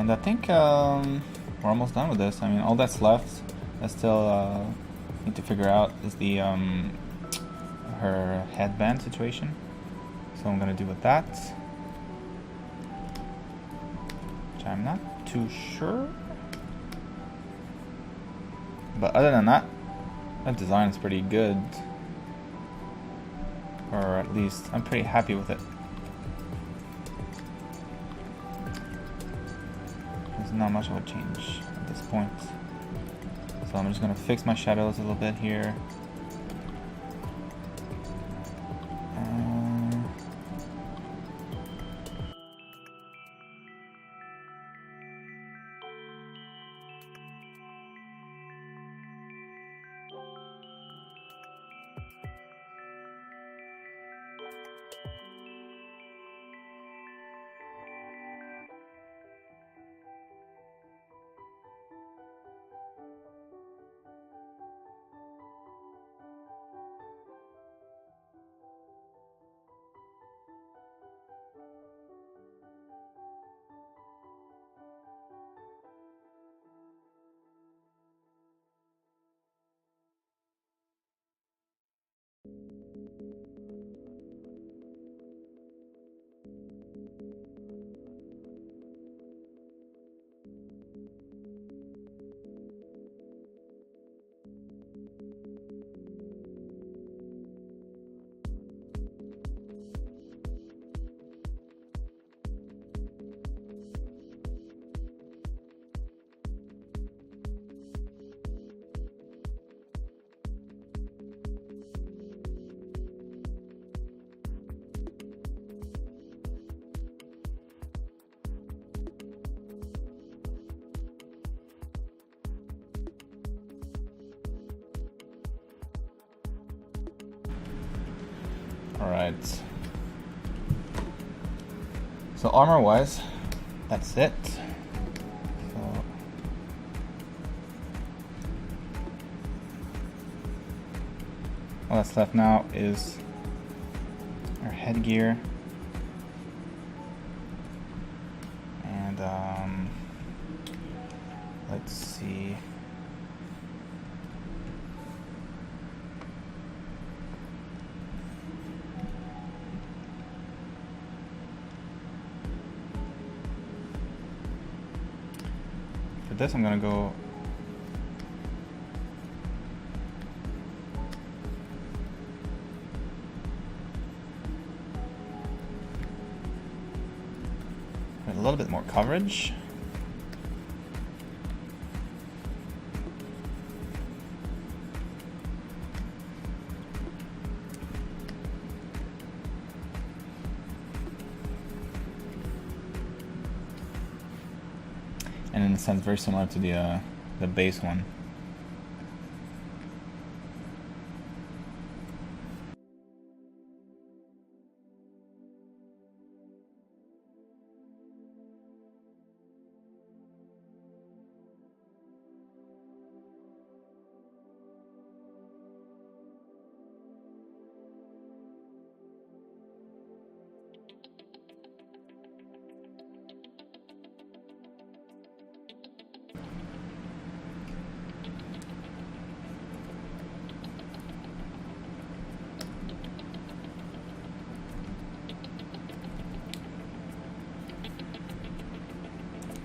[SPEAKER 1] And I think we're almost done with this. I mean, all that's left, I still need to figure out is the her headband situation. So I'm gonna do with that, which I'm not too sure. But other than that, that design is pretty good. Or at least, I'm pretty happy with it. There's not much of a change at this point. So I'm just gonna fix my shadows a little bit here. Alright. So armor-wise, that's it. So all that's left now is our headgear. And let's see. For this, I'm gonna go with a little bit more coverage. And in a sense, very similar to the base one.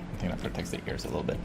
[SPEAKER 1] I think that protects the ears a little bit.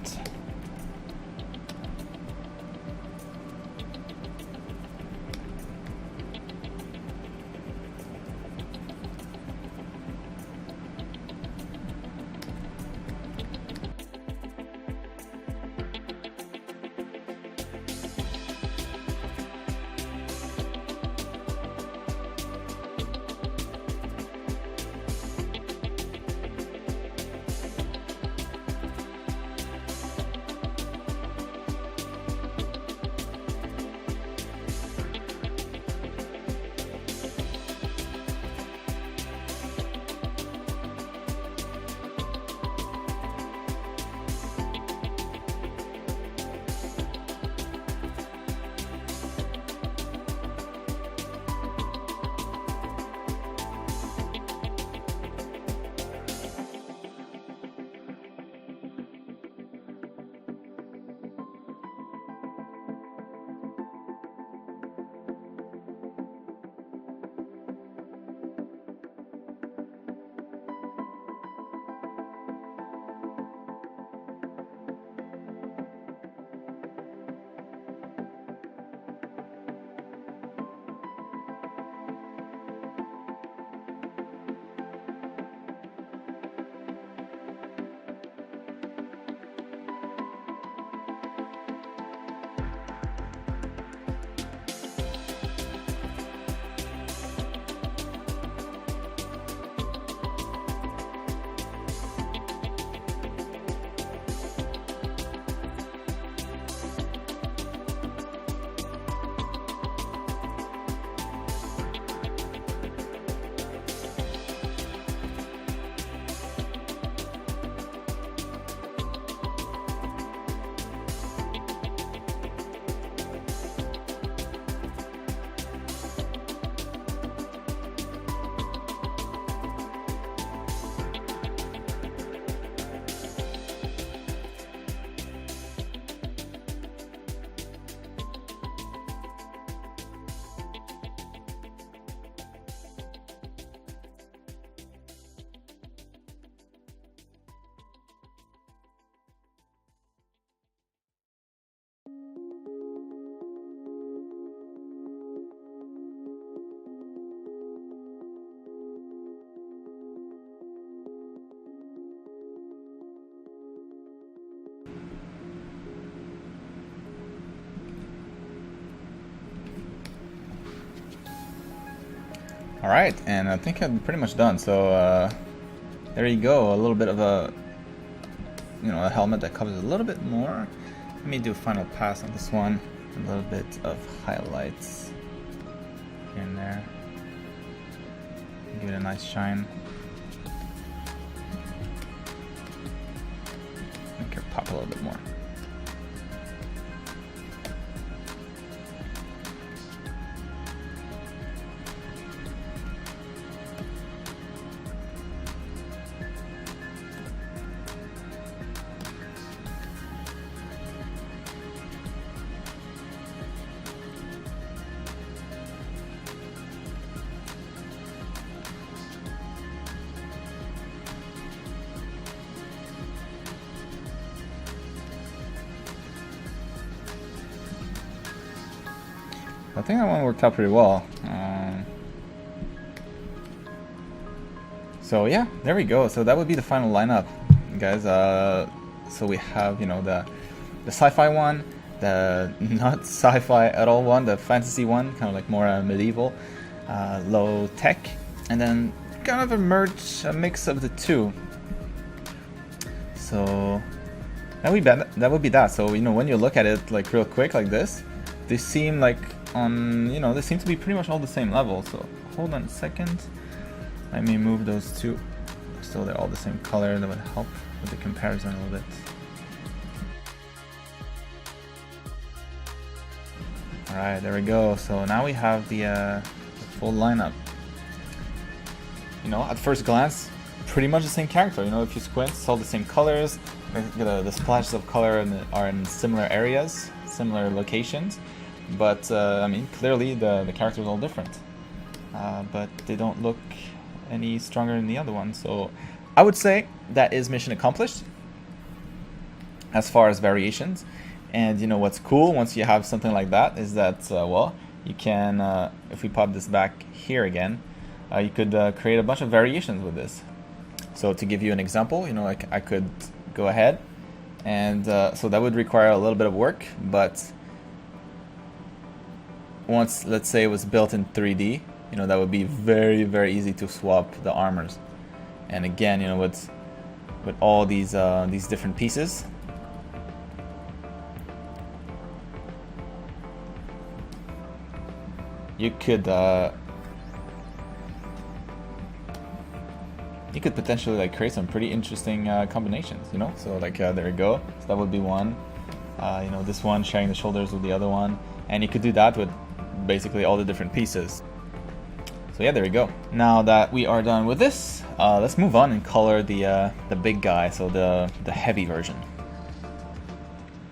[SPEAKER 1] Alright, and I think I'm pretty much done. So there you go, a little bit of a, you know, a helmet that covers a little bit more. Let me do a final pass on this one. A little bit of highlights here and there. Give it a nice shine. Make it pop a little bit more. I think that one worked out pretty well. So yeah, there we go. So that would be the final lineup, guys. So we have, you know, the sci-fi one, the not sci-fi at all one, the fantasy one, kind of like more medieval, low tech, and then kind of a mix of the two. So that would be that. So, you know, when you look at it like real quick like this, they seem like they seem to be pretty much all the same level. So hold on a second, let me move those two so they're all the same color. That would help with the comparison a little bit. Alright, there we go. So now we have the full lineup. You know, at first glance, pretty much the same character. You know, if you squint, it's all the same colors. The splashes of color are in similar areas, similar locations. But I mean, clearly the characters are all different, but they don't look any stronger than the other one. So I would say that is mission accomplished as far as variations. And you know what's cool once you have something like that is that well, you can if we pop this back here again, you could create a bunch of variations with this. So to give you an example, you know, I could go ahead and so that would require a little bit of work, but once, let's say, it was built in 3D, you know, that would be very, very easy to swap the armors. And again, you know, with all these different pieces, you could potentially like create some pretty interesting combinations, you know. So like there we go. So that would be one. You know, this one sharing the shoulders with the other one, and you could do that with basically all the different pieces. So yeah, there we go. Now that we are done with this, let's move on and color the big guy, so the heavy version.